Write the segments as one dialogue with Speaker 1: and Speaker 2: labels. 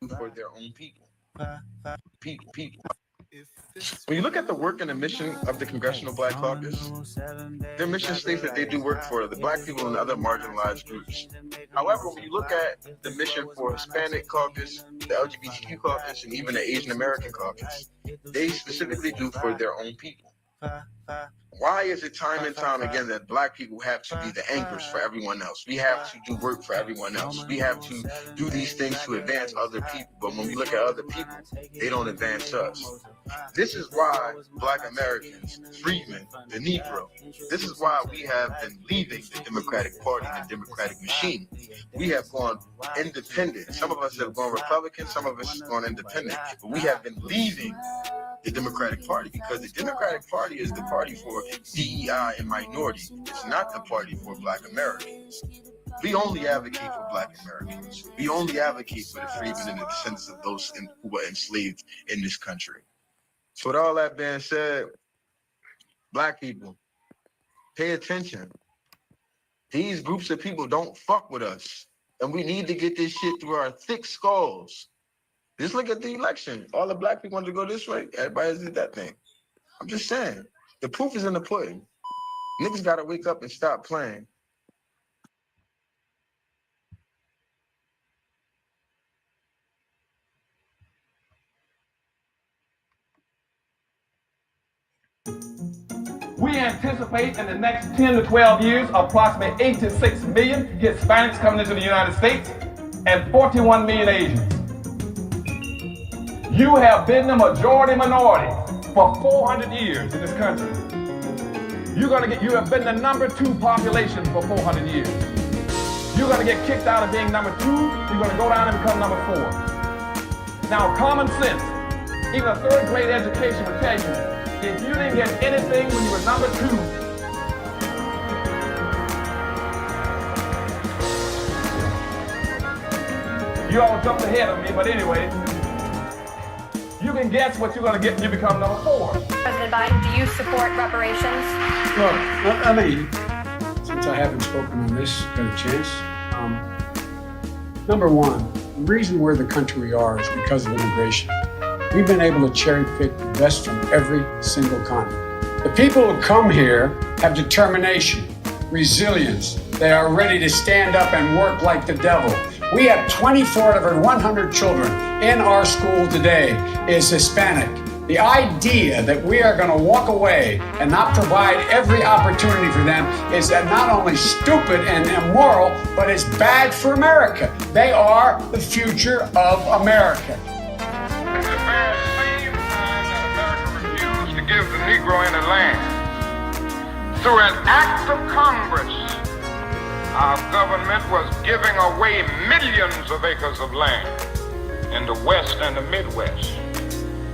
Speaker 1: for their own people. When you look at the work and the mission of the Congressional Black Caucus, their mission states that they do work for the Black people and other marginalized groups. However, when you look at the mission for Hispanic Caucus, the LGBTQ Caucus, and even the Asian American Caucus, they specifically do for their own people. Why is it time and time again that Black people have to be the anchors for everyone else? We have to do work for everyone else. We have to do these things to advance other people. But when we look at other people, they don't advance us. This is why Black Americans, Freedmen, the Negro, this is why we have been leaving the Democratic Party, the Democratic machine. We have gone independent. Some of us have gone Republican, some of us have gone independent. But we have been leaving the Democratic Party because the Democratic Party is the party for DEI and minority. It's not the party for Black Americans. We only advocate for Black Americans. We only advocate for the freedmen and the descendants of those who were enslaved in this country. So with all that being said, Black people, pay attention. These groups of people don't fuck with us. And we need to get this shit through our thick skulls. Just look at the election. All the Black people wanted to go this way. Everybody did that thing. I'm just saying. The proof is in the pudding. Niggas got to wake up and stop playing.
Speaker 2: We anticipate in the next 10 to 12 years approximately 8 to 6 million Hispanics coming into the United States and 41 million Asians. You have been the majority minority for 400 years in this country. You have been the number 2 population for 400 years. You're gonna get kicked out of being number 2, you're gonna go down and become number 4. Now common sense, even a 3rd grade education would tell you, if you didn't get anything when you were number 2, you all jumped ahead of me, but anyway, you can guess what you're going to get when you become number 4.
Speaker 3: President Biden, do you support reparations?
Speaker 4: Well, I mean, since I haven't spoken on this, got a chance. Number one, the reason we're the country we are is because of immigration. We've been able to cherry pick the best from every single continent. The people who come here have determination, resilience. They are ready to stand up and work like the devil. We have 24 out of every 100 children in our school today is Hispanic. The idea that we are going to walk away and not provide every opportunity for them is not only stupid and immoral, but it's bad for America. They are the future of America.
Speaker 5: It's the very same time that America refused to give the Negro any land. Through an act of Congress, our government was giving away millions of acres of land in the West and the Midwest.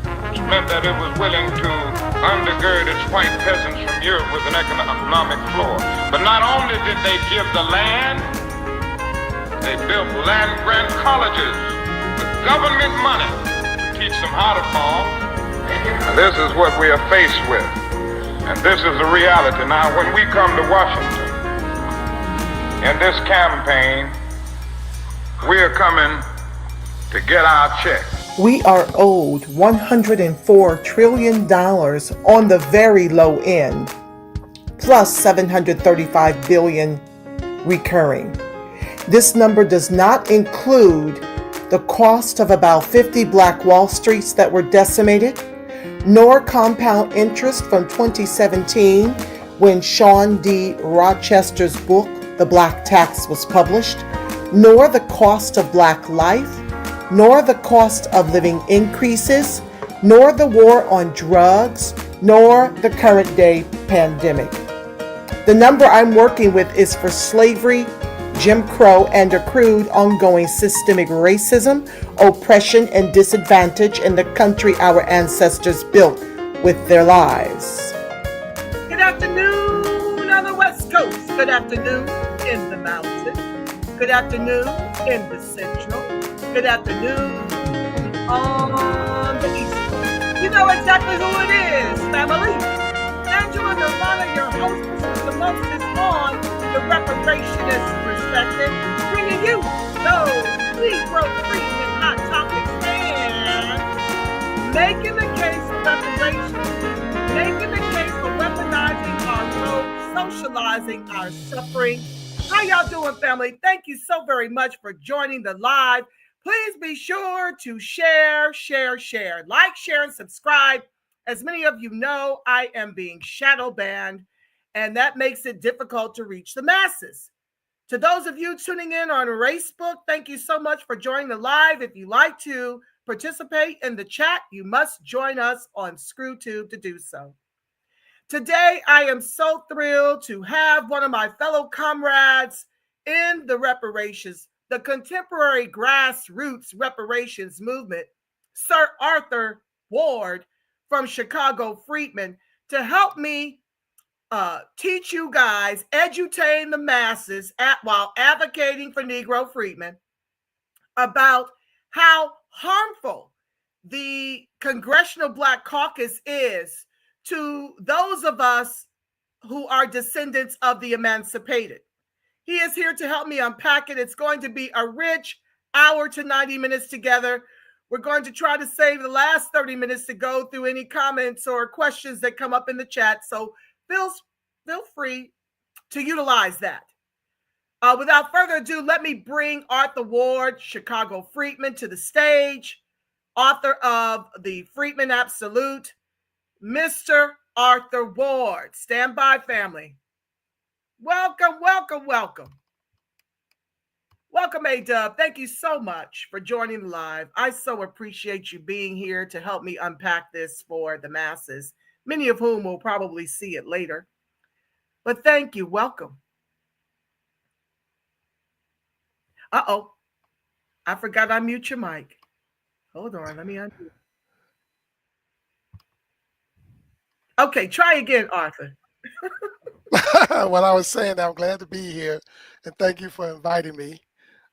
Speaker 5: Which meant that it was willing to undergird its white peasants from Europe with an economic floor. But not only did they give the land, they built land-grant colleges with government money to teach them how to farm. And this is what we are faced with. And this is the reality. Now, when we come to Washington, in this campaign, we are coming to get our check.
Speaker 6: We are owed $104 trillion on the very low end, plus $735 billion recurring. This number does not include the cost of about 50 Black Wall Streets that were decimated, nor compound interest from 2017 when Sean D. Rochester's book, The Black Tax, was published, nor the cost of Black life, nor the cost of living increases, nor the war on drugs, nor the current day pandemic. The number I'm working with is for slavery, Jim Crow, and accrued ongoing systemic racism, oppression, and disadvantage in the country our ancestors built with their lives.
Speaker 7: Good afternoon on the West Coast. Good afternoon in the mountains. Good afternoon in the central. Good afternoon on the east coast. You know exactly who it is, family. Angela Nirvana, your hostess with the mostest on the Reparationist perspective, bringing you those Negro Freedmen hot topics making the case for reparations, making the case for weaponizing our vote, socializing our suffering. How y'all doing, family? Thank you so very much for joining the live. Please be sure to share, like, share, and subscribe. As many of you know, I am being shadow banned, and that makes it difficult to reach the masses. To those of you tuning in on Facebook, thank you so much for joining the live. If you like to participate in the chat, you must join us on ScrewTube to do so. Today, I am so thrilled to have one of my fellow comrades in the reparations, the contemporary grassroots reparations movement, Sir Arthur Ward from Chicago Freedmen, to help me teach you guys, edutain the masses while advocating for Negro freedmen about how harmful the Congressional Black Caucus is to those of us who are descendants of the Emancipated. He is here to help me unpack it. It's going to be a rich hour to 90 minutes together. We're going to try to save the last 30 minutes to go through any comments or questions that come up in the chat. So feel free to utilize that. Without further ado, let me bring Arthur Ward, Chicago Freedman, to the stage, author of the Freedman Absolute, Mr. Arthur Ward. Stand by, family. Welcome, welcome, welcome. Welcome, A-Dub. Thank you so much for joining the live. I so appreciate you being here to help me unpack this for the masses, many of whom will probably see it later. But thank you. Welcome. Uh-oh. I forgot I mute your mic. Hold on. Let me undo. Okay, try again, Arthur.
Speaker 8: Well, I was saying I'm glad to be here, and thank you for inviting me.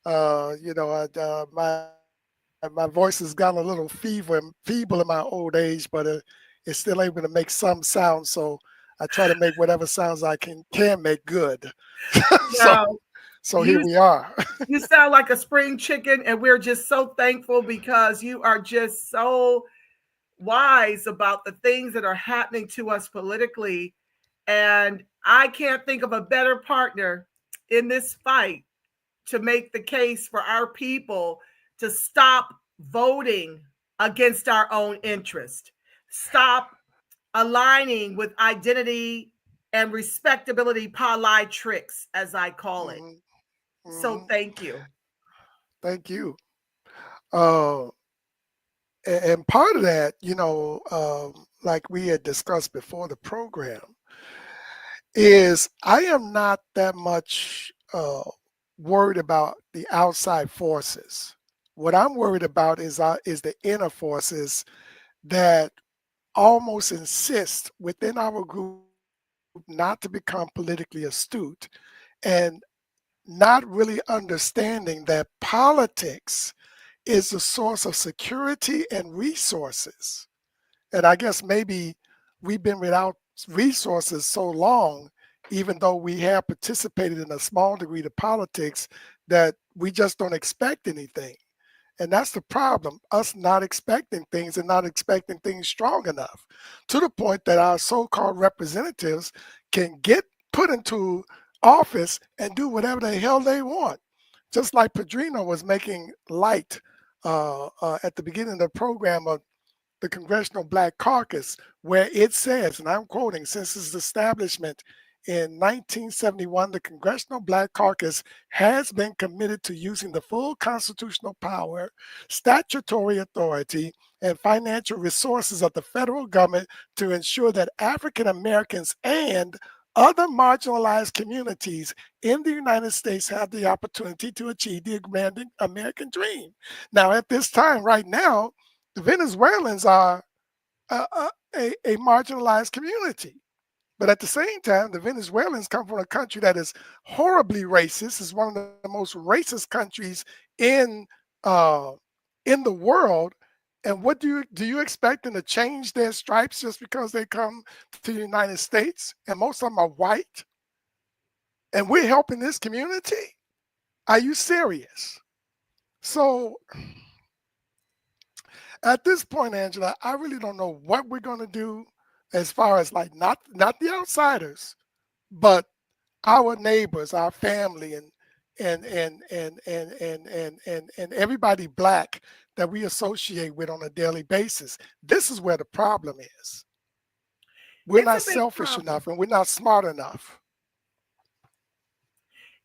Speaker 8: My voice has gotten a little feeble in my old age, but it's still able to make some sound. So I try to make whatever sounds I can make good. So here we are.
Speaker 7: You sound like a spring chicken, and we're just so thankful because you are just so wise about the things that are happening to us politically. And I can't think of a better partner in this fight to make the case for our people to stop voting against our own interest, stop aligning with identity and respectability parlay tricks, as I call it. Mm-hmm. So thank you.
Speaker 8: Thank you. And part of that, like we had discussed before the program, is I am not that much worried about the outside forces. What I'm worried about is the inner forces that almost insist within our group not to become politically astute and not really understanding that politics is the source of security and resources. And I guess maybe we've been without resources so long, even though we have participated in a small degree to politics, that we just don't expect anything. And that's the problem, us not expecting things and not expecting things strong enough, to the point that our so-called representatives can get put into office and do whatever the hell they want. Just like Padrino was making light at the beginning of the program of the Congressional Black Caucus, where it says, and I'm quoting, since its establishment in 1971, the Congressional Black Caucus has been committed to using the full constitutional power, statutory authority, and financial resources of the federal government to ensure that African Americans and other marginalized communities in the United States have the opportunity to achieve the American dream. Now, at this time, right now, the Venezuelans are a marginalized community. But at the same time, the Venezuelans come from a country that is horribly racist. It's one of the most racist countries in the world. And what do you expect them to change their stripes just because they come to the United States? And most of them are white. And we're helping this community? Are you serious? So At this point, Angela, I really don't know what we're going to do as far as like not the outsiders, but our neighbors, our family, and everybody black that we associate with on a daily basis. This is where the problem is. We're
Speaker 7: It's
Speaker 8: not
Speaker 7: a big
Speaker 8: selfish
Speaker 7: problem.
Speaker 8: enough, and we're not smart enough.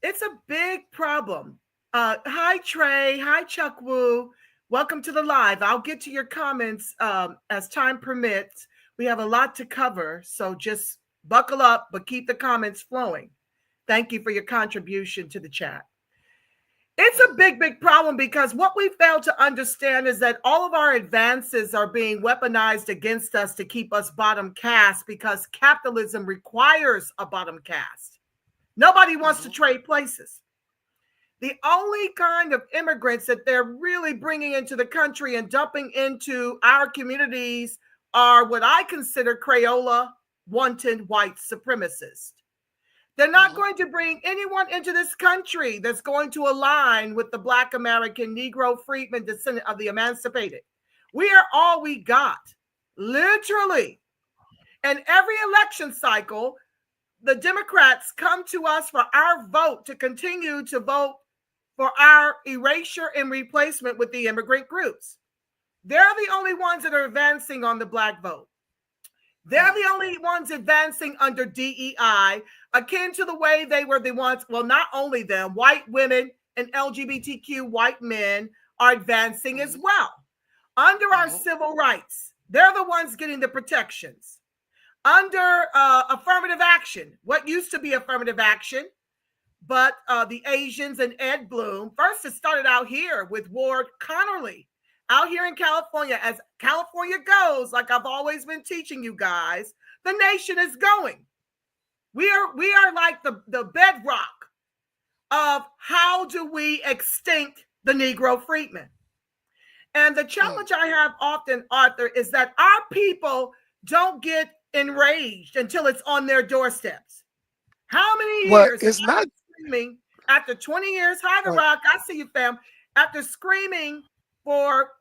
Speaker 7: It's a big problem. Hi, Trey. Hi, Chuck Wu. Welcome to the live. I'll get to your comments as time permits. We have a lot to cover, so just buckle up, but keep the comments flowing. Thank you for your contribution to the chat. It's a big, big problem because what we fail to understand is that all of our advances are being weaponized against us to keep us bottom caste because capitalism requires a bottom caste. Nobody wants to trade places. The only kind of immigrants that they're really bringing into the country and dumping into our communities are what I consider Crayola wanted white supremacists. They're not going to bring anyone into this country that's going to align with the Black American Negro Freedmen descendant of the Emancipated. We are all we got, literally. And every election cycle, the Democrats come to us for our vote to continue to vote for our erasure and replacement with the immigrant groups. They're the only ones that are advancing on the Black vote. They're the only ones advancing under DEI, akin to the way they were the ones, well, not only them, white women and LGBTQ white men are advancing as well. Under our civil rights, they're the ones getting the protections. Under affirmative action, what used to be affirmative action, but the Asians and Ed Bloom, first it started out here with Ward Connerly, out here in California. As California goes, like I've always been teaching you guys, the nation is going. We are like the bedrock of how do we extinct the Negro freedmen. And the challenge I have often, Arthur, is that our people don't get enraged until it's on their doorsteps. How many years?
Speaker 8: It's not
Speaker 7: screaming after 20 years. Hi, The Rock. I see you, fam. After screaming for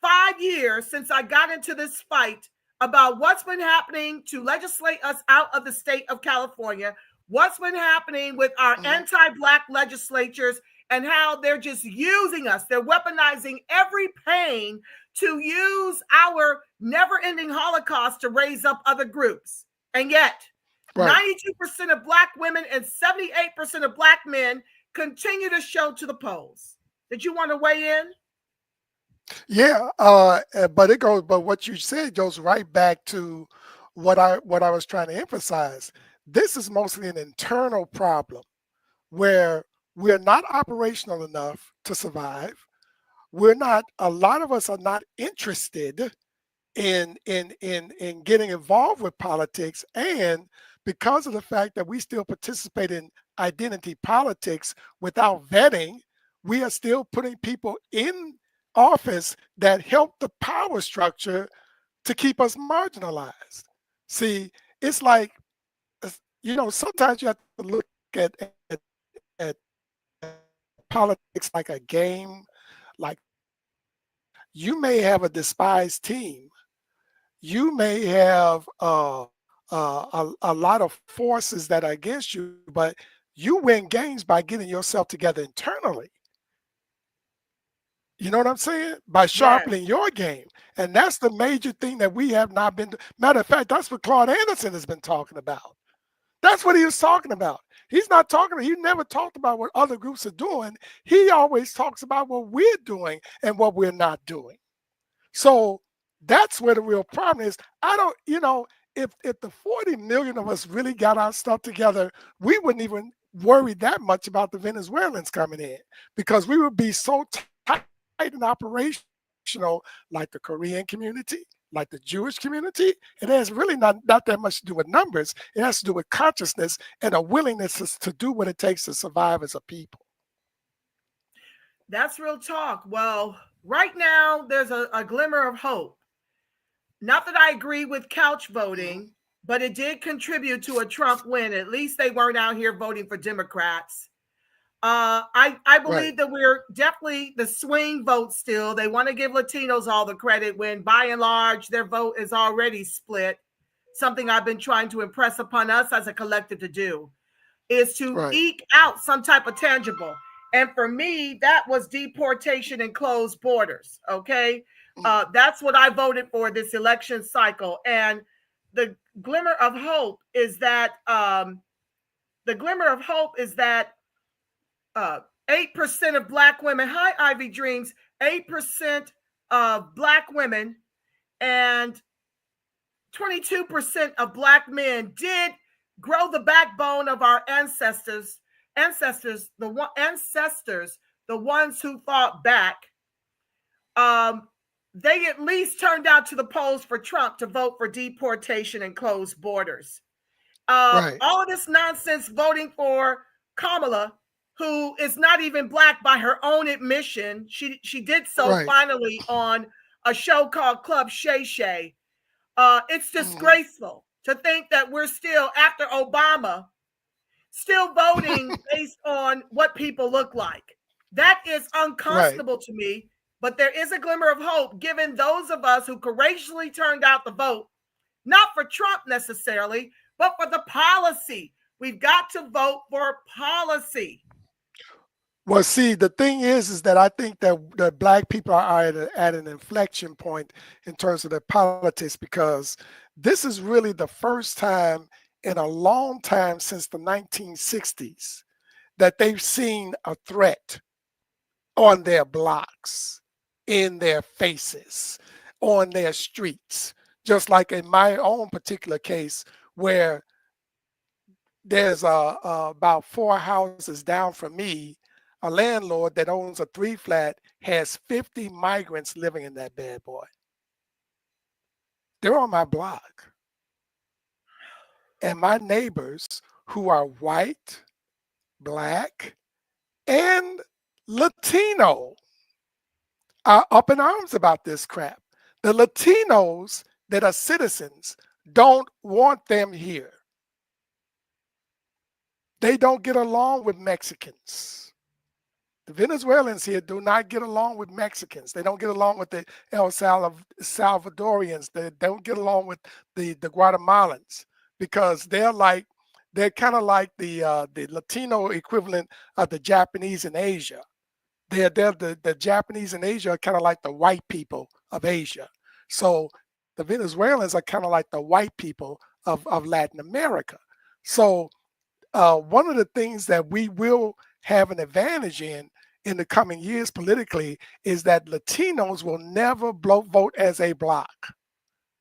Speaker 7: 5 years since I got into this fight about what's been happening to legislate us out of the state of California, what's been happening with our anti-Black legislatures, and how they're just using us. They're weaponizing every pain to use our never-ending Holocaust to raise up other groups. And yet, 92% of Black women and 78% of Black men continue to show to the polls. Did you want to weigh in?
Speaker 8: Yeah, but what you said goes right back to what I was trying to emphasize. This is mostly an internal problem where we're not operational enough to survive. A lot of us are not interested in getting involved with politics, and because of the fact that we still participate in identity politics without vetting, we are still putting people in office that help the power structure to keep us marginalized. See, it's like, sometimes you have to look at politics like a game. Like, you may have a despised team. You may have a lot of forces that are against you, but you win games by getting yourself together internally. You know what I'm saying? By sharpening your game. And that's the major thing that we have not been. Matter of fact, that's what Claude Anderson has been talking about. That's what he was talking about. He never talked about what other groups are doing. He always talks about what we're doing and what we're not doing. So that's where the real problem is. If the 40 million of us really got our stuff together, we wouldn't even worry that much about the Venezuelans coming in, because we would be so tight and operational, like the Korean community, like the Jewish community. It has really not that much to do with numbers. It has to do with consciousness and a willingness to do what it takes to survive as a people.
Speaker 7: That's real talk. Well, right now, there's a glimmer of hope. Not that I agree with couch voting, but it did contribute to a Trump win. At least they weren't out here voting for Democrats. I believe
Speaker 8: Right.
Speaker 7: that we're definitely the swing vote still. They want to give Latinos all the credit when by and large their vote is already split. Something I've been trying to impress upon us as a collective to do is to
Speaker 8: Right.
Speaker 7: eke out some type of tangible. And for me, that was deportation and closed borders. Okay. That's what I voted for this election cycle. And the glimmer of hope is that 8% of Black women, hi, Ivy Dreams, 8% of Black women and 22% of Black men did grow the backbone of our ancestors, the ones who fought back. They at least turned out to the polls for Trump to vote for deportation and closed borders.
Speaker 8: Right.
Speaker 7: All of this nonsense voting for Kamala, who is not even Black by her own admission. She did so
Speaker 8: Right.
Speaker 7: finally on a show called Club Shay Shay. It's disgraceful to think that we're still, after Obama, still voting based on what people look like. That is unconscionable to me, but there is a glimmer of hope given those of us who courageously turned out the vote, not for Trump necessarily, but for the policy. We've got to vote for policy.
Speaker 8: Well, see, the thing is that I think that Black people are at an inflection point in terms of their politics, because this is really the first time in a long time since the 1960s that they've seen a threat on their blocks, in their faces, on their streets. Just like in my own particular case, where there's about 4 houses down from me, a landlord that owns a 3-flat has 50 migrants living in that bad boy. They're on my block. And my neighbors, who are white, Black, and Latino, are up in arms about this crap. The Latinos that are citizens don't want them here. They don't get along with Mexicans. The Venezuelans here do not get along with Mexicans. They don't get along with the El Salvadorians. They don't get along with the Guatemalans, because they're kind of like the Latino equivalent of the Japanese in Asia. The Japanese in Asia are kind of like the white people of Asia. So the Venezuelans are kind of like the white people of Latin America. So one of the things that we will have an advantage in the coming years politically is that Latinos will never vote as a bloc.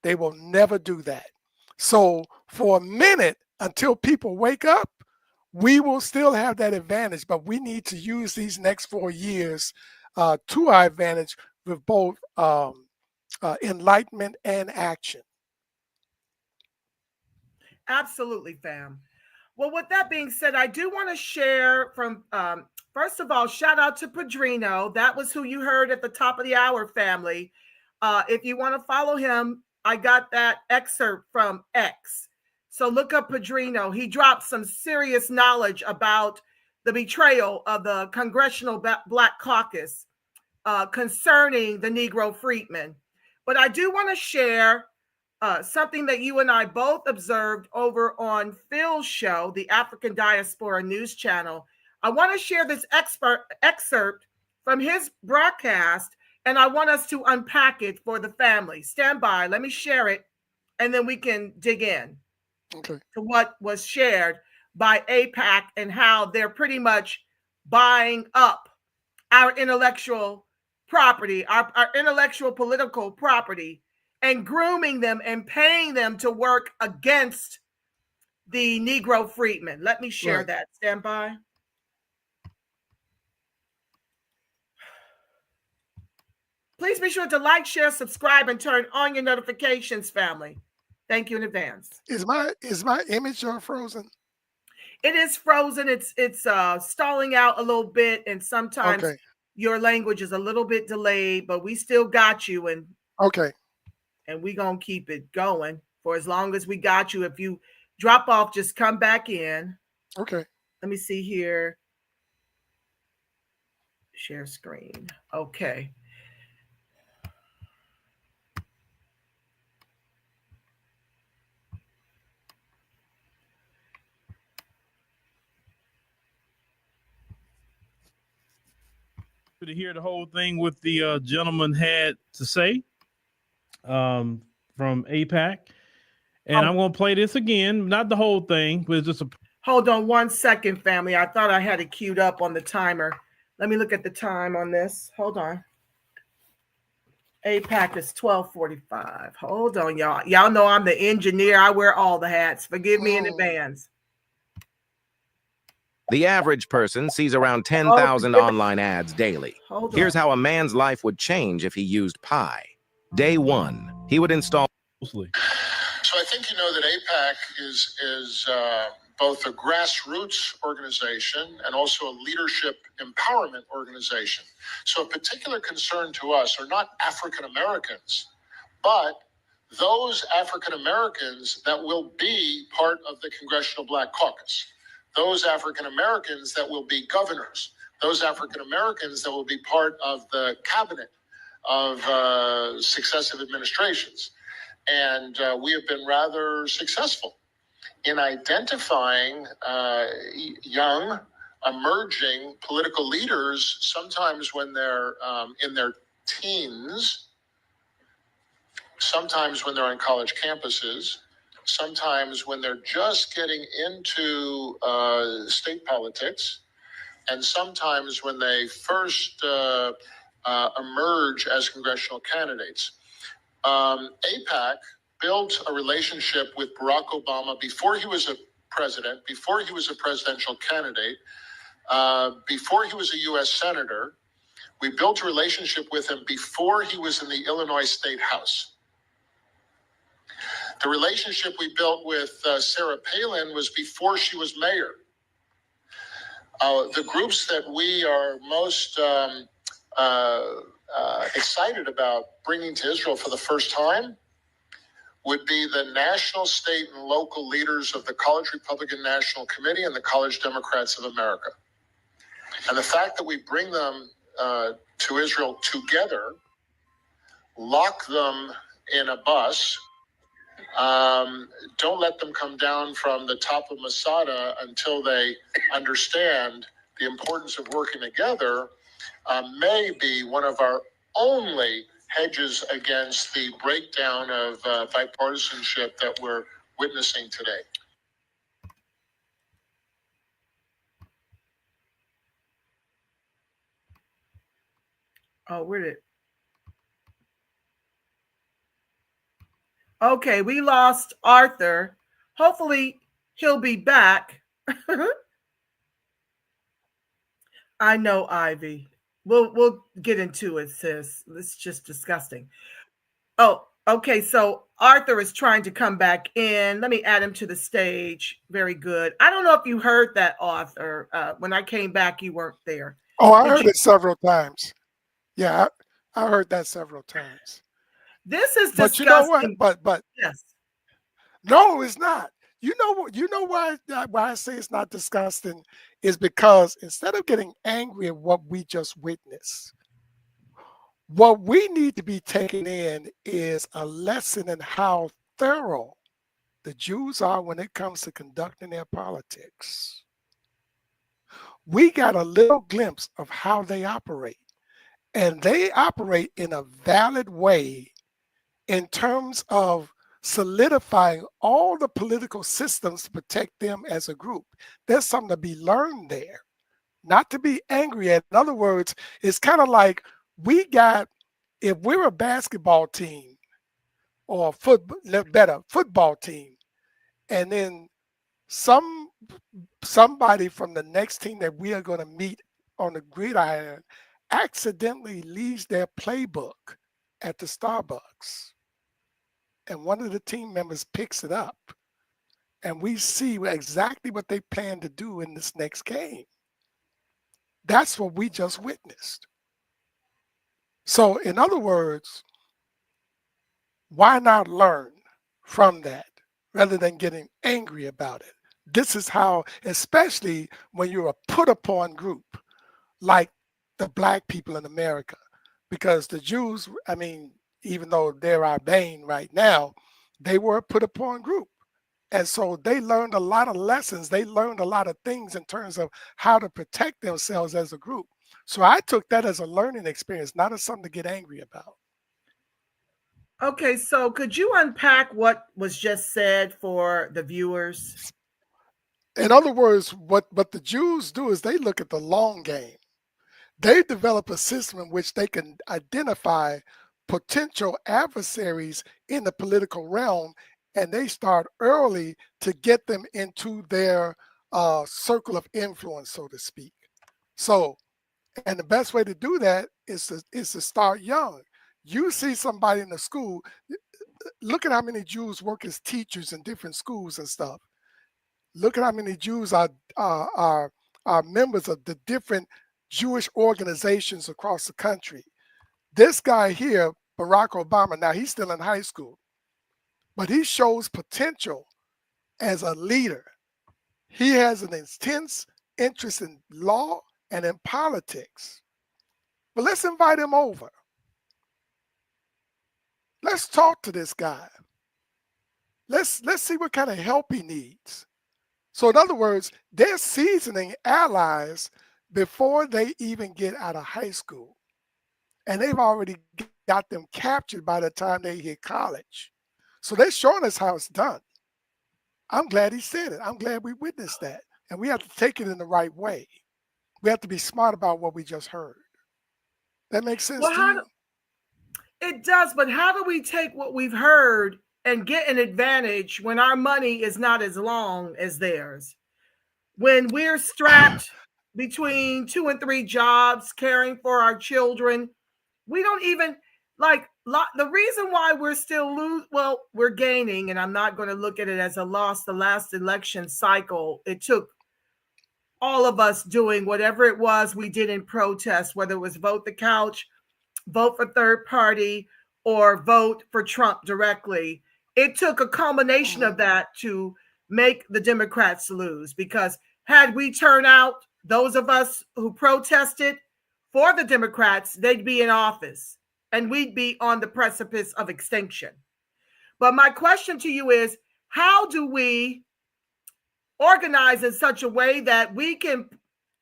Speaker 8: They will never do that. So for a minute, until people wake up, we will still have that advantage, but we need to use these next 4 years to our advantage with both enlightenment and action.
Speaker 7: Absolutely, fam. Well, with that being said, I do want to share from, first of all, shout out to Padrino. That was who you heard at the top of the hour, family. If you want to follow him, I got that excerpt from X. So look up Padrino. He dropped some serious knowledge about the betrayal of the Congressional Black Caucus concerning the Negro freedmen. But I do want to share something that you and I both observed over on Phil's show, the African Diaspora News Channel. I want to share this excerpt from his broadcast, and I want us to unpack it for the family. Stand by. Let me share it, and then we can dig in to what was shared by AIPAC and how they're pretty much buying up our intellectual property, our intellectual political property, and grooming them and paying them to work against the Negro freedmen. Let me share that. Stand by. Please be sure to like, share, subscribe, and turn on your notifications, family. Thank you in advance.
Speaker 8: Is my image frozen?
Speaker 7: It is frozen. It's stalling out a little bit, and sometimes your language is a little bit delayed, but we still got you, and we're gonna keep it going for as long as we got you. If you drop off, just come back in.
Speaker 8: Okay.
Speaker 7: Let me see here. Share screen. Okay.
Speaker 9: To hear the whole thing what the gentleman had to say from AIPAC. And I'm going to play this again, not the whole thing, but it's just a...
Speaker 7: Hold on 1 second, family. I thought I had it queued up on the timer. Let me look at the time on this. Hold on. AIPAC is 12:45. Hold on, y'all. Y'all know I'm the engineer. I wear all the hats. Forgive me in advance.
Speaker 10: The average person sees around 10,000 online ads daily. Here's how a man's life would change if he used Pi. Day 1, he would install...
Speaker 11: So I think you know that AIPAC is both a grassroots organization and also a leadership empowerment organization. So a particular concern to us are not African Americans, but those African Americans that will be part of the Congressional Black Caucus, those African Americans that will be governors, those African Americans that will be part of the cabinet of successive administrations. And we have been rather successful in identifying young, emerging political leaders, sometimes when they're in their teens, sometimes when they're on college campuses, sometimes when they're just getting into state politics, and sometimes when they first emerge as congressional candidates. AIPAC built a relationship with Barack Obama before he was a president, before he was a presidential candidate, before he was a U.S. Senator. We built a relationship with him before he was in the Illinois State House. The relationship we built with Sarah Palin was before she was mayor. The groups that we are most excited about bringing to Israel for the first time would be the national, state, and local leaders of the College Republican National Committee and the College Democrats of America. And the fact that we bring them to Israel together, lock them in a bus, don't let them come down from the top of Masada until they understand the importance of working together, may be one of our only hedges against the breakdown of bipartisanship that we're witnessing today.
Speaker 7: Oh, where did... Okay, we lost Arthur. Hopefully he'll be back. I know, Ivy. We'll get into it, sis. It's just disgusting. Oh, okay. So Arthur is trying to come back in. Let me add him to the stage. Very good. I don't know if you heard that, Arthur. When I came back, you weren't there.
Speaker 8: Oh, I heard it several times. Yeah, I heard that several times.
Speaker 7: This is
Speaker 8: But
Speaker 7: disgusting.
Speaker 8: you know what? But
Speaker 7: yes.
Speaker 8: No, it's not. You know why I say it's not disgusting is because instead of getting angry at what we just witnessed, what we need to be taking in is a lesson in how thorough the Jews are when it comes to conducting their politics. We got a little glimpse of how they operate, and they operate in a valid way in terms of solidifying all the political systems to protect them as a group. There's something to be learned there, not to be angry at. In other words, it's kind of like if we're a basketball team or football team, and then somebody from the next team that we are going to meet on the gridiron accidentally leaves their playbook at the Starbucks, and one of the team members picks it up, and we see exactly what they plan to do in this next game. That's what we just witnessed. So in other words, why not learn from that rather than getting angry about it? This is how, especially when you're a put upon group like the black people in America, because the Jews, I mean, even though they're our bane right now, they were a put upon group. And so they learned a lot of lessons. They learned a lot of things in terms of how to protect themselves as a group. So I took that as a learning experience, not as something to get angry about.
Speaker 7: Okay, so could you unpack what was just said for the viewers?
Speaker 8: In other words, what the Jews do is they look at the long game. They develop a system in which they can identify potential adversaries in the political realm, and they start early to get them into their circle of influence, so to speak. So, and the best way to do that is to start young. You see somebody in the school, look at how many Jews work as teachers in different schools and stuff. Look at how many Jews are members of the different Jewish organizations across the country. This guy here, Barack Obama, now he's still in high school, but he shows potential as a leader. He has an intense interest in law and in politics. But let's invite him over. Let's talk to this guy. Let's see what kind of help he needs. So in other words, they're seasoning allies before they even get out of high school. And they've already got them captured by the time they hit college. So they're showing us how it's done. I'm glad he said it. I'm glad we witnessed that. And we have to take it in the right way. We have to be smart about what we just heard. That makes sense to you?
Speaker 7: It does, but how do we take what we've heard and get an advantage when our money is not as long as theirs? When we're strapped between 2 and 3 jobs, caring for our children, we don't even the reason why we're still we're gaining, and I'm not going to look at it as a loss. The last election cycle, it took all of us doing whatever it was we did in protest, whether it was vote the couch, vote for third party, or vote for Trump directly. It took a culmination of that to make the Democrats lose, because had we turned out those of us who protested for the Democrats, they'd be in office and we'd be on the precipice of extinction. But my question to you is, how do we organize in such a way that we can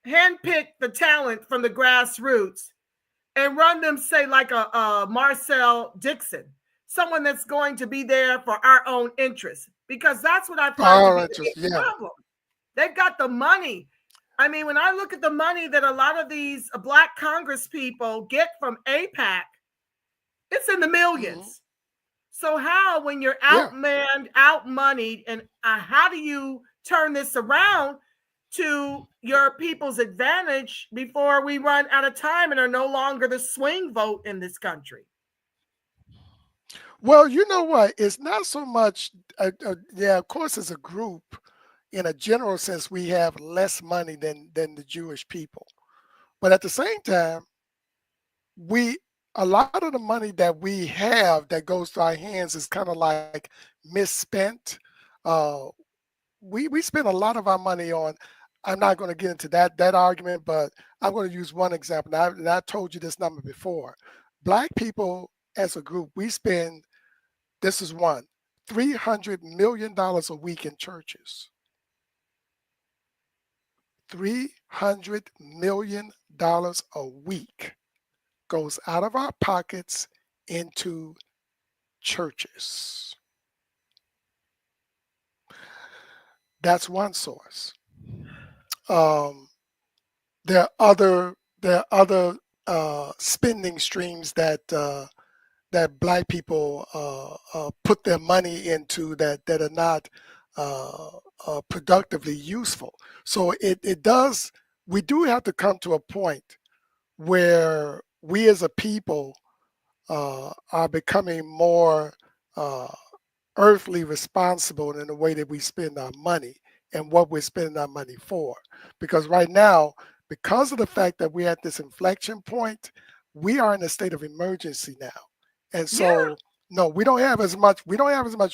Speaker 7: handpick the talent from the grassroots and run them, say, like a Marcel Dixon, someone that's going to be there for our own interests? Because that's what I find to be the problem. They've got the money. I mean, when I look at the money that a lot of these Black Congress people get from AIPAC, it's in the millions. So how, when you're outmanned, outmoneyed, and how do you turn this around to your people's advantage before we run out of time and are no longer the swing vote in this country?
Speaker 8: Well, you know what? It's not so much, of course, as a group, in a general sense, we have less money than the Jewish people. But at the same time, a lot of the money that we have that goes to our hands is kind of like misspent. We spend a lot of our money on, I'm not going to get into that argument, but I'm going to use one example. And I told you this number before. Black people as a group, we spend, this is one, $300 million a week in churches. $300 million a week goes out of our pockets into churches. That's one source. There are other spending streams that Black people put their money into that are not productively useful. So we do have to come to a point where we as a people are becoming more earthly responsible in the way that we spend our money and what we're spending our money for. Because right now, because of the fact that we're at this inflection point, we are in a state of emergency now. And so no, we don't have as much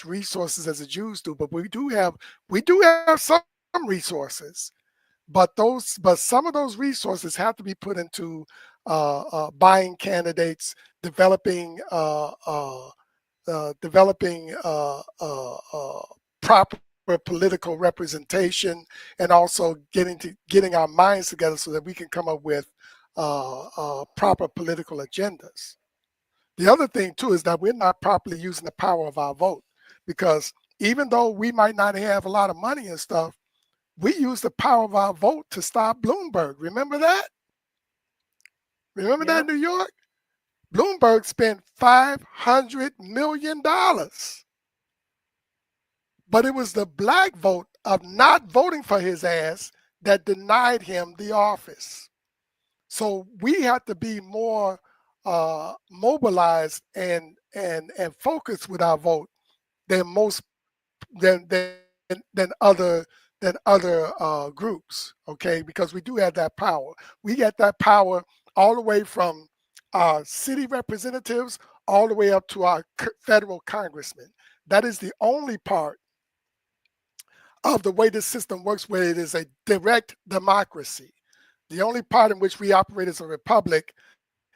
Speaker 8: resources as the Jews do, but we do have some resources but some of those resources have to be put into buying candidates, developing proper political representation, and also getting our minds together so that we can come up with proper political agendas. The other thing too is that we're not properly using the power of our vote, because even though we might not have a lot of money and stuff, we use the power of our vote to stop Bloomberg. Remember that? Remember that in New York? Bloomberg spent $500 million. But it was the black vote of not voting for his ass that denied him the office. So we have to be more mobilized and focused with our vote than other groups, okay? Because we do have that power. We get that power all the way from our city representatives all the way up to our federal congressmen. That is the only part of the way this system works where it is a direct democracy. The only part in which we operate as a republic,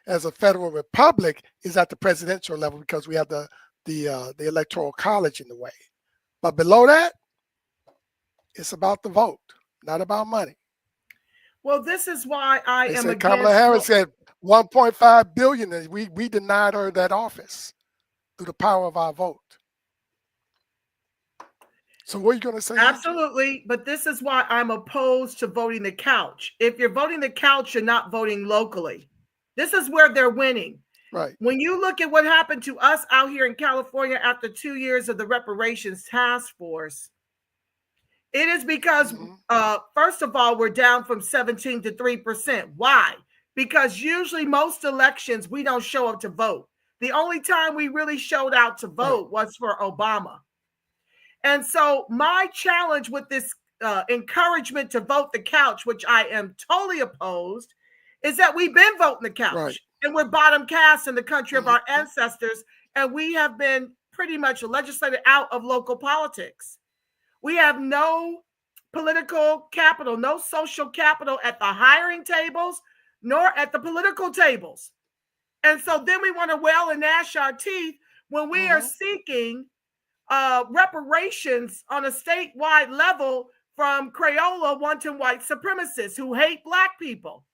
Speaker 8: as a federal republic, is at the presidential level, because we have the electoral college in the way. But below that, it's about the vote, not about money.
Speaker 7: Well, this is why I am against.
Speaker 8: Kamala Harris said 1.5 billion, and we denied her that office through the power of our vote. So what are you going to say?
Speaker 7: Absolutely, but this is why I'm opposed to voting the couch. If you're voting the couch, you're not voting locally. This is where they're winning.
Speaker 8: Right.
Speaker 7: When you look at what happened to us out here in California after 2 years of the Reparations Task Force, it is because, first of all, we're down from 17 to 3%. Why? Because usually most elections, we don't show up to vote. The only time we really showed out to vote was for Obama. And so my challenge with this encouragement to vote the couch, which I am totally opposed, is that we've been voting the couch. And we're bottom caste in the country of our ancestors. And we have been pretty much legislated out of local politics. We have no political capital, no social capital at the hiring tables, nor at the political tables. And so then we want to wail and gnash our teeth when we are seeking reparations on a statewide level from Crayola wanton white supremacists who hate Black people.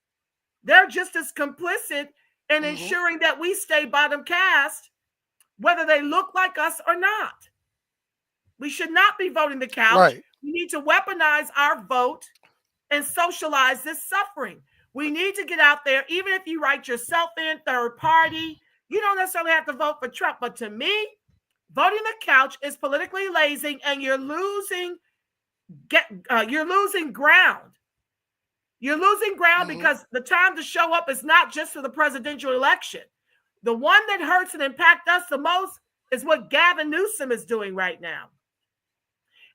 Speaker 7: They're just as complicit in ensuring that we stay bottom caste, whether they look like us or not. We should not be voting the couch. We need to weaponize our vote and socialize this suffering. We need to get out there, even if you write yourself in third party, you don't necessarily have to vote for Trump. But to me, voting the couch is politically lazy, and you're losing ground. You're losing ground because the time to show up is not just for the presidential election. The one that hurts and impacts us the most is what Gavin Newsom is doing right now.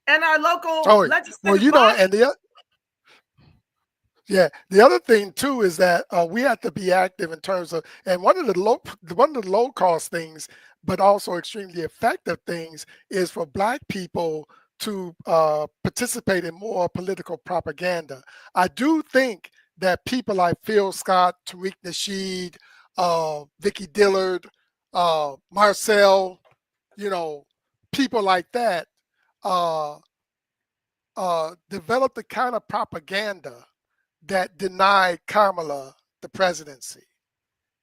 Speaker 7: And our local legislative body.
Speaker 8: The other thing too is that we have to be active in terms of, and one of the low cost things, but also extremely effective things, is for Black people to participate in more political propaganda. I do think that people like Phil Scott, Tariq Nasheed, Vicky Dillard, Marcel, people like that developed the kind of propaganda that denied Kamala the presidency.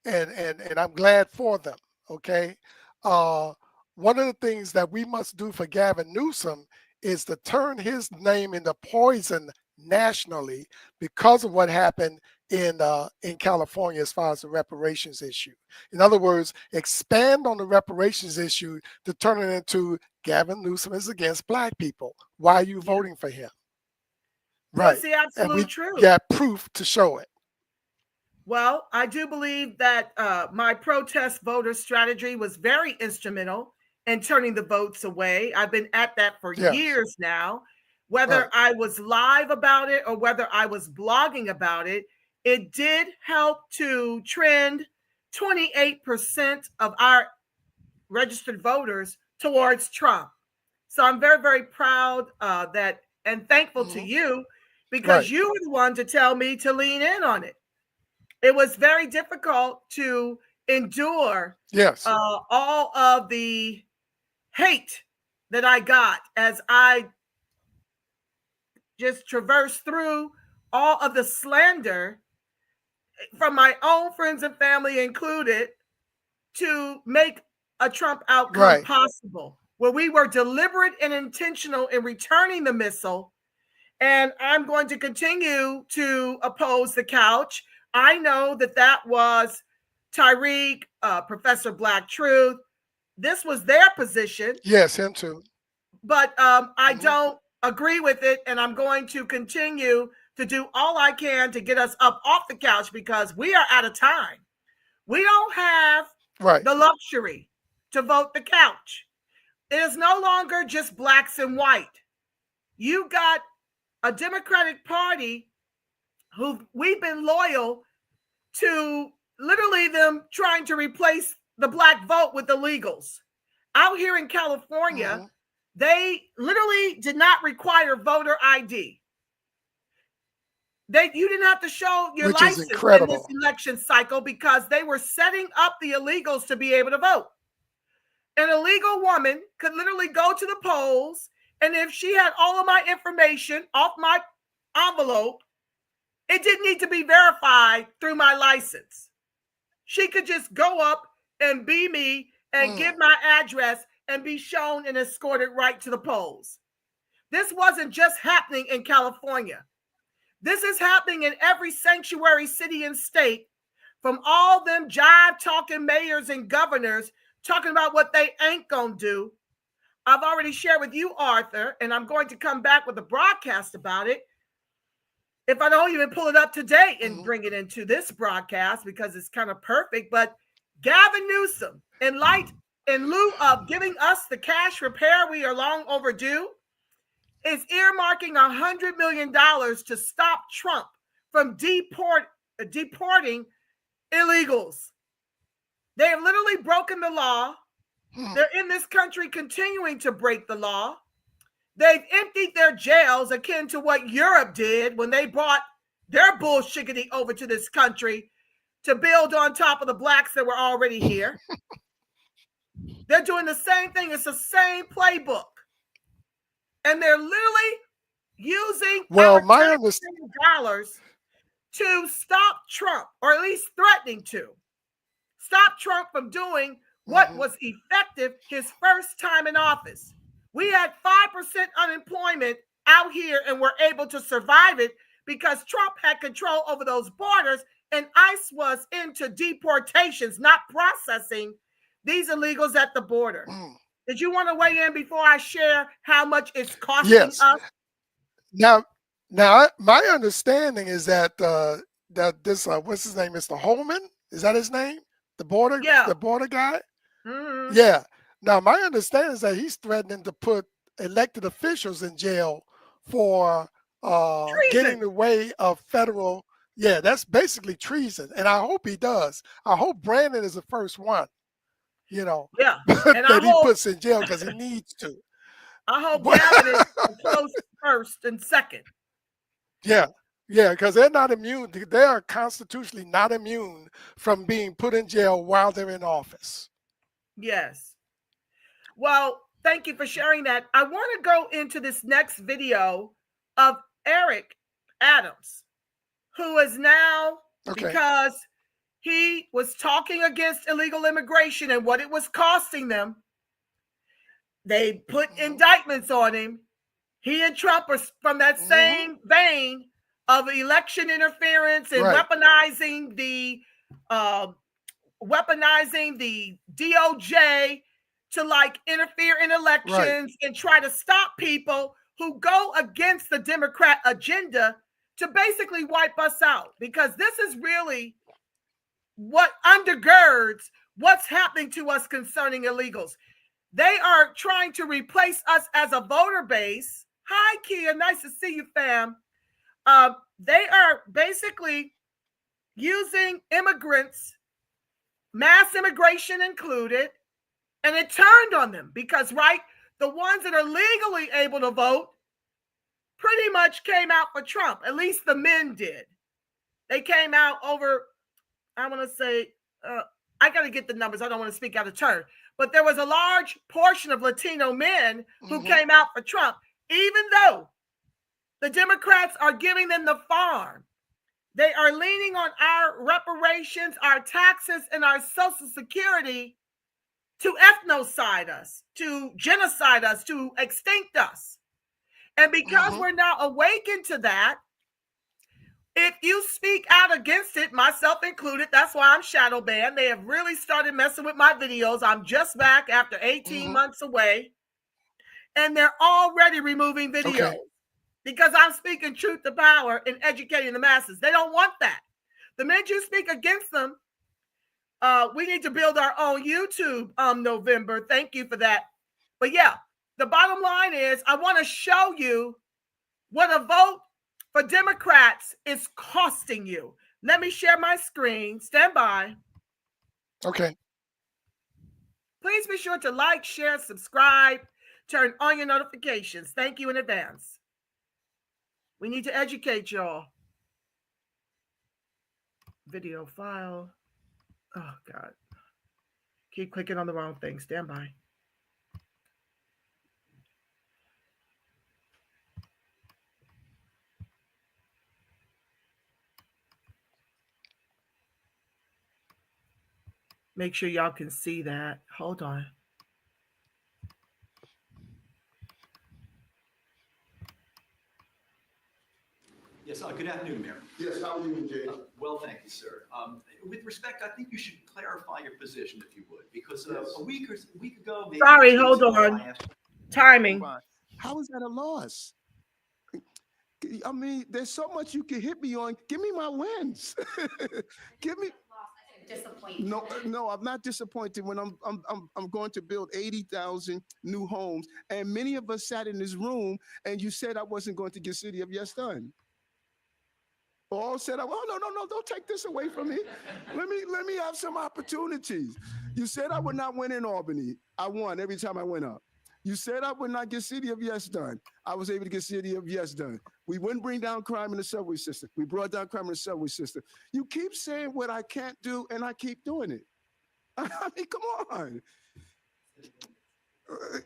Speaker 8: And I'm glad for them, okay? One of the things that we must do for Gavin Newsom is to turn his name into poison nationally because of what happened in California as far as the reparations issue. In other words, expand on the reparations issue to turn it into Gavin Newsom is against Black people. Why are you voting for him?
Speaker 7: That's the absolute truth.
Speaker 8: We got proof to show it.
Speaker 7: Well, I do believe that my protest voter strategy was very instrumental in turning the votes away. I've been at that for years now. Whether I was live about it or whether I was blogging about it, it did help to trend 28% of our registered voters towards Trump. So I'm very, very proud that and thankful to you. because you were the one to tell me to lean in on it. It was very difficult to endure all of the hate that I got as I just traversed through all of the slander from my own friends and family included to make a Trump outcome possible, where we were deliberate and intentional in returning the missile. And I'm going to continue to oppose the couch. I know that that was Tyreek, Professor Black Truth. This was their position.
Speaker 8: Yes, him too.
Speaker 7: But I don't agree with it, and I'm going to continue to do all I can to get us up off the couch because we are out of time. We don't have the luxury to vote the couch. It is no longer just blacks and white. You got a Democratic Party who we've been loyal to, literally them trying to replace the black vote with illegals. Out here in California, they literally did not require voter ID. You didn't have to show your license in this election cycle because they were setting up the illegals to be able to vote. An illegal woman could literally go to the polls, and if she had all of my information off my envelope, it didn't need to be verified through my license. She could just go up and be me and give my address and be shown and escorted right to the polls. This wasn't just happening in California. This is happening in every sanctuary city and state, from all them jive-talking mayors and governors talking about what they ain't gonna do. I've already shared with you, Arthur, and I'm going to come back with a broadcast about it. If I don't even pull it up today and bring it into this broadcast because it's kind of perfect, but Gavin Newsom, in lieu of giving us the cash repair we are long overdue, is earmarking $100 million to stop Trump from deporting illegals. They have literally broken the law. They're in this country continuing to break the law. They've emptied their jails akin to what Europe did when they brought their bullshiggity over to this country to build on top of the blacks that were already here. They're doing the same thing. It's the same playbook. And they're literally using my dollars to stop Trump, or at least threatening to stop Trump from doing what was effective his first time in office. We had 5% unemployment out here and were able to survive it because Trump had control over those borders, and ICE was into deportations, not processing these illegals at the border. Did you want to weigh in before I share how much it's costing us?
Speaker 8: Now, my understanding is that that this what's his name, Mr. Holman, is that his name? The border guy. Yeah. Now, my understanding is that he's threatening to put elected officials in jail for getting in the way of federal. Yeah, that's basically treason, and I hope he does. I hope Brandon is the first one. And
Speaker 7: that
Speaker 8: he puts in jail because he needs to.
Speaker 7: I hope Gavin is close first and second.
Speaker 8: Yeah, because they're not immune. They are constitutionally not immune from being put in jail while they're in office.
Speaker 7: Yes. Well, thank you for sharing that. I want to go into this next video of Eric Adams, who is now, because he was talking against illegal immigration and what it was costing them, they put indictments on him. He and Trump are from that same vein of election interference and weaponizing the DOJ to interfere in elections and try to stop people who go against the Democrat agenda to basically wipe us out, because this is really what undergirds what's happening to us concerning illegals. They are trying to replace us as a voter base. Hi, Kia. Nice to see you, fam. They are basically using immigrants, mass immigration included, and it turned on them because, the ones that are legally able to vote pretty much came out for Trump. At least the men did. They came out over, I want to say, I got to get the numbers. I don't want to speak out of turn. But there was a large portion of Latino men who came out for Trump, even though the Democrats are giving them the farm. They are leaning on our reparations, our taxes, and our Social Security to ethnocide us, to genocide us, to extinct us. And because we're now awakened to that, if you speak out against it, myself included, that's why I'm shadow banned. They have really started messing with my videos. I'm just back after 18 months away. And they're already removing videos because I'm speaking truth to power and educating the masses. They don't want that. The minute you speak against them, we need to build our own YouTube November. Thank you for that. But yeah, the bottom line is I want to show you what a vote for Democrats is costing you. Let me share my screen. Stand by.
Speaker 8: Okay.
Speaker 7: Please be sure to like, share, subscribe, turn on your notifications. Thank you in advance. We need to educate y'all. Video file. Oh, God. Keep clicking on the wrong thing. Stand by. Make sure y'all can see that. Hold on.
Speaker 12: Yes, good afternoon, Mayor.
Speaker 1: Yes, how are you, Jay?
Speaker 12: Well, thank you, sir. With respect, I think you should clarify your position, if you would, because a week ago, maybe
Speaker 7: sorry, hold on. Timing.
Speaker 13: How is that a loss? I mean, there's so much you can hit me on. Give me my wins. Give me. No, I'm not disappointed when I'm going to build 80,000 new homes, and many of us sat in this room, and you said I wasn't going to get City of Yes done. All said, oh no, don't take this away from me. Let me have some opportunities. You said I would not win in Albany. I won every time I went up. You said I would not get City of Yes done. I was able to get City of Yes done. We wouldn't bring down crime in the subway system. We brought down crime in the subway system. You keep saying what I can't do, and I keep doing it. I mean, come on.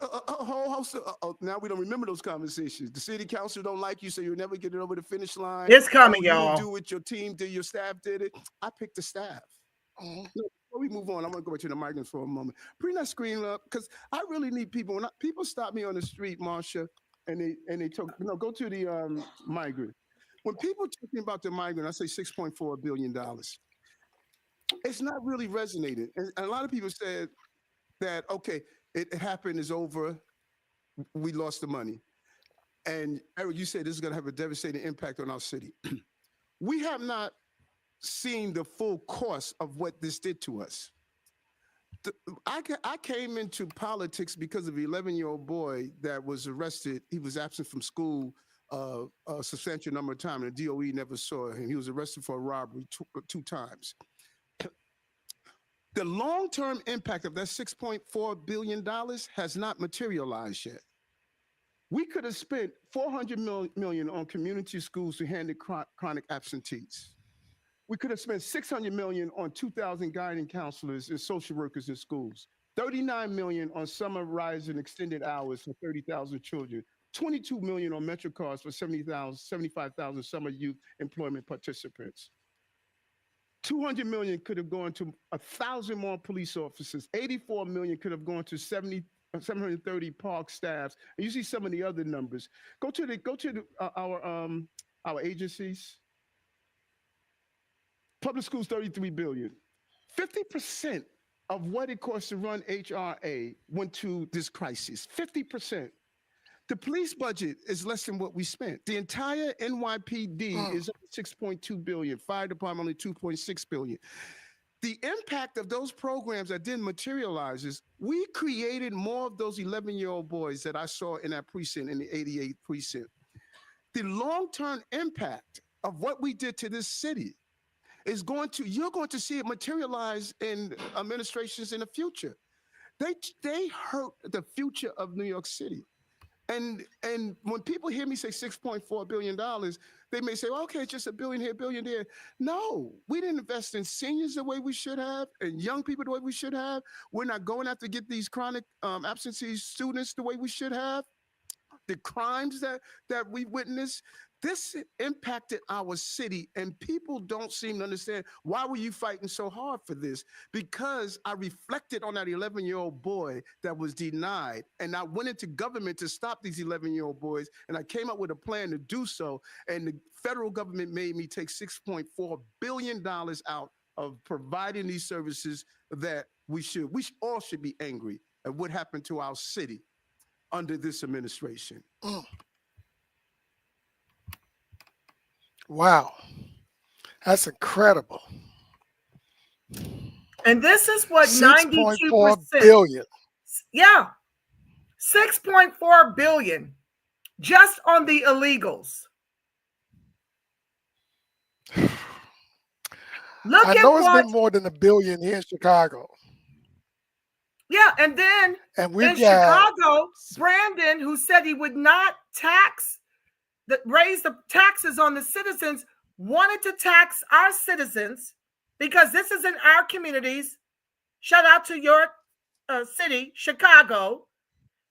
Speaker 13: A whole host of, now we don't remember those conversations. The city council don't like you, so you'll never get it over the finish line.
Speaker 7: It's coming,
Speaker 13: you
Speaker 7: y'all.
Speaker 13: Do what your team did, your staff did it. I picked the staff. Before we move on, I'm gonna go back to the migrants for a moment. Bring that screen up, because I really need people. When people stop me on the street, Marsha, and they talk, go to the migrant. When people talking about the migrant, I say $6.4 billion. It's not really resonating, and a lot of people said that okay. It happened, is over, we lost the money. And Eric, you said this is gonna have a devastating impact on our city. We have not seen the full cost of what this did to us. I came into politics because of an 11-year-old boy that was arrested. He was absent from school a substantial number of times, and the DOE never saw him. He was arrested for a robbery two times. The long-term impact of that $6.4 billion has not materialized yet. We could have spent $400 million on community schools to handle chronic absentees. We could have spent $600 million on 2,000 guidance counselors and social workers in schools, $39 million on summer rise and extended hours for 30,000 children, $22 million on Metro cards for 75,000 summer youth employment participants. $200 million could have gone to 1,000 more police officers. $84 million could have gone to 730 park staffs. And you see some of the other numbers. Go to our agencies. Public schools, $33 billion. 50% of what it costs to run HRA went to this crisis. 50%. The police budget is less than what we spent. The entire NYPD is up to $6.2 billion. Fire department only $2.6 billion. The impact of those programs that didn't materialize is we created more of those 11-year-old boys that I saw in that precinct, in the 88th precinct. The long-term impact of what we did to this city is you're going to see it materialize in administrations in the future. They hurt the future of New York City. And when people hear me say $6.4 billion, they may say, well, okay, it's just $1 billion here, $1 billion there. No, we didn't invest in seniors the way we should have, and young people the way we should have. We're not going out to get these chronic absentee students the way we should have. The crimes that we witnessed, this impacted our city, and people don't seem to understand, why were you fighting so hard for this? Because I reflected on that 11-year-old boy that was denied, and I went into government to stop these 11-year-old boys, and I came up with a plan to do so, and the federal government made me take $6.4 billion out of providing these services that we all should be angry at what happened to our city under this administration.
Speaker 8: Wow, that's incredible.
Speaker 7: And this is what
Speaker 8: 6.4
Speaker 7: 92%.
Speaker 8: billion.
Speaker 7: Yeah, 6.4 billion just on the illegals. Look
Speaker 8: I know it's been more than $1 billion here in Chicago.
Speaker 7: Yeah, and then in Chicago, Brandon, who said he would not raise the taxes on the citizens, wanted to tax our citizens because this is in our communities. Shout out to your city, Chicago,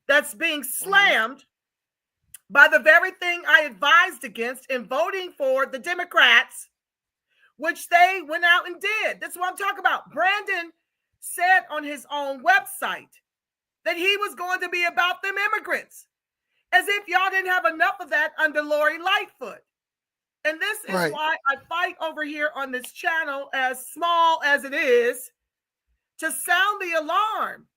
Speaker 7: that's being slammed by the very thing I advised against in voting for the Democrats, which they went out and did. That's what I'm talking about. Brandon said on his own website that he was going to be about them immigrants, as if y'all didn't have enough of that under Lori Lightfoot. And this is why I fight over here on this channel, as small as it is, to sound the alarm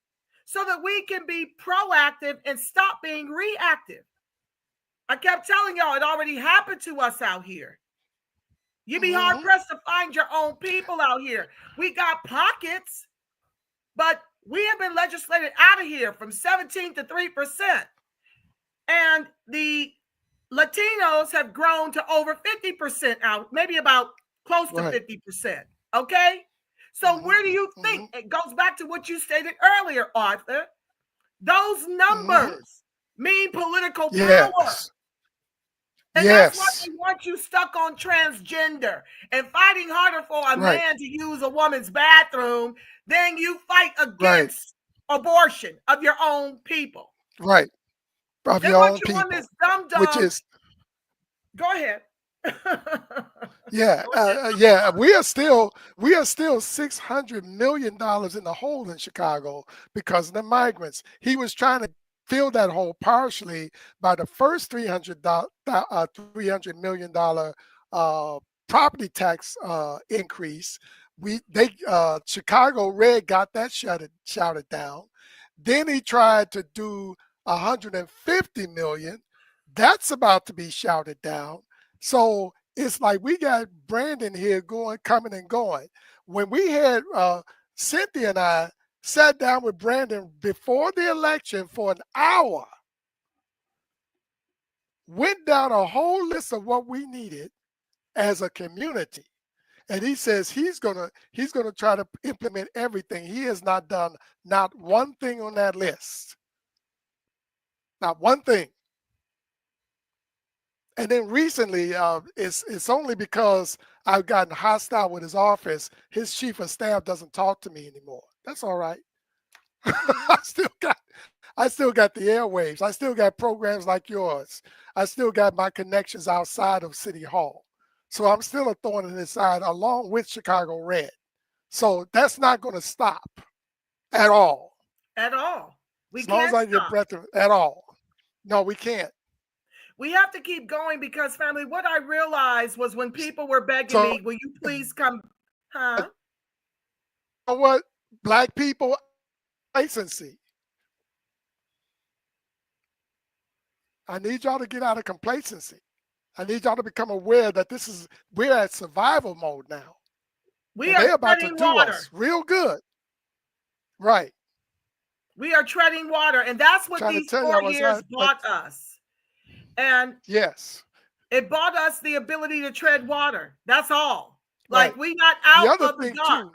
Speaker 7: so that we can be proactive and stop being reactive. I kept telling y'all it already happened to us out here. You'd be hard pressed to find your own people out here. We got pockets, but we have been legislated out of here from 17 to 3%. And the Latinos have grown to over 50% out, maybe about close to 50%. Okay? So where do you think? It goes back to what you stated earlier, Arthur. Those numbers mean political power. And that's why they want you stuck on transgender and fighting harder for a man to use a woman's bathroom than you fight against abortion of your own people.
Speaker 8: Right. Of
Speaker 7: they
Speaker 8: your
Speaker 7: want
Speaker 8: own
Speaker 7: you
Speaker 8: people.
Speaker 7: On this dumb.
Speaker 8: Which is.
Speaker 7: Go ahead.
Speaker 8: We are still $600 million in the hole in Chicago because of the migrants. He was trying to fill that hole partially by the first $300 million property tax increase. Chicago Red got that shouted down. Then he tried to do $150 million. That's about to be shouted down. So it's like we got Brandon here coming and going. When we had Cynthia and I sat down with Brandon before the election for an hour, went down a whole list of what we needed as a community. And he says he's gonna try to implement everything. He has not done not one thing on that list. Not one thing. And then recently, it's only because I've gotten hostile with his office. His chief of staff doesn't talk to me anymore. That's all right. I still got the airwaves. I still got programs like yours. I still got my connections outside of City Hall. So I'm still a thorn in his side along with Chicago Red. So that's not going to stop at all.
Speaker 7: At all.
Speaker 8: As long as I get breath at all. No, we can't.
Speaker 7: We have to keep going because, family, what I realized was when people were begging me, will you please come? Huh?
Speaker 8: You know what? Black people, complacency. I need y'all to get out of complacency. I need y'all to become aware that we're at survival mode now.
Speaker 7: They're
Speaker 8: about to do us real good. Right.
Speaker 7: We are treading water, and that's what these 4 years bought us. And
Speaker 8: yes,
Speaker 7: it bought us the ability to tread water. That's all. Like we got out of the dark.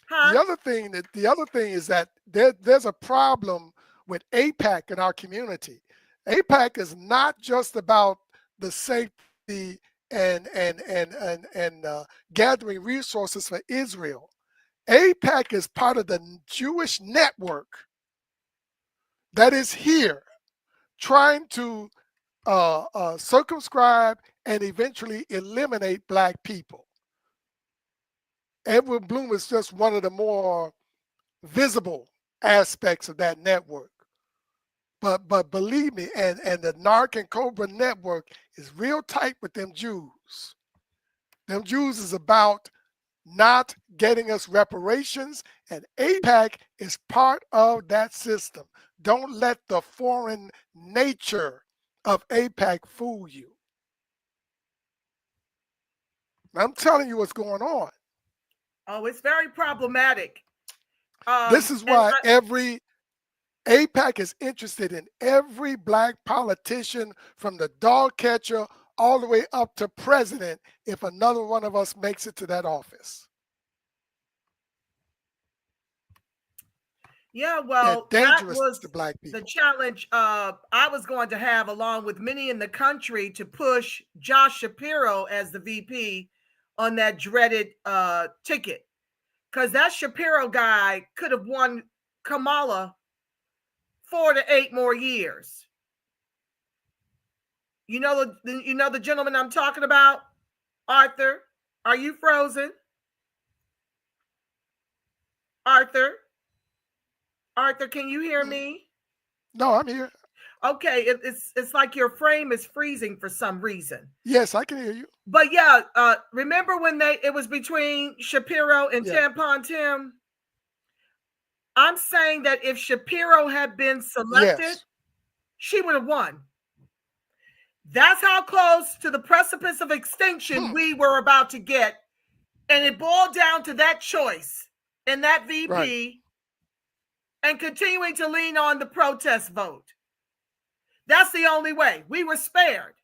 Speaker 8: The other thing is that there's a problem with AIPAC in our community. AIPAC is not just about the safety and gathering resources for Israel. AIPAC is part of the Jewish network that is here trying to circumscribe and eventually eliminate Black people. Edward Bloom is just one of the more visible aspects of that network. But believe me, and the NARC and Cobra network is real tight with them Jews. Them Jews is about not getting us reparations, and AIPAC is part of that system. Don't let the foreign nature of AIPAC fool you. I'm telling you what's going on.
Speaker 7: Oh, it's very problematic.
Speaker 8: This is why every AIPAC is interested in every Black politician from the dog catcher all the way up to president if another one of us makes it to that office.
Speaker 7: Yeah, well,
Speaker 8: that
Speaker 7: was
Speaker 8: to Black people.
Speaker 7: The challenge I was going to have, along with many in the country, to push Josh Shapiro as the VP on that dreaded ticket. Because that Shapiro guy could have won Kamala 4 to 8 more years. You know the gentleman I'm talking about? Arthur, are you frozen? Arthur, can you hear me?
Speaker 8: No, I'm here.
Speaker 7: Okay, it's like your frame is freezing for some reason.
Speaker 8: Yes, I can hear you.
Speaker 7: But yeah, remember when it was between Shapiro and Tampon Tim? I'm saying that if Shapiro had been selected, she would have won. That's how close to the precipice of extinction we were about to get. And it boiled down to that choice and that VP and continuing to lean on the protest vote. That's the only way. We were spared.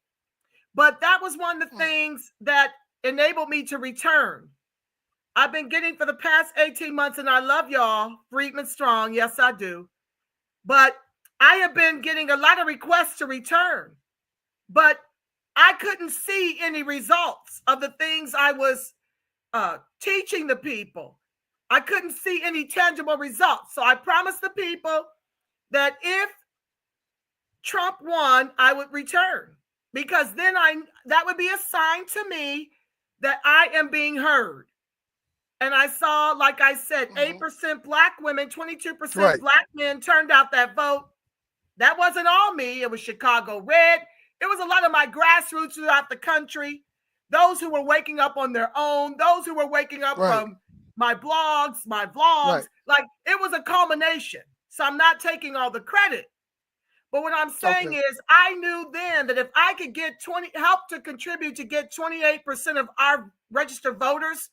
Speaker 7: But that was one of the things that enabled me to return. I've been getting for the past 18 months, and I love y'all, Freedmen strong. Yes, I do. But I have been getting a lot of requests to return. But I couldn't see any results of the things I was teaching the people. I couldn't see any tangible results. So I promised the people that if Trump won, I would return. Because then that would be a sign to me that I am being heard. And I saw, like I said, 8% Black women, 22% Black men turned out that vote. That wasn't all me. It was Chicago Red. It was a lot of my grassroots throughout the country. Those who were waking up on their own. Those who were waking up from my blogs, my vlogs. Like, it was a culmination. So I'm not taking all the credit. But what I'm saying is, I knew then that if I could get help to contribute to get 28% of our registered voters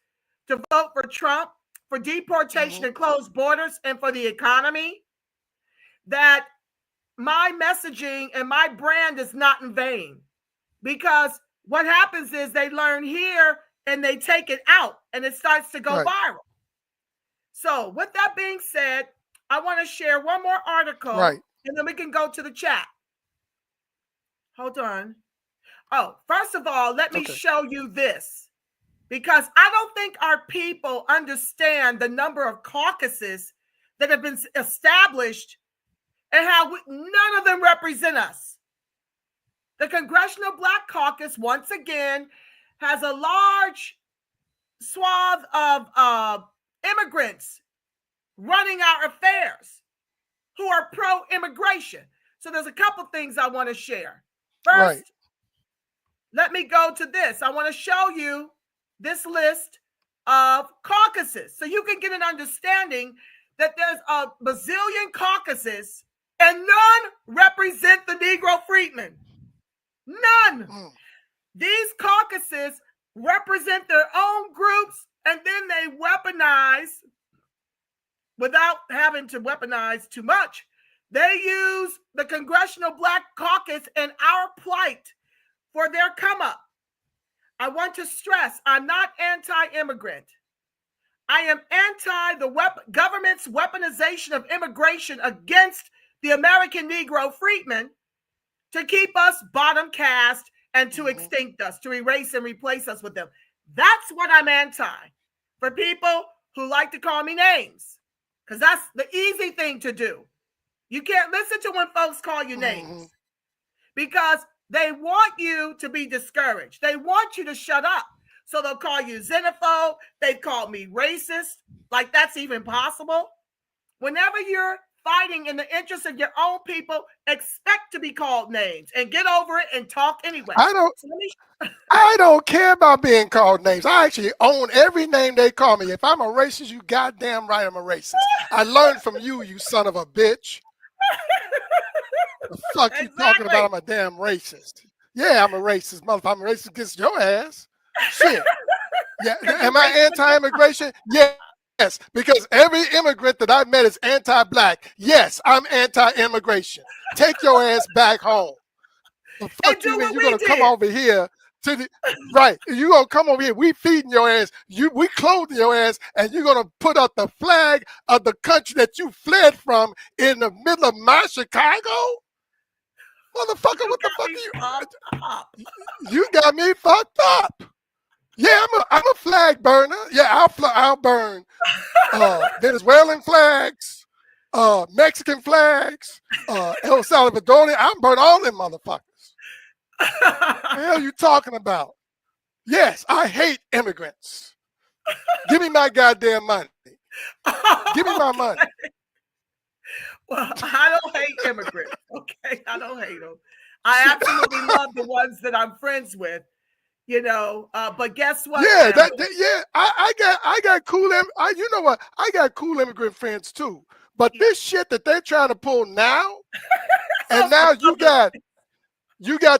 Speaker 7: to vote for Trump, for deportation and closed borders, and for the economy, that my messaging and my brand is not in vain. Because what happens is they learn here and they take it out and it starts to go viral. So with that being said, I want to share one more article and then we can go to the chat. Hold on. Oh, first of all, let me show you this. Because I don't think our people understand the number of caucuses that have been established and how none of them represent us. The Congressional Black Caucus, once again, has a large swath of immigrants running our affairs who are pro-immigration. So there's a couple things I want to share. First, let me go to this. I want to show you this list of caucuses so you can get an understanding that there's a bazillion caucuses and none represent the Negro freedmen. None. These caucuses represent their own groups and then they weaponize, without having to weaponize too much, they use the Congressional Black Caucus and our plight for their come up. I want to stress, I'm not anti-immigrant. I am anti the government's weaponization of immigration against the American Negro freedmen to keep us bottom caste and to extinct us, to erase and replace us with them. That's what I'm anti. For people who like to call me names, because that's the easy thing to do. You can't listen to when folks call you names because they want you to be discouraged. They want you to shut up. So they'll call you xenophobe. They've called me racist. Like that's even possible. Whenever you're fighting in the interest of your own people, expect to be called names and get over it and talk anyway.
Speaker 8: I don't care about being called names. I actually own every name they call me. If I'm a racist, you goddamn right I'm a racist. I learned from you, you son of a bitch. The fuck you talking about? I'm a damn racist. Yeah, I'm a racist, motherfucker. I'm a racist against your ass. Shit. Yeah. Am I anti-immigration? Yes, because every immigrant that I've met is anti-black. Yes, I'm anti-immigration. Take your ass back home. The fuck you mean you're gonna come over here to the right? You gonna come over here? We feeding your ass. We clothing your ass, and you're gonna put up the flag of the country that you fled from in the middle of my Chicago? Motherfucker, what the fuck are you? You got me fucked up. Yeah, I'm a flag burner. Yeah, I'll burn Venezuelan flags, Mexican flags, El Salvadorian. I'll burn all them motherfuckers. What the hell you talking about? Yes, I hate immigrants. Give me my goddamn money. Give me my money.
Speaker 7: Well, I don't hate immigrants, okay? I don't hate them. I absolutely love the ones that I'm friends with, you know. But guess what?
Speaker 8: Yeah, I got cool. You know what? I got cool immigrant friends too. But this shit that they're trying to pull now, and now you got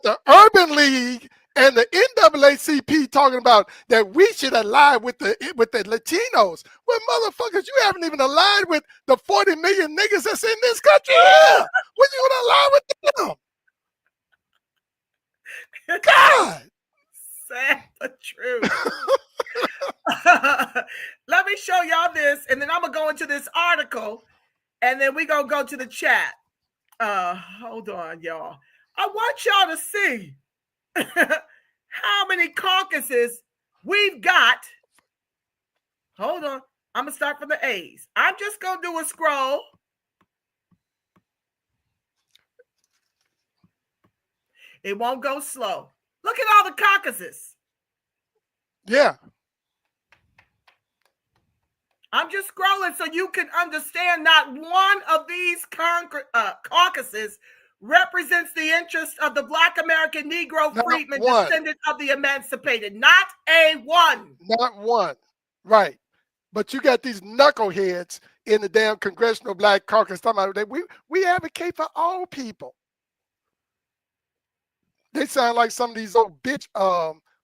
Speaker 8: the Urban League and the NAACP talking about that we should align with the Latinos. Well, motherfuckers, you haven't even aligned with the 40 million niggas that's in this country. Yeah. When you gonna align with them? God.
Speaker 7: Sad but true. Let me show y'all this, and then I'm gonna go into this article, and then we're gonna go to the chat. Hold on, y'all. I want y'all to see how many caucuses we've got. Hold on. I'm gonna start from the A's. I'm just gonna do a scroll. It won't go slow. Look at all the caucuses.
Speaker 8: Yeah.
Speaker 7: I'm just scrolling so you can understand not one of these caucuses represents the interest of the Black American Negro freedmen, descendants of the Emancipated. Not a one.
Speaker 8: Not one. Right. But you got these knuckleheads in the damn Congressional Black Caucus talking about that we advocate for all people. They sound like some of these old bitch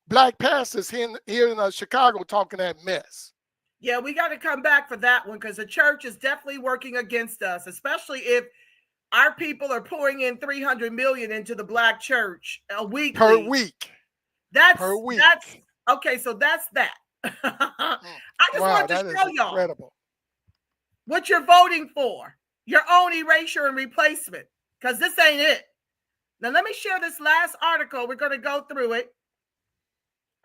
Speaker 8: black pastors here in Chicago talking that mess.
Speaker 7: Yeah, we got to come back for that one because the church is definitely working against us, especially if our people are pouring in $300 million into the black church a week
Speaker 8: per week.
Speaker 7: That's okay. So that's that. I just want to show y'all what you're voting for, your own erasure and replacement, because this ain't it. Now let me share this last article. We're going to go through it,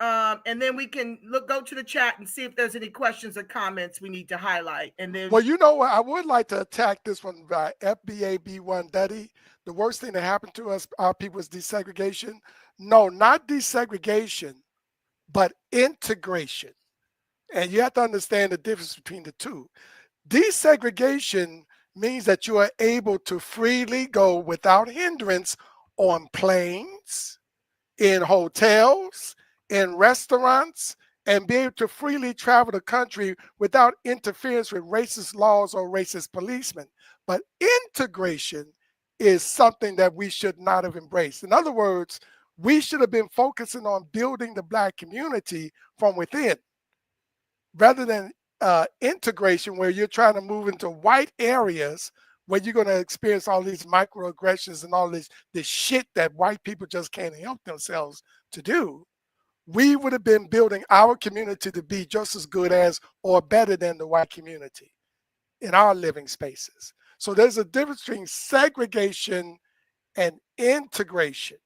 Speaker 7: and then we can go to the chat and see if there's any questions or comments we need to highlight. And then,
Speaker 8: well, you know what? I would like to attack this one by FBAB1 Duddy. The worst thing that happened to us, our people, is desegregation. No, not desegregation, but integration. And you have to understand the difference between the two. Desegregation means that you are able to freely go without hindrance on planes, in hotels, in restaurants, and be able to freely travel the country without interference with racist laws or racist policemen. But integration is something that we should not have embraced. In other words, we should have been focusing on building the Black community from within, rather than integration, where you're trying to move into white areas where you're going to experience all these microaggressions and all this shit that white people just can't help themselves to do. We would have been building our community to be just as good as or better than the white community in our living spaces. So there's a difference between segregation and integration.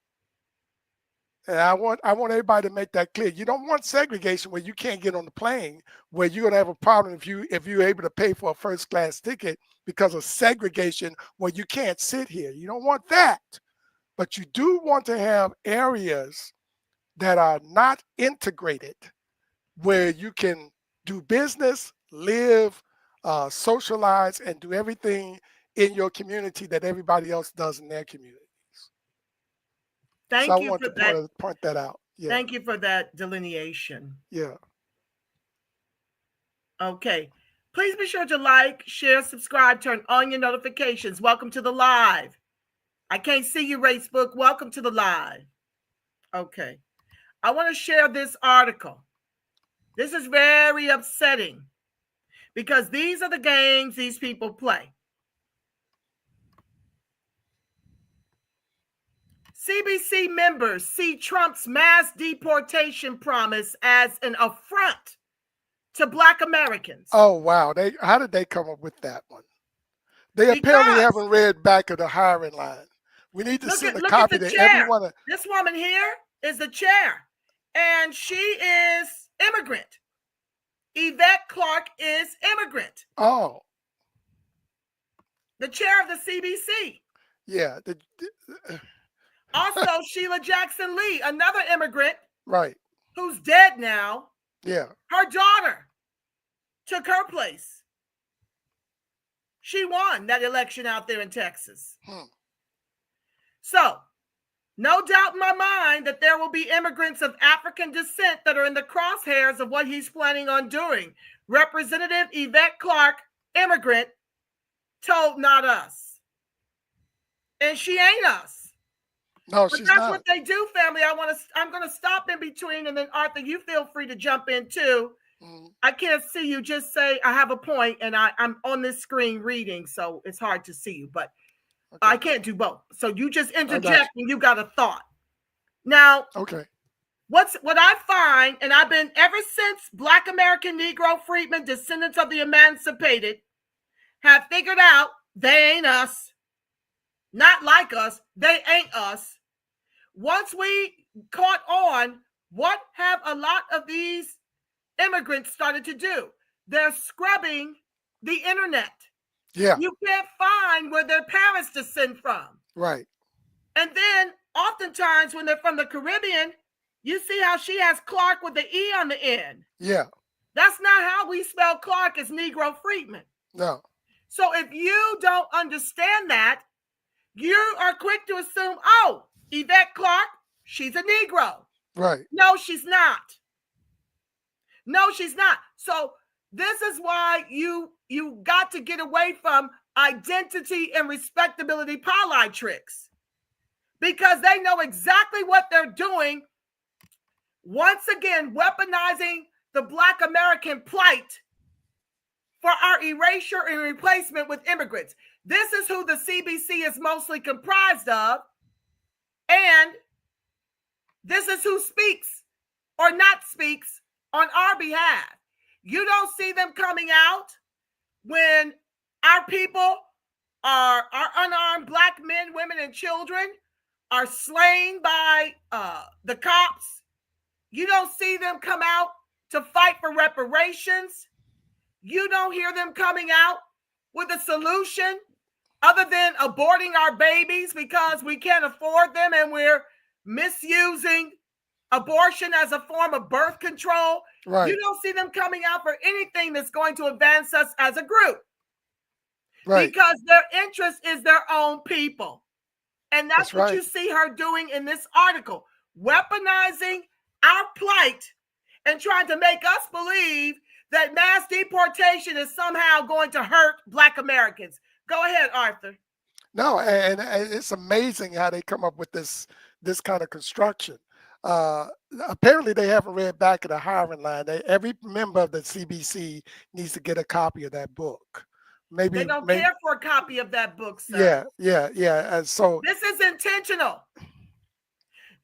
Speaker 8: And I want everybody to make that clear. You don't want segregation where you can't get on the plane, where you're gonna have a problem if you're able to pay for a first class ticket because of segregation where you can't sit here. You don't want that. But you do want to have areas that are not integrated, where you can do business, live, socialize, and do everything in your community that everybody else does in their community.
Speaker 7: Thank
Speaker 8: so
Speaker 7: you
Speaker 8: I want
Speaker 7: for
Speaker 8: to
Speaker 7: that.
Speaker 8: point that out. Yeah.
Speaker 7: Thank you for that delineation.
Speaker 8: Yeah.
Speaker 7: Okay. Please be sure to like, share, subscribe, turn on your notifications. Welcome to the live. I can't see you, Facebook. Welcome to the live. Okay. I want to share this article. This is very upsetting because these are the games these people play. CBC members see Trump's mass deportation promise as an affront to Black Americans.
Speaker 8: Oh, wow. How did they come up with that one? They apparently haven't read back of the hiring line. We need to send a copy to everyone.
Speaker 7: This woman here is the chair, and she is immigrant. Yvette Clarke is immigrant.
Speaker 8: Oh.
Speaker 7: The chair of the CBC.
Speaker 8: Yeah.
Speaker 7: Also, Sheila Jackson Lee, another immigrant.
Speaker 8: Right.
Speaker 7: Who's dead now.
Speaker 8: Yeah.
Speaker 7: Her daughter took her place. She won that election out there in Texas. So, no doubt in my mind that there will be immigrants of African descent that are in the crosshairs of what he's planning on doing. Representative Yvette Clarke, immigrant, told not us. And she ain't us.
Speaker 8: No,
Speaker 7: but
Speaker 8: she's
Speaker 7: that's
Speaker 8: not.
Speaker 7: what they do, family. I'm going to stop in between, and then Arthur, you feel free to jump in too. I can't see you. Just say I have a point, and I'm on this screen reading, so it's hard to see you. But I can't do both. So you just interject when you got a thought. Now,
Speaker 8: okay.
Speaker 7: What I find, and I've been ever since Black American Negro Freedmen, Descendants of the Emancipated, have figured out they ain't us. Not like us, they ain't us. Once we caught on, what have a lot of these immigrants started to do? They're scrubbing the internet.
Speaker 8: Yeah.
Speaker 7: You can't find where their parents descend from.
Speaker 8: Right.
Speaker 7: And then oftentimes when they're from the Caribbean, you see how she has Clark with the E on the end.
Speaker 8: Yeah.
Speaker 7: That's not how we spell Clark as Negro Freedmen.
Speaker 8: No.
Speaker 7: So if you don't understand that, you are quick to assume, oh, Yvette Clarke, she's a Negro.
Speaker 8: Right.
Speaker 7: No, she's not. No, she's not. So this is why you got to get away from identity and respectability parlay tricks, because they know exactly what they're doing. Once again, weaponizing the Black American plight for our erasure and replacement with immigrants. This is who the CBC is mostly comprised of, and this is who speaks or not speaks on our behalf. You don't see them coming out when our people our unarmed Black men, women, and children are slain by the cops. You don't see them come out to fight for reparations. You don't hear them coming out with a solution other than aborting our babies because we can't afford them and we're misusing abortion as a form of birth control. Right. You don't see them coming out for anything that's going to advance us as a group. Right. Because their interest is their own people. And that's what you see her doing in this article, weaponizing our plight and trying to make us believe that mass deportation is somehow going to hurt Black Americans. Go ahead, Arthur.
Speaker 8: No, and it's amazing how they come up with this kind of construction. Apparently, they haven't read back of the hiring line. Every member of the CBC needs to get a copy of that book. Maybe
Speaker 7: they don't care for a copy of that book, sir.
Speaker 8: Yeah. And so
Speaker 7: this is intentional.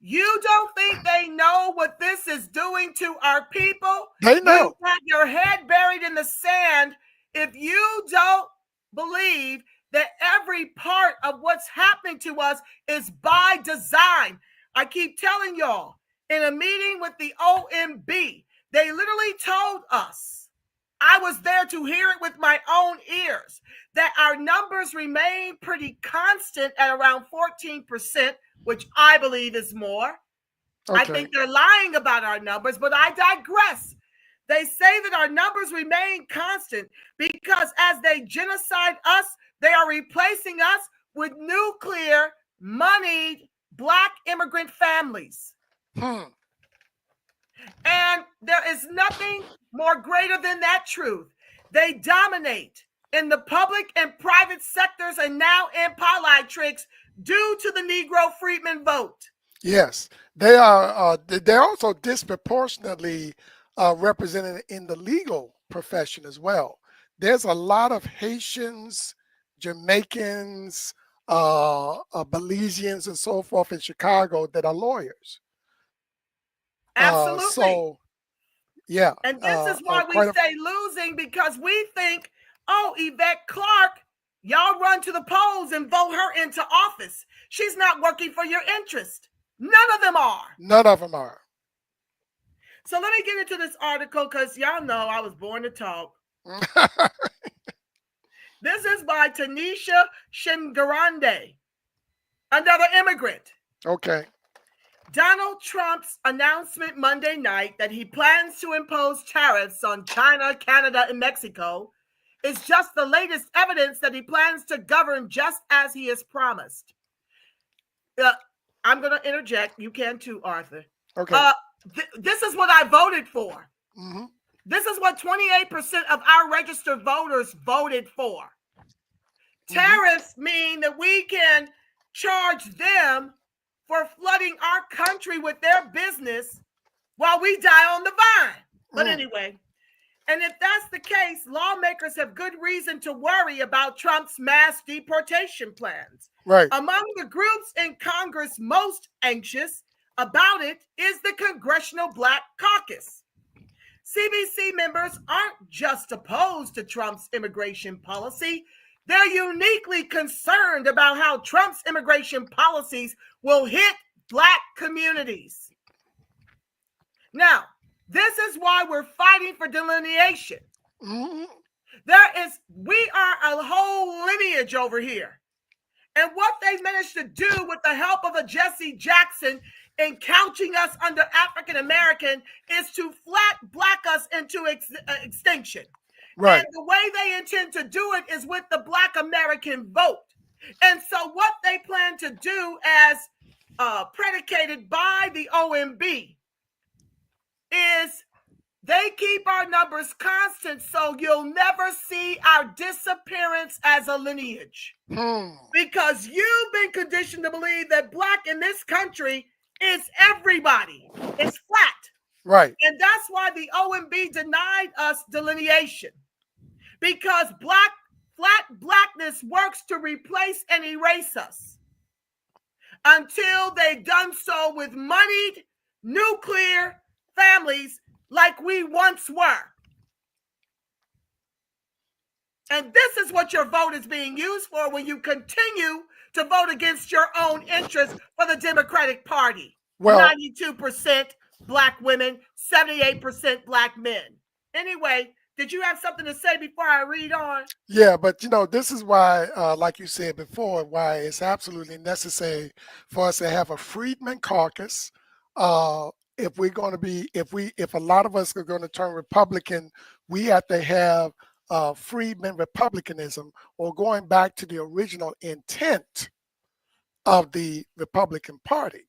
Speaker 7: You don't think they know what this is doing to our people?
Speaker 8: They know.
Speaker 7: You have your head buried in the sand if you don't believe that every every part of what's happening to us is by design. I keep telling y'all, in a meeting with the OMB, they literally told us, I was there to hear it with my own ears, that our numbers remain pretty constant at around 14%, which I believe is more. Okay. I think they're lying about our numbers, but I digress. They say that our numbers remain constant because as they genocide us, they are replacing us with nuclear, moneyed Black immigrant families. And there is nothing more greater than that truth. They dominate in the public and private sectors and now in politics due to the Negro Freedmen vote. Yes, they are. They're also disproportionately represented in the legal profession as well. There's a lot of Haitians, Jamaicans, Belizeans, and so forth in Chicago that are lawyers. Absolutely. So, yeah. And this is why we say losing, because we think, oh, Yvette Clarke, y'all run to the polls and vote her into office. She's not working for your interest. None of them are. None of them are. So let me get into this article because y'all know I was born to talk. This is by Tanisha Shingarande, another immigrant. Okay. Donald Trump's announcement Monday night that he plans to impose tariffs on China, Canada, and Mexico is just the latest evidence that he plans to govern just as he has promised. I'm going to interject. You can too, Arthur. Okay. This is what I voted for. Mm-hmm. This is what 28% of our registered voters voted for. Mm-hmm. Tariffs mean that we can charge them for flooding our country with their business while we die on the vine. But anyway, and if that's the case, lawmakers have good reason to worry about Trump's mass deportation plans. Right. Among the groups in Congress most anxious about it is the Congressional Black Caucus. CBC members aren't just opposed to Trump's immigration policy. They're uniquely concerned about how Trump's immigration policies will hit Black communities. Now, this is why we're fighting for delineation. Mm-hmm. We are a whole lineage over here. And what they managed to do with the help of a Jesse Jackson in couching us under African American is to flat Black us into extinction. Right. And the way they intend to do it is with the Black American vote. And so what they plan to do, as predicated by the OMB, is they keep our numbers constant, so you'll never see our disappearance as a lineage. Because you've been conditioned to believe that Black in this country is everybody. It's flat. Right. And that's why the OMB denied us delineation. Because flat Blackness works to replace and erase us until they've done so with moneyed nuclear families like we once were. And this is what your vote is being used for when you continue to vote against your own interests for the Democratic Party. Well, 92% Black women, 78% Black men. Anyway, did you have something to say before I read on? Yeah, but this is why, like you said before, why it's absolutely necessary for us to have a Freedmen caucus. If a lot of us are going to turn Republican, we have to have Freedmen Republicanism, or going back to the original intent of the Republican Party.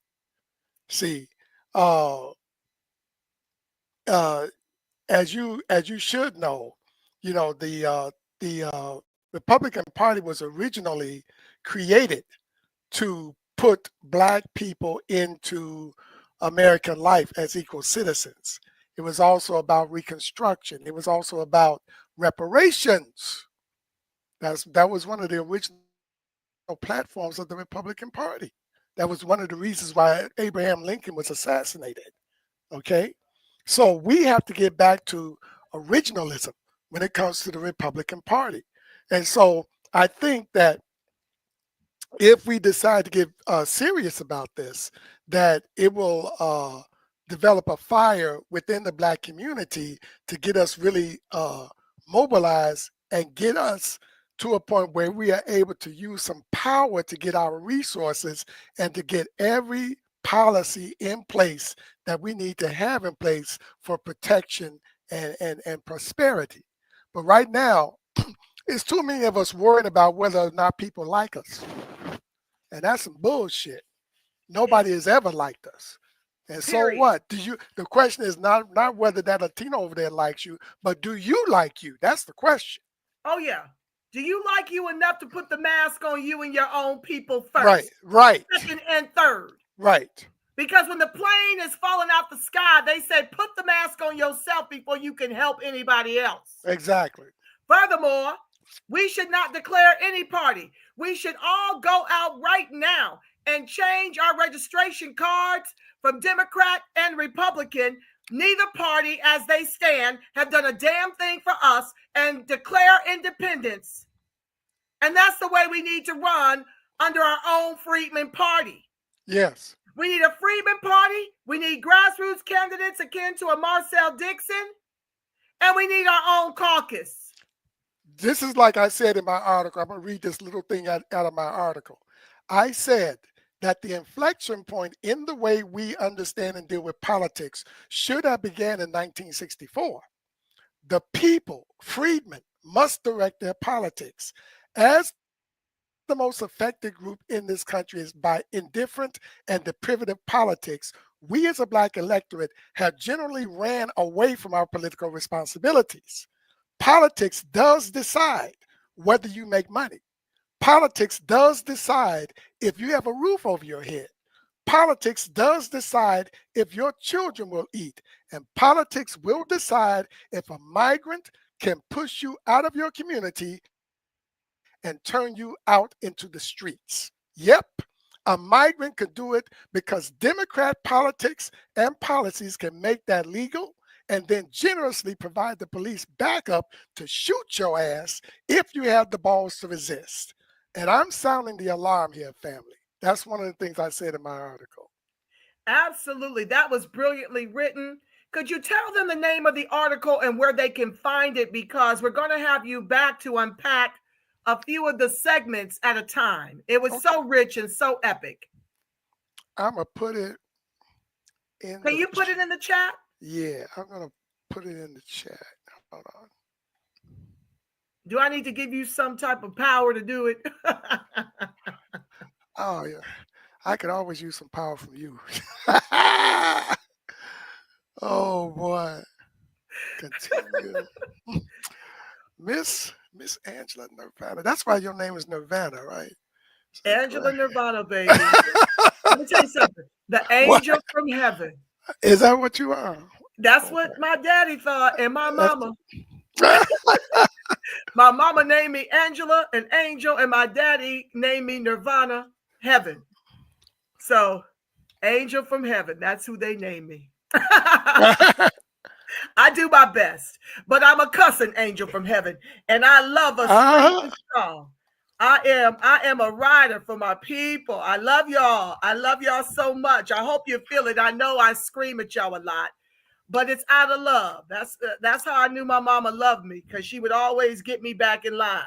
Speaker 7: See, as you should know, the Republican Party was originally created to put Black people into American life as equal citizens. It was also about Reconstruction. It was also about reparations. That was one of the original platforms of the Republican Party. That was one of the reasons why Abraham Lincoln was assassinated. Okay? So we have to get back to originalism when it comes to the Republican Party. And so I think that
Speaker 8: if we decide to get serious about this, that it will develop a fire within the Black community to get us really mobilized and get us to a point where we are able to use some power to get our resources and to get every policy in place that we need to have in place for protection and prosperity. But right now, it's too many of us worried about whether or not people like us. And that's some bullshit. Nobody has ever liked us. And so what? The question is not whether that Latino over there likes you, but do you like you? That's the question.
Speaker 7: Oh, yeah. Do you like you enough to put the mask on you and your own people first?
Speaker 8: Right, right.
Speaker 7: Second and third.
Speaker 8: Right.
Speaker 7: Because when the plane is falling out the sky, they say put the mask on yourself before you can help anybody else.
Speaker 8: Exactly.
Speaker 7: Furthermore, we should not declare any party. We should all go out right now and change our registration cards from Democrat and Republican. Neither party, as they stand, have done a damn thing for us, and declare independence. And that's the way we need to run under our own Freedmen party.
Speaker 8: Yes.
Speaker 7: We need a Freedmen party. We need grassroots candidates akin to a Marcel Dixon. And we need our own caucus.
Speaker 8: This is like I said in my article. I'm going to read this little thing out of my article. I said that the inflection point in the way we understand and deal with politics should have began in 1964. The people, freedmen, must direct their politics. As the most affected group in this country is by indifferent and deprivative politics, we as a Black electorate have generally ran away from our political responsibilities. Politics does decide whether you make money. Politics does decide if you have a roof over your head. Politics does decide if your children will eat. And politics will decide if a migrant can push you out of your community and turn you out into the streets. Yep, a migrant could do it because Democrat politics and policies can make that legal and then generously provide the police backup to shoot your ass if you have the balls to resist. And I'm sounding the alarm here, family. That's one of the things I said in my article.
Speaker 7: Absolutely. That was brilliantly written. Could you tell them the name of the article and where they can find it? Because we're going to have you back to unpack a few of the segments at a time. It was so rich and so epic.
Speaker 8: I'm going to put it in.
Speaker 7: Can you put it in the chat?
Speaker 8: Yeah, I'm going to put it in the chat. Hold on.
Speaker 7: Do I need to give you some type of power to do it?
Speaker 8: Oh, yeah. I could always use some power from you. Oh, boy. Continue. Miss Angela Nirvana. That's why your name is Nirvana, right?
Speaker 7: Angela Nirvana, baby. Let me tell you something. The angel from heaven.
Speaker 8: Is that what you are?
Speaker 7: That's what my daddy thought, and my mama. My mama named me Angela, an angel, and my daddy named me Nirvana, heaven. So, angel from heaven, that's who they named me. I do my best, but I'm a cussing angel from heaven, and I love a song. I am a rider for my people. I love y'all. I love y'all so much. I hope you feel it. I know I scream at y'all a lot, but it's out of love. That's how I knew my mama loved me, because she would always get me back in line.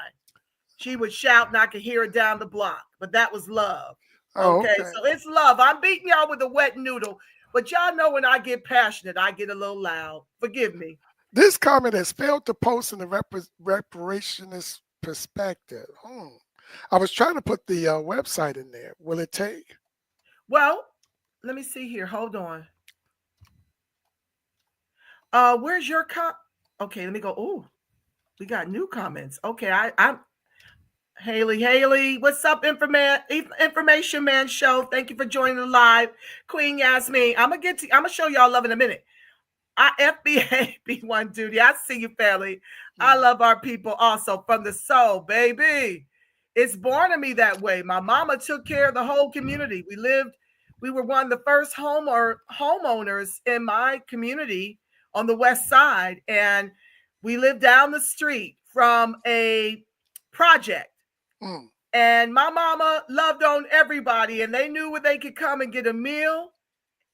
Speaker 7: She would shout and I could hear her down the block, but that was love. Okay, so it's love. I'm beating y'all with a wet noodle, but y'all know when I get passionate, I get a little loud. Forgive me.
Speaker 8: This comment has failed to post in the reparationist perspective. I was trying to put the website in there. Will it take?
Speaker 7: Well, let me see here. Hold on. Where's your Okay, let me go. Oh, we got new comments. Okay, I'm Haley, what's up, Information Man Show? Thank you for joining the live. Queen Yasmin, I'm gonna show y'all love in a minute. FBA B1 duty. I see you, family. I love our people also from the soul, baby. It's born to me that way. My mama took care of the whole community. We were one of the first homeowners in my community on the west side, and we lived down the street from a project. And my mama loved on everybody, and they knew where they could come and get a meal,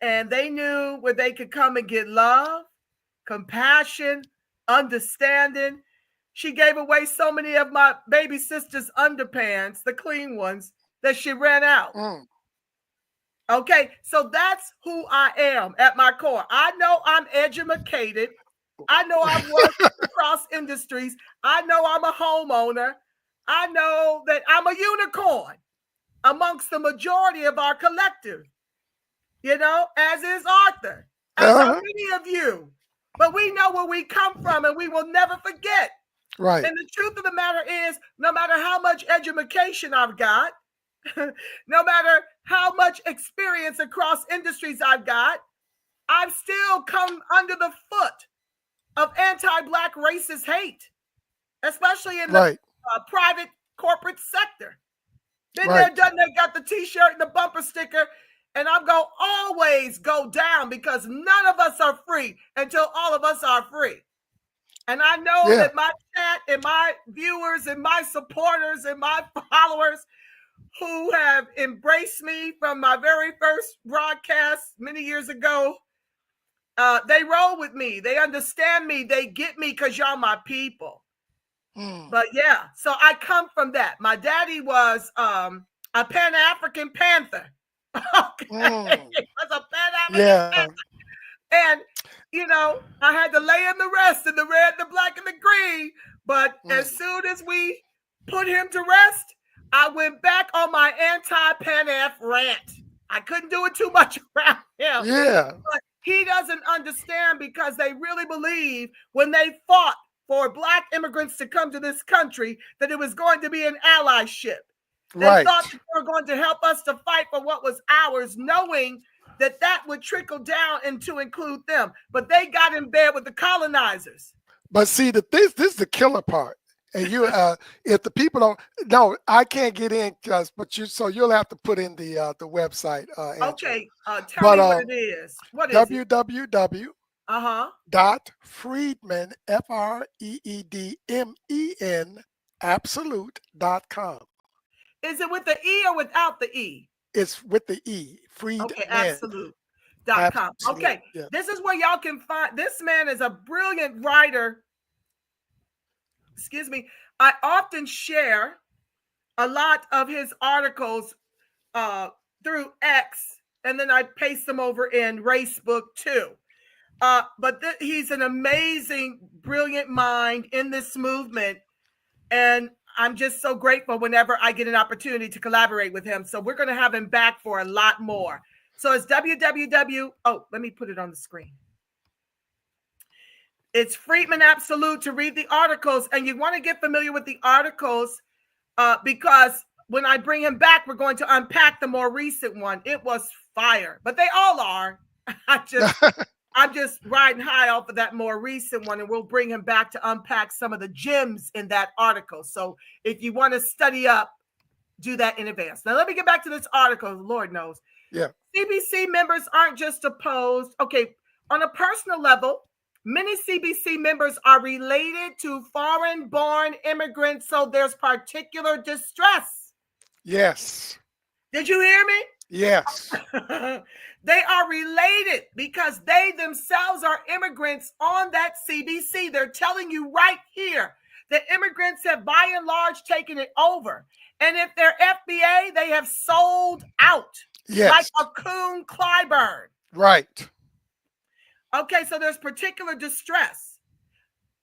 Speaker 7: and they knew where they could come and get love, compassion, understanding. She gave away so many of my baby sister's underpants, the clean ones, that she ran out. Okay, so that's who I am at my core. I know I'm educated. I know I've worked across industries. I know I'm a homeowner. I know that I'm a unicorn amongst the majority of our collective, you know, as is Arthur, as are many of you. But we know where we come from, and we will never forget.
Speaker 8: Right.
Speaker 7: And the truth of the matter is, no matter how much education I've got, no matter how much experience across industries I've got, I've still come under the foot of anti-Black racist hate, especially in the private corporate sector. Been there, done that, got the t-shirt and the bumper sticker, and I'm going to always go down because none of us are free until all of us are free. And I know that my chat and my viewers and my supporters and my followers who have embraced me from my very first broadcast many years ago, they roll with me. They understand me. They get me because y'all my people. But yeah, so I come from that. My daddy was a Pan-African Panther. Okay, he was a Pan-African Panther. And, you know, I had to lay in the rest in the red, the black, and the green. But as soon as we put him to rest, I went back on my anti-Pan-Af rant. I couldn't do it too much around him.
Speaker 8: Yeah.
Speaker 7: But he doesn't understand because they really believe when they fought for Black immigrants to come to this country that it was going to be an allyship. They thought that they were going to help us to fight for what was ours, knowing that that would trickle down and to include them. But they got in bed with the colonizers.
Speaker 8: But see, this is the killer part. And you, if the people don't, no, I can't get in, so you'll have to put in the website.
Speaker 7: Okay, tell me what it is. What is
Speaker 8: www.
Speaker 7: Freedmen,
Speaker 8: FREEDMEN absolute.com.
Speaker 7: Is it with the E or without the E?
Speaker 8: It's with the E. Freedmen.
Speaker 7: Okay, absolute.com. Okay, this is where y'all can find. This man is a brilliant writer. Excuse me. I often share a lot of his articles through X, and then I paste them over in Racebook too. But he's an amazing, brilliant mind in this movement. And I'm just so grateful whenever I get an opportunity to collaborate with him. So we're going to have him back for a lot more. So it's www. Oh, let me put it on the screen. It's Freedmen Absolute to read the articles. And you want to get familiar with the articles because when I bring him back, we're going to unpack the more recent one. It was fire, but they all are. I'm just riding high off of that more recent one, and we'll bring him back to unpack some of the gems in that article. So if you want to study up, do that in advance. Now, let me get back to this article. Lord knows.
Speaker 8: Yeah.
Speaker 7: CBC members aren't just opposed. Okay. On a personal level, many CBC members are related to foreign-born immigrants, so there's particular distress.
Speaker 8: Yes.
Speaker 7: Did you hear me?
Speaker 8: Yes.
Speaker 7: They are related because they themselves are immigrants on that CBC. They're telling you right here that immigrants have by and large taken it over. And if they're FBA, they have sold out.
Speaker 8: Yes.
Speaker 7: Like a Coon Clyburn.
Speaker 8: Right.
Speaker 7: Okay, so there's particular distress.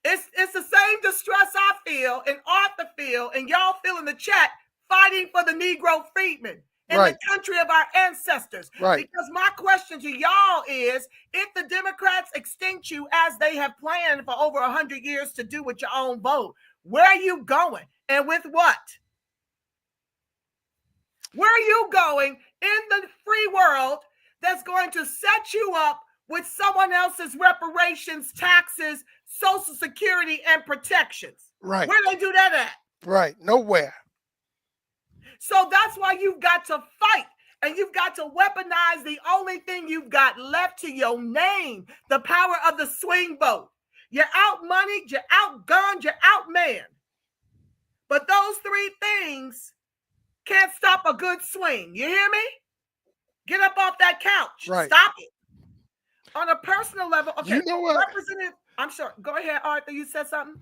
Speaker 7: It's the same distress I feel and Arthur feel and y'all feel in the chat fighting for the Negro freedmen. In the country of our ancestors.
Speaker 8: Right.
Speaker 7: Because my question to y'all is, if the Democrats extinct you as they have planned for over 100 years to do with your own vote, where are you going? And with what? Where are you going in the free world that's going to set you up with someone else's reparations, taxes, Social Security, and protections?
Speaker 8: Right.
Speaker 7: Where do they do that at?
Speaker 8: Right. Nowhere.
Speaker 7: So that's why you've got to fight and you've got to weaponize the only thing you've got left to your name, the power of the swing vote. You're outmoneyed, you're outgunned, you're outmanned. But those three things can't stop a good swing. You hear me? Get up off that couch.
Speaker 8: Right.
Speaker 7: Stop it. On a personal level, okay.
Speaker 8: You know what?
Speaker 7: Representative, I'm sorry. Go ahead, Arthur. You said something?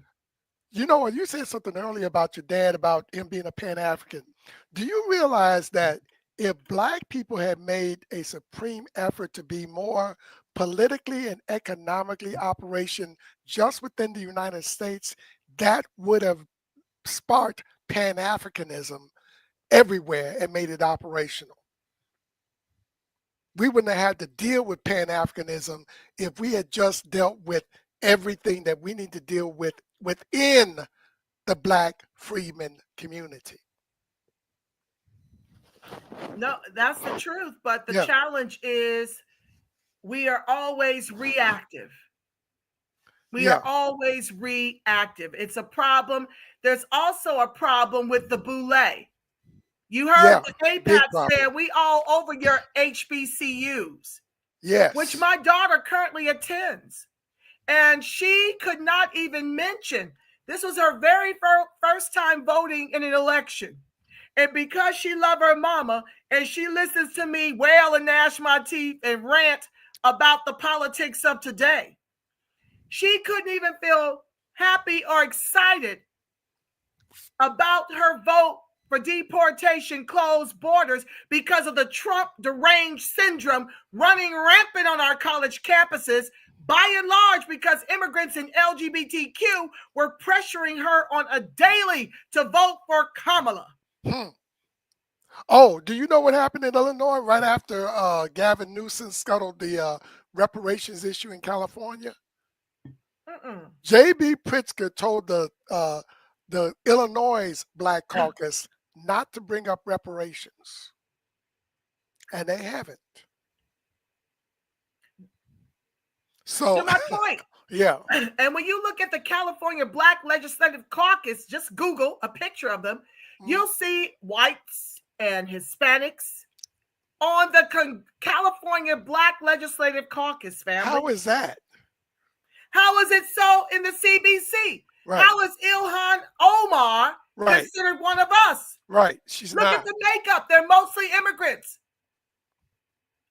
Speaker 8: You know what? You said something earlier about your dad, about him being a Pan-African. Do you realize that if Black people had made a supreme effort to be more politically and economically operation just within the United States, that would have sparked Pan-Africanism everywhere and made it operational? We wouldn't have had to deal with Pan-Africanism if we had just dealt with everything that we need to deal with within the Black freedmen community.
Speaker 7: No, that's the truth. But the challenge is we are always reactive. We are always reactive. It's a problem. There's also a problem with the boule. You heard the AIPAC said we all over your HBCUs.
Speaker 8: Yes.
Speaker 7: Which my daughter currently attends. And she could not even mention, this was her very first time voting in an election. And because she loved her mama and she listens to me wail and gnash my teeth and rant about the politics of today, she couldn't even feel happy or excited about her vote for deportation, closed borders, because of the Trump deranged syndrome running rampant on our college campuses, by and large because immigrants and LGBTQ were pressuring her on a daily to vote for Kamala.
Speaker 8: Oh, do you know what happened in Illinois right after Gavin Newsom scuttled the reparations issue in California? J.B. Pritzker told the Illinois Black Caucus not to bring up reparations, and they haven't. So
Speaker 7: to my point.
Speaker 8: Yeah.
Speaker 7: And when you look at the California Black Legislative Caucus, just Google a picture of them, you'll see whites and Hispanics on the California Black Legislative Caucus, family.
Speaker 8: How is that?
Speaker 7: How is it so in the CBC?
Speaker 8: Right.
Speaker 7: How is Ilhan Omar considered one of us?
Speaker 8: Right. She's
Speaker 7: Look
Speaker 8: not.
Speaker 7: at the makeup. They're mostly immigrants.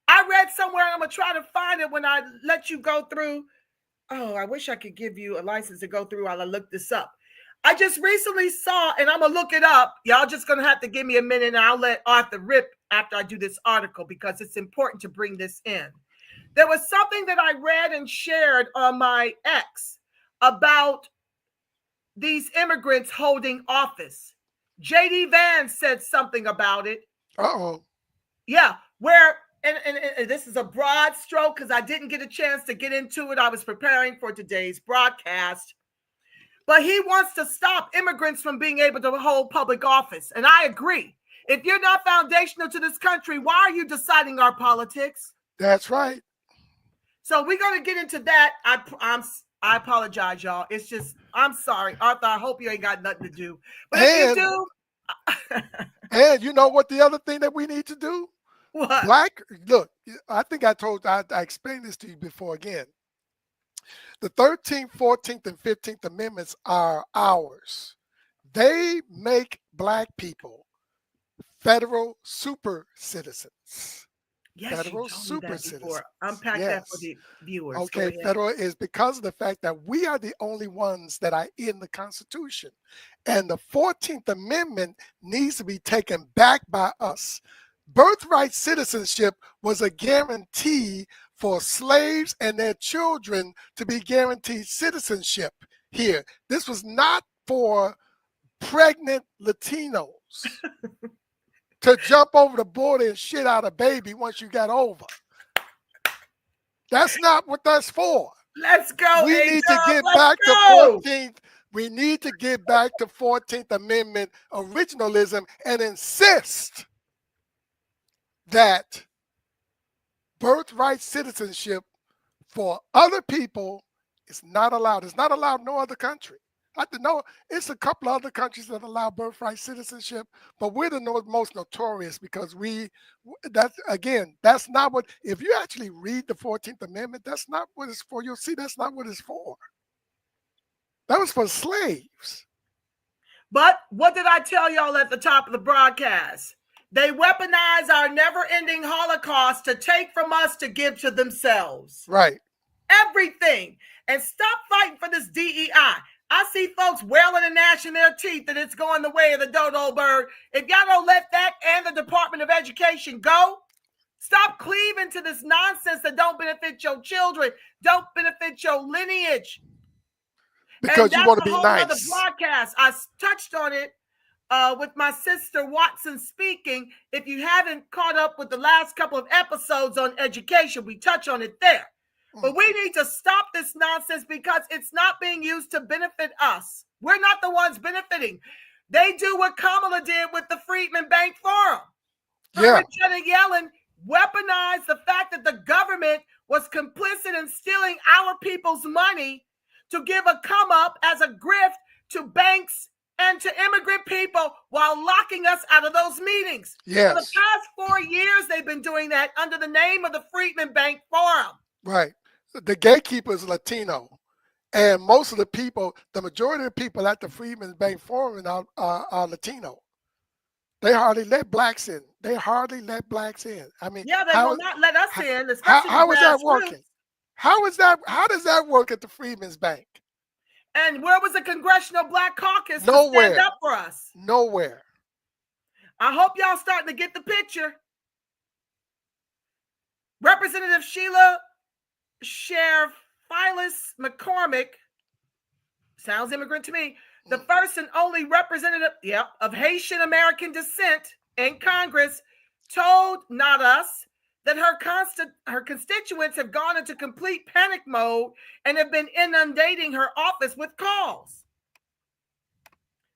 Speaker 7: I read somewhere, and I'm going to try to find it when I let you go through. Oh, I wish I could give you a license to go through while I look this up. I just recently saw, and I'm going to look it up. Y'all just going to have to give me a minute, and I'll let Arthur rip after I do this article because it's important to bring this in. There was something that I read and shared on my X about these immigrants holding office. J.D. Vance said something about it.
Speaker 8: Uh-oh.
Speaker 7: Yeah, where, and this is a broad stroke because I didn't get a chance to get into it. I was preparing for today's broadcast. But he wants to stop immigrants from being able to hold public office. And I agree. If you're not foundational to this country, why are you deciding our politics?
Speaker 8: That's right.
Speaker 7: So we're going to get into that. I apologize, y'all. It's just, I'm sorry. Arthur, I hope you ain't got nothing to do. But if you do.
Speaker 8: And you know what the other thing that we need to do?
Speaker 7: What?
Speaker 8: Look, I think I explained this to you before again. The 13th, 14th, and 15th Amendments are ours. They make Black people federal super citizens.
Speaker 7: Yes,
Speaker 8: federal super citizens.
Speaker 7: Unpack that for the viewers.
Speaker 8: Okay, federal is because of the fact that we are the only ones that are in the Constitution. And the 14th Amendment needs to be taken back by us. Birthright citizenship was a guarantee for slaves and their children to be guaranteed citizenship here. This was not for pregnant Latinos to jump over the border and shit out a baby once you got over. That's not what that's for.
Speaker 7: Let's go.
Speaker 8: We need to get back to 14th. We need to get back to 14th Amendment originalism and insist that birthright citizenship for other people is not allowed. It's not allowed in no other country. I know it's a couple of other countries that allow birthright citizenship, but we're the most notorious because that's not what, if you actually read the 14th Amendment, that's not what it's for. You'll see that's not what it's for. That was for slaves.
Speaker 7: But what did I tell y'all at the top of the broadcast? They weaponize our never-ending Holocaust to take from us to give to themselves.
Speaker 8: Right.
Speaker 7: Everything. And stop fighting for this DEI. I see folks wailing and gnashing their teeth that it's going the way of the dodo bird. If y'all don't let that and the Department of Education go, stop cleaving to this nonsense that don't benefit your children, don't benefit your lineage.
Speaker 8: Because you want to be nice.
Speaker 7: The broadcast, I touched on it with my sister Watson speaking. If you haven't caught up with the last couple of episodes on education, we touch on it there. But we need to stop this nonsense because it's not being used to benefit us. We're not the ones benefiting. They do what Kamala did with the Freedmen Bank Forum.
Speaker 8: Yeah.
Speaker 7: Janet Yellen weaponized the fact that the government was complicit in stealing our people's money to give a come up as a grift to banks and to immigrant people while locking us out of those meetings.
Speaker 8: Yes.
Speaker 7: For the past 4 years, they've been doing that under the name of the Freedmen Bank Forum.
Speaker 8: Right. The gatekeeper is Latino. And most of the people, the majority of the people at the Freedmen Bank Forum are Latino. They hardly let blacks in. I mean,
Speaker 7: yeah, they will not let us in.
Speaker 8: How is that working? How does that work at the Freedmen's Bank?
Speaker 7: And where was the Congressional Black Caucus
Speaker 8: Nowhere.
Speaker 7: to stand up for us?
Speaker 8: Nowhere.
Speaker 7: I hope y'all starting to get the picture. Representative Sheila Phyllis McCormick, sounds immigrant to me, the first and only representative of Haitian American descent in Congress, told Not Us that her constituents have gone into complete panic mode and have been inundating her office with calls.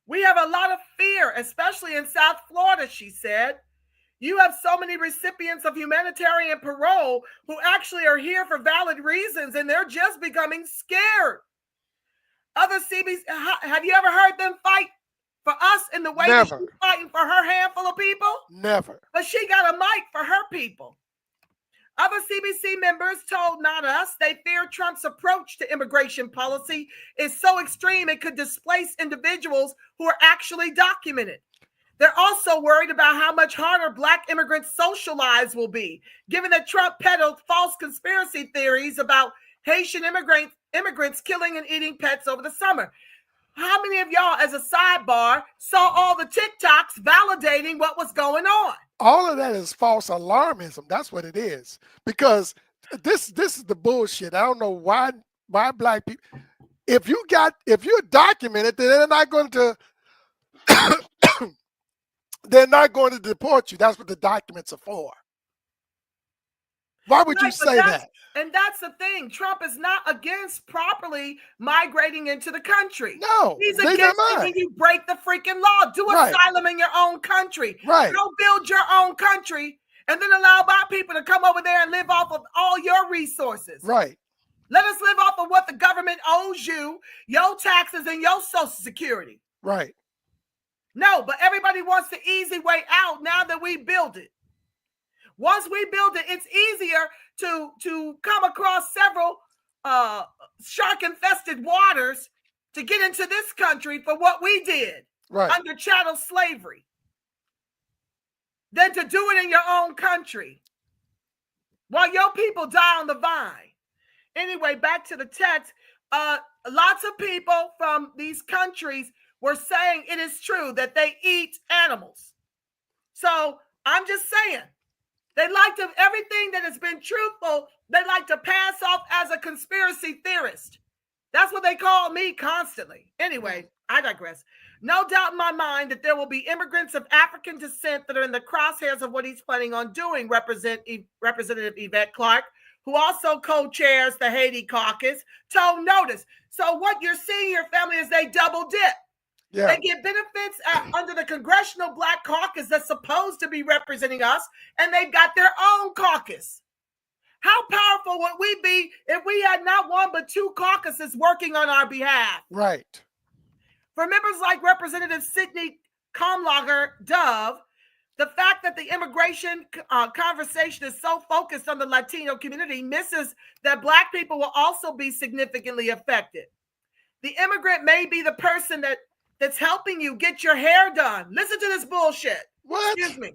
Speaker 7: We have a lot of fear, especially in South Florida, she said. You have so many recipients of humanitarian parole who actually are here for valid reasons, and they're just becoming scared. Other CBs, have you ever heard them fight for us in the way that she's fighting for her handful of people?
Speaker 8: Never.
Speaker 7: But she got a mic for her people. Other CBC members told Not Us they fear Trump's approach to immigration policy is so extreme it could displace individuals who are actually documented. They're also worried about how much harder Black immigrants socialize will be, given that Trump peddled false conspiracy theories about Haitian immigrants killing and eating pets over the summer. How many of y'all, as a sidebar, saw all the TikToks validating what was going on?
Speaker 8: All of that is false alarmism. That's what it is. Because this is the bullshit. I don't know why Black people. If you're documented, then they're not going to deport you. That's what the documents are for. Why would you say that?
Speaker 7: And that's the thing. Trump is not against properly migrating into the country.
Speaker 8: No,
Speaker 7: he's against it when you break the freaking law. Do asylum in your own country.
Speaker 8: Right.
Speaker 7: Go build your own country and then allow Black people to come over there and live off of all your resources.
Speaker 8: Right.
Speaker 7: Let us live off of what the government owes you, your taxes and your Social Security.
Speaker 8: Right.
Speaker 7: No, but everybody wants the easy way out now that we build it. Once we build it, it's easier to come across several shark-infested waters to get into this country for what we did under chattel slavery than to do it in your own country while your people die on the vine. Anyway, back to the text. Lots of people from these countries were saying it is true that they eat animals. So I'm just saying, they like to, everything that has been truthful, they like to pass off as a conspiracy theorist. That's what they call me constantly. Anyway, I digress. No doubt in my mind that there will be immigrants of African descent that are in the crosshairs of what he's planning on doing, Representative Yvette Clarke, who also co-chairs the Haiti caucus, told Notice. So what you're seeing here, family, is they double dip. Yeah. They get benefits under the Congressional Black Caucus that's supposed to be representing us, and they've got their own caucus. How powerful would we be if we had not one but two caucuses working on our behalf?
Speaker 8: Right.
Speaker 7: For members like Representative Sidney Comlager Dove, the fact that the immigration conversation is so focused on the Latino community misses that Black people will also be significantly affected. The immigrant may be the person that that's helping you get your hair done. Listen to this bullshit.
Speaker 8: What?
Speaker 7: Excuse me.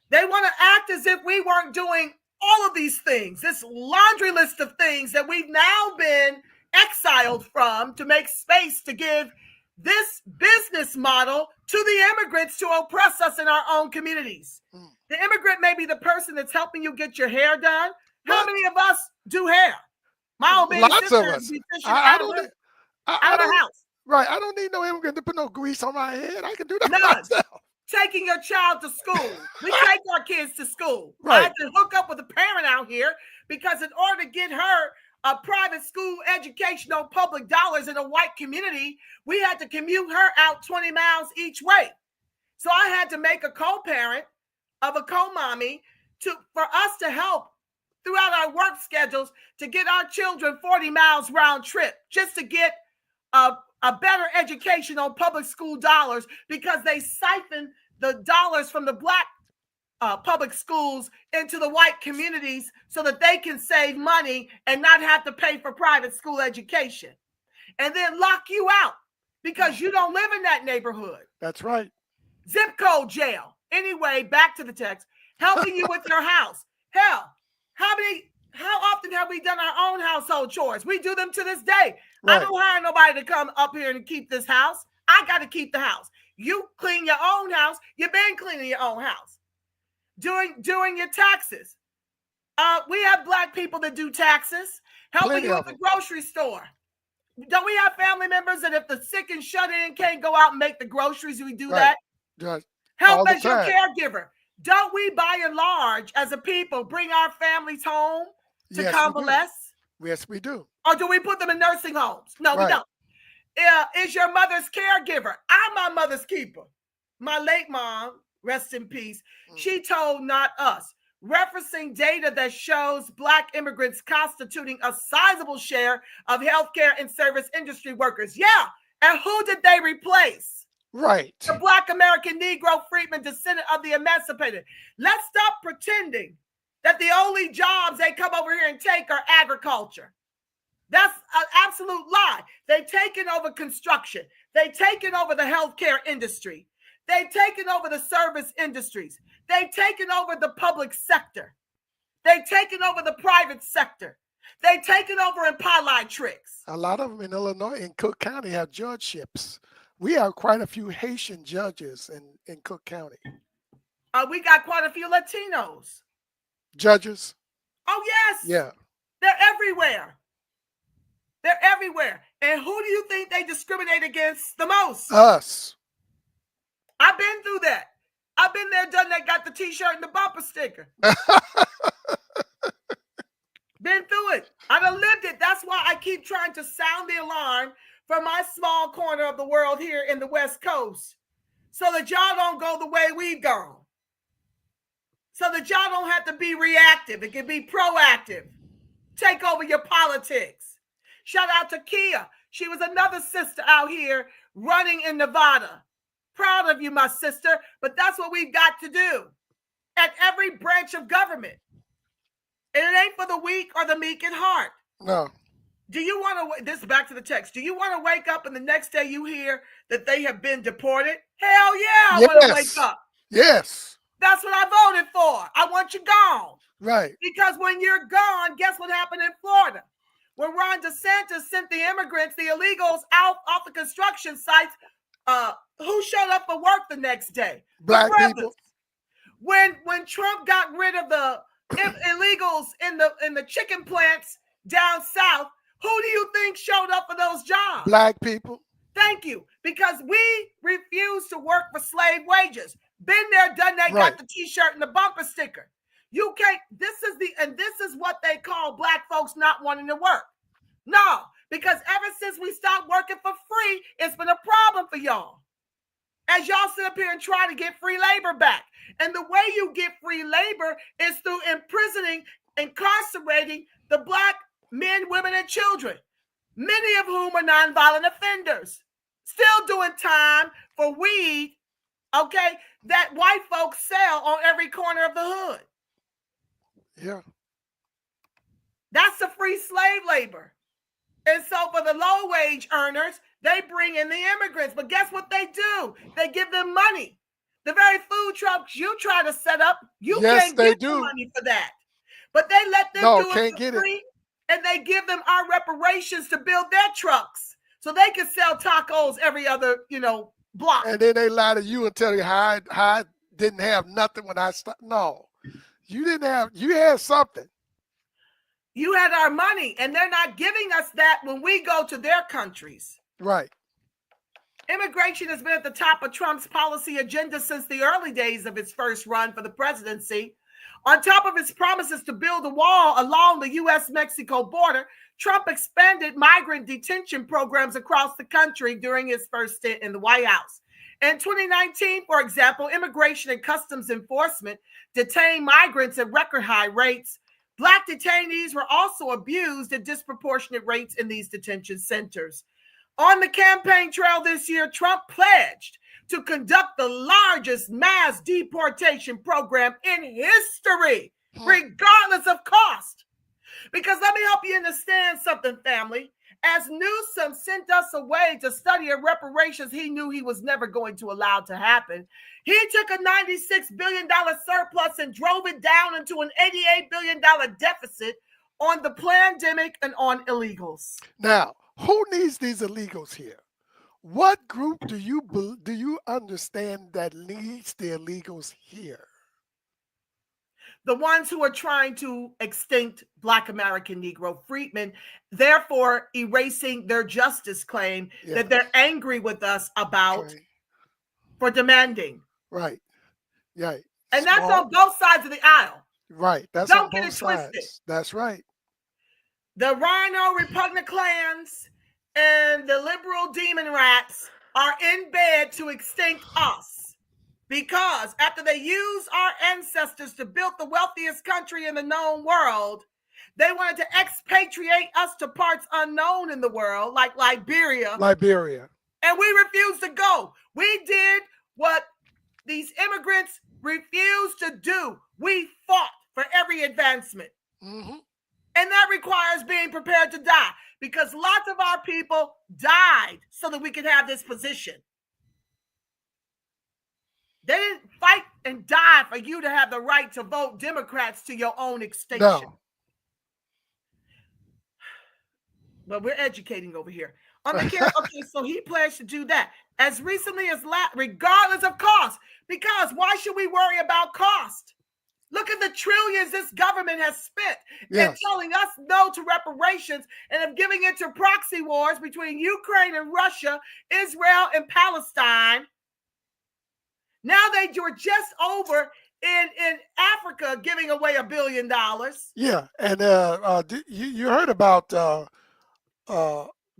Speaker 7: They want to act as if we weren't doing all of these things, this laundry list of things that we've now been exiled from to make space to give this business model to the immigrants to oppress us in our own communities. The immigrant may be the person that's helping you get your hair done. How many of us do hair? My old baby
Speaker 8: Lots
Speaker 7: sister
Speaker 8: of us.
Speaker 7: out of her house.
Speaker 8: Right. I don't need no immigrant to put no grease on my head. I can do that
Speaker 7: None.
Speaker 8: myself.
Speaker 7: Taking your child to school. We take our kids to school.
Speaker 8: Right.
Speaker 7: I had to hook up with a parent out here because in order to get her a private school education on public dollars in a white community, we had to commute her out 20 miles each way. So I had to make a co-parent of a co-mommy for us to help throughout our work schedules to get our children 40 miles round trip just to get a better education on public school dollars, because they siphon the dollars from the Black public schools into the white communities so that they can save money and not have to pay for private school education, and then lock you out because you don't live in that neighborhood.
Speaker 8: That's right.
Speaker 7: Zip code jail. Anyway, back to the text. Helping you with your house. Hell, how often have we done our own household chores? We do them to this day.
Speaker 8: Right.
Speaker 7: I don't hire nobody to come up here and keep this house. I got to keep the house. You clean your own house. You've been cleaning your own house. Doing your taxes. We have Black people that do taxes. Helping you at the grocery store. Don't we have family members that if the sick and shut in can't go out and make the groceries, we do that?
Speaker 8: Right.
Speaker 7: Help as your caregiver. Don't we, by and large, as a people, bring our families home to convalesce?
Speaker 8: Yes, we do.
Speaker 7: Or do we put them in nursing homes? No, we don't. Is your mother's caregiver? I'm my mother's keeper. My late mom, rest in peace, she told not us, referencing data that shows Black immigrants constituting a sizable share of healthcare and service industry workers. Yeah, and who did they replace?
Speaker 8: Right.
Speaker 7: The Black American Negro Freedmen, descendant of the Emancipated. Let's stop pretending that the only jobs they come over here and take are agriculture. That's an absolute lie. They've taken over construction. They've taken over the healthcare industry. They've taken over the service industries. They've taken over the public sector. They've taken over the private sector. They've taken over in pie tricks.
Speaker 8: A lot of them in Illinois, in Cook County, have judgeships. We have quite a few Haitian judges in Cook County.
Speaker 7: We got quite a few Latinos.
Speaker 8: Judges?
Speaker 7: Oh, yes.
Speaker 8: Yeah.
Speaker 7: They're everywhere. They're everywhere. And who do you think they discriminate against the most?
Speaker 8: Us.
Speaker 7: I've been through that. I've been there, done that, got the t-shirt and the bumper sticker. Been through it. I done lived it. That's why I keep trying to sound the alarm from my small corner of the world here in the West Coast, so that y'all don't go the way we've gone. So that y'all don't have to be reactive. It can be proactive. Take over your politics. Shout out to Kia. She was another sister out here running in Nevada. Proud of you, my sister, but that's what we've got to do at every branch of government. And it ain't for the weak or the meek in heart.
Speaker 8: No.
Speaker 7: Do you want to, this is back to the text, do you want to wake up and the next day you hear that they have been deported? Hell yeah, I want to wake up.
Speaker 8: Yes.
Speaker 7: That's what I voted for. I want you gone.
Speaker 8: Right.
Speaker 7: Because when you're gone, guess what happened in Florida? When Ron DeSantis sent the immigrants, the illegals out off the construction sites, who showed up for work the next day?
Speaker 8: Black people.
Speaker 7: When Trump got rid of the illegals in the chicken plants down south, who do you think showed up for those jobs?
Speaker 8: Black people.
Speaker 7: Thank you. Because we refuse to work for slave wages. Been there, done that, got the t-shirt and the bumper sticker. You can't, this is what they call Black folks not wanting to work. No, because ever since we stopped working for free, it's been a problem for y'all. As y'all sit up here and try to get free labor back. And the way you get free labor is through imprisoning, incarcerating the Black men, women, and children, many of whom are nonviolent offenders, still doing time for weed, okay, that white folks sell on every corner of the hood.
Speaker 8: Yeah.
Speaker 7: That's a free slave labor. And so for the low wage earners, they bring in the immigrants. But guess what they do? They give them money. The very food trucks you try to set up, you can't get the money for that. But they let them do it for free, and they give them our reparations to build their trucks so they can sell tacos every other, block.
Speaker 8: And then they lie to you and tell you how I didn't have nothing when I started. No, you didn't have, you had something.
Speaker 7: You had our money, and they're not giving us that when we go to their countries.
Speaker 8: Right.
Speaker 7: Immigration has been at the top of Trump's policy agenda since the early days of his first run for the presidency. On top of his promises to build a wall along the U.S.-Mexico border, Trump expanded migrant detention programs across the country during his first stint in the White House. In 2019, for example, Immigration and Customs Enforcement detained migrants at record high rates. Black detainees were also abused at disproportionate rates in these detention centers. On the campaign trail this year, Trump pledged to conduct the largest mass deportation program in history, regardless of cost. Because let me help you understand something, family. As Newsom sent us away to study a reparations he knew he was never going to allow to happen, he took a $96 billion surplus and drove it down into an $88 billion deficit on the pandemic and on illegals.
Speaker 8: Now, who needs these illegals here? What group do you understand that needs the illegals here?
Speaker 7: The ones who are trying to extinct Black American Negro freedmen, therefore erasing their justice claim that they're angry with us about for demanding.
Speaker 8: Right. Yeah.
Speaker 7: And that's on both sides of the aisle.
Speaker 8: Right. That's
Speaker 7: Don't
Speaker 8: on
Speaker 7: get
Speaker 8: both
Speaker 7: it twisted.
Speaker 8: sides. That's right.
Speaker 7: The Rhino repugnant clans and the liberal demon rats are in bed to extinct us, because after they used our ancestors to build the wealthiest country in the known world, they wanted to expatriate us to parts unknown in the world, like Liberia. And we refused to go. We did what these immigrants refused to do. We fought for every advancement.
Speaker 8: Mm-hmm.
Speaker 7: And that requires being prepared to die, because lots of our people died so that we could have this position. They didn't fight and die for you to have the right to vote Democrats to your own extinction.
Speaker 8: No.
Speaker 7: But we're educating over here. On the camera, okay, so he pledged to do that as recently as regardless of cost. Because why should we worry about cost? Look at the trillions this government has spent in telling us no to reparations and of giving it to proxy wars between Ukraine and Russia, Israel and Palestine. Now they were just over in Africa giving away $1 billion.
Speaker 8: Yeah, and you heard about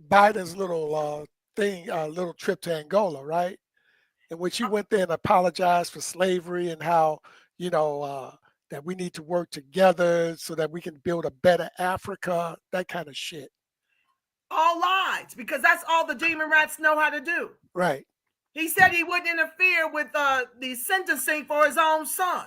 Speaker 8: Biden's little little trip to Angola, right? In which he went there and apologized for slavery and how, that we need to work together so that we can build a better Africa, that kind of shit.
Speaker 7: All lies, because that's all the demon rats know how to do.
Speaker 8: Right.
Speaker 7: He said he wouldn't interfere with the sentencing for his own son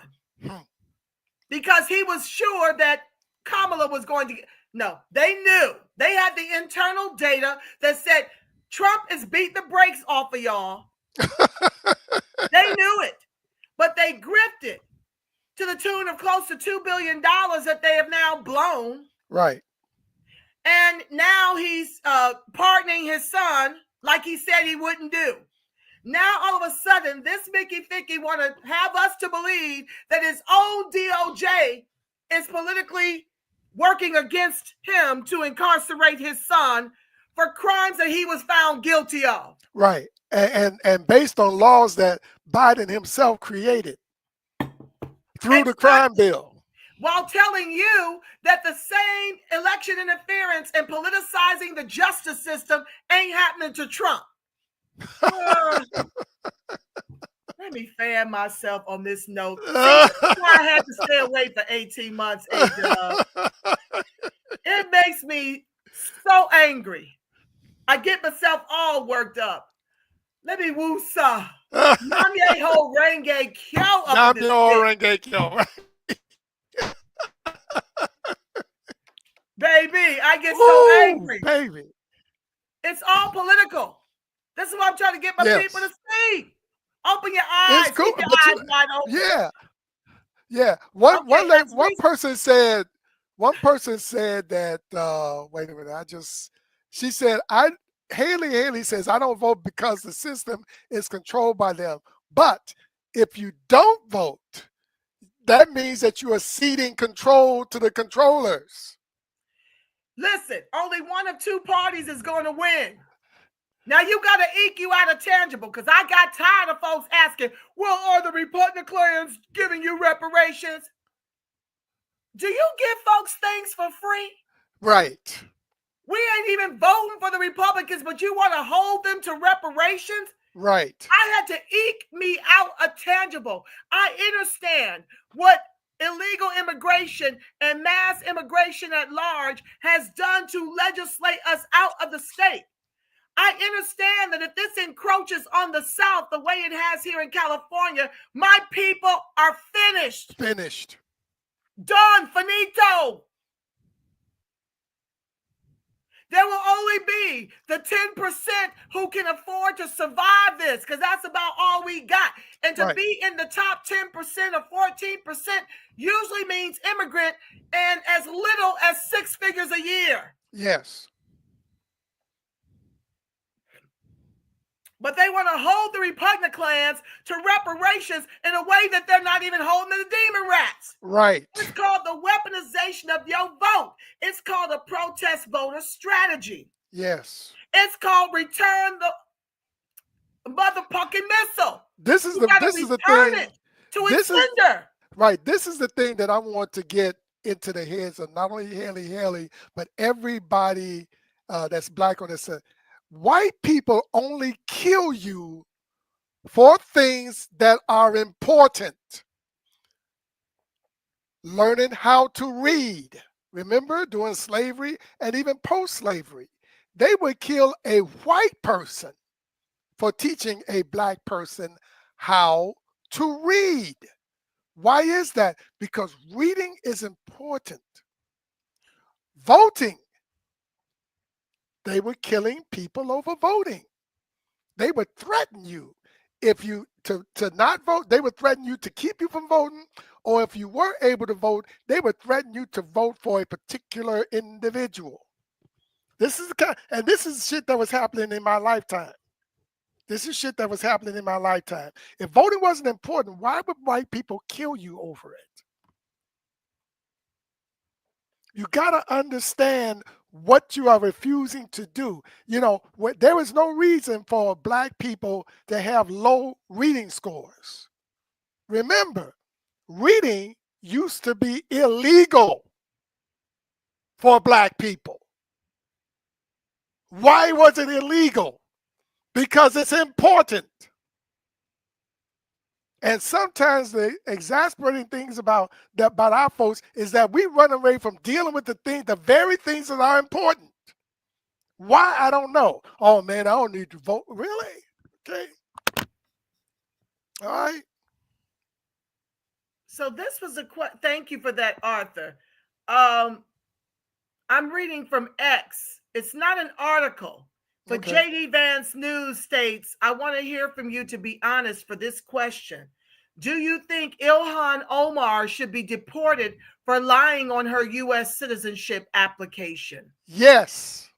Speaker 7: because he was sure that Kamala was going to get. No, they knew. They had the internal data that said Trump is beat the brakes off of y'all. They knew it, but they gripped it to the tune of close to $2 billion that they have now blown.
Speaker 8: Right.
Speaker 7: And now he's pardoning his son like he said he wouldn't do. Now, all of a sudden, this Mickey Ficky want to have us to believe that his own DOJ is politically working against him to incarcerate his son for crimes that he was found guilty of.
Speaker 8: Right. And based on laws that Biden himself created through the crime bill.
Speaker 7: While telling you that the same election interference and politicizing the justice system ain't happening to Trump. Let me fan myself on this note. See, that's why I had to stay away for 18 months. It makes me so angry. I get myself all worked up. Let me woo-sa. Namye ho renge kyo up
Speaker 8: Namye ho renge kyo.
Speaker 7: Baby, I get so angry.
Speaker 8: Baby.
Speaker 7: It's all political. This is what I'm trying to get my people to see. Open your eyes.
Speaker 8: It's cool,
Speaker 7: Keep your
Speaker 8: but
Speaker 7: eyes wide open.
Speaker 8: Yeah. Yeah. One person said that wait a minute, she said, Haley says, I don't vote because the system is controlled by them. But if you don't vote, that means that you are ceding control to the controllers.
Speaker 7: Listen, only one of two parties is going to win. Now you got to eke you out of tangible, because I got tired of folks asking, well, are the Republicans giving you reparations? Do you give folks things for free?
Speaker 8: Right.
Speaker 7: We ain't even voting for the Republicans, but you want to hold them to reparations?
Speaker 8: Right.
Speaker 7: I had to eke me out a tangible. I understand what illegal immigration and mass immigration at large has done to legislate us out of the state. I understand that if this encroaches on the South the way it has here in California, my people are finished.
Speaker 8: Finished.
Speaker 7: Done. Finito. There will only be the 10% who can afford to survive this, because that's about all we got. And to be in the top 10% or 14% usually means immigrant and as little as 6 figures a year.
Speaker 8: Yes.
Speaker 7: But they want to hold the repugnant clans to reparations in a way that they're not even holding the demon rats.
Speaker 8: Right.
Speaker 7: It's called the weaponization of your vote. It's called a protest voter strategy.
Speaker 8: Yes.
Speaker 7: It's called return the motherfucking missile.
Speaker 8: This is the thing.
Speaker 7: To its sender.
Speaker 8: Right. This is the thing that I want to get into the heads of not only Haley, but everybody that's Black on this. White people only kill you for things that are important. Learning how to read. Remember, during slavery and even post-slavery, they would kill a white person for teaching a Black person how to read. Why is that? Because reading is important. Voting. They were killing people over voting. They would threaten you if you to not vote. They would threaten you to keep you from voting, or if you were able to vote, they would threaten you to vote for a particular individual. This is this is shit that was happening in my lifetime. This is shit that was happening in my lifetime. If voting wasn't important, why would white people kill you over it? You got to understand what you are refusing to do. You know, there is no reason for Black people to have low reading scores. Remember, reading used to be illegal for Black people. Why was it illegal? Because it's important. And sometimes the exasperating things about our folks is that we run away from dealing with the very things that are important. Why? I don't know. Oh man, I don't need to vote. Really? Okay. All right.
Speaker 7: So this was thank you for that, Arthur. I'm reading from X. It's not an article. But
Speaker 8: Okay.
Speaker 7: JD Vance News states, I want to hear from you to be honest for this question. Do you think Ilhan Omar should be deported for lying on her U.S. citizenship application?
Speaker 8: Yes.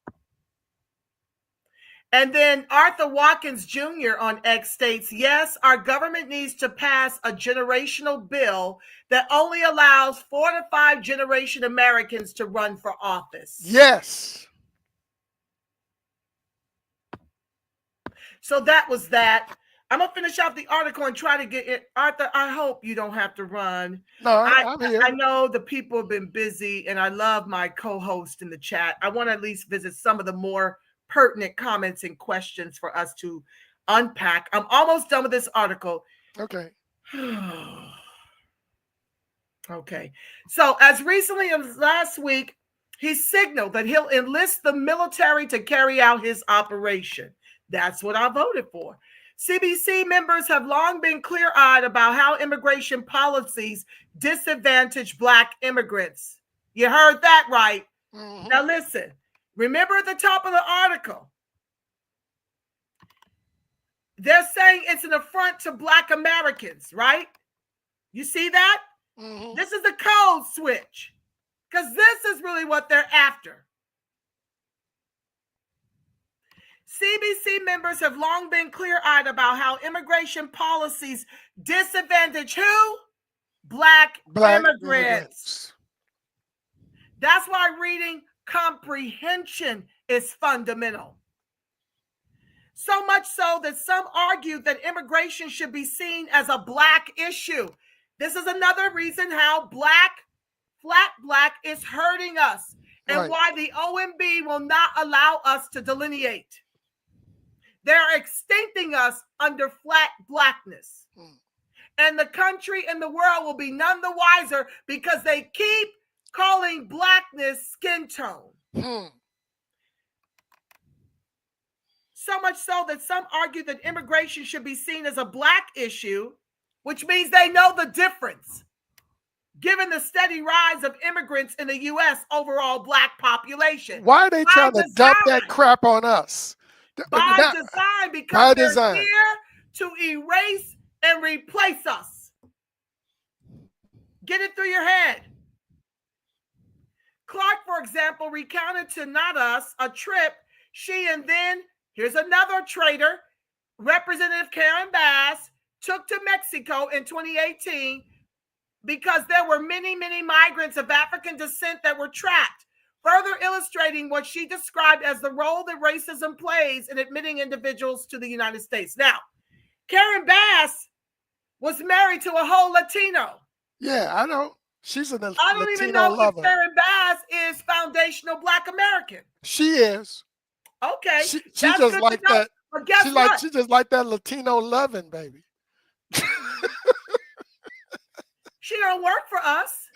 Speaker 7: And then Arthur Watkins Jr. on X states, yes, our government needs to pass a generational bill that only allows 4 to 5 generation Americans to run for office.
Speaker 8: Yes.
Speaker 7: So that was that. I'm going to finish off the article and try to get it. Arthur, I hope you don't have to run.
Speaker 8: No, I'm here.
Speaker 7: I know the people have been busy, and I love my co-host in the chat. I want to at least visit some of the more pertinent comments and questions for us to unpack. I'm almost done with this article.
Speaker 8: Okay.
Speaker 7: Okay. So as recently as last week, he signaled that he'll enlist the military to carry out his operation. That's what I voted for. CBC members have long been clear-eyed about how immigration policies disadvantage Black immigrants. You heard that right. Now listen, remember at the top of the article, they're saying it's an affront to Black Americans, right? You see that? This is the code switch, because this is really what they're after. CBC members have long been clear-eyed about how immigration policies disadvantage who? Black immigrants. That's why reading comprehension is fundamental. So much so that some argue that immigration should be seen as a Black issue. This is another reason how flat black is hurting us, and why the OMB will not allow us to delineate. They're extincting us under flat blackness. And the country and the world will be none the wiser because they keep calling blackness skin tone. So much so that some argue that immigration should be seen as a Black issue, which means they know the difference, given the steady rise of immigrants in the U.S. overall Black population.
Speaker 8: Why are they trying to dump that crap on us?
Speaker 7: By design, because they're here to erase and replace us. Get it through your head. Clark, for example, recounted to Not Us a trip she and then, here's another traitor, Representative Karen Bass, took to Mexico in 2018 because there were many, many migrants of African descent that were trapped, further illustrating what she described as the role that racism plays in admitting individuals to the United States. Now, Karen Bass was married to a whole Latino.
Speaker 8: Yeah, I know. She's a Latino lover.
Speaker 7: I don't even know if Karen Bass is foundational Black American.
Speaker 8: She is.
Speaker 7: Okay.
Speaker 8: She just like that.
Speaker 7: But guess what?
Speaker 8: She just like that Latino loving, baby.
Speaker 7: She don't work for us.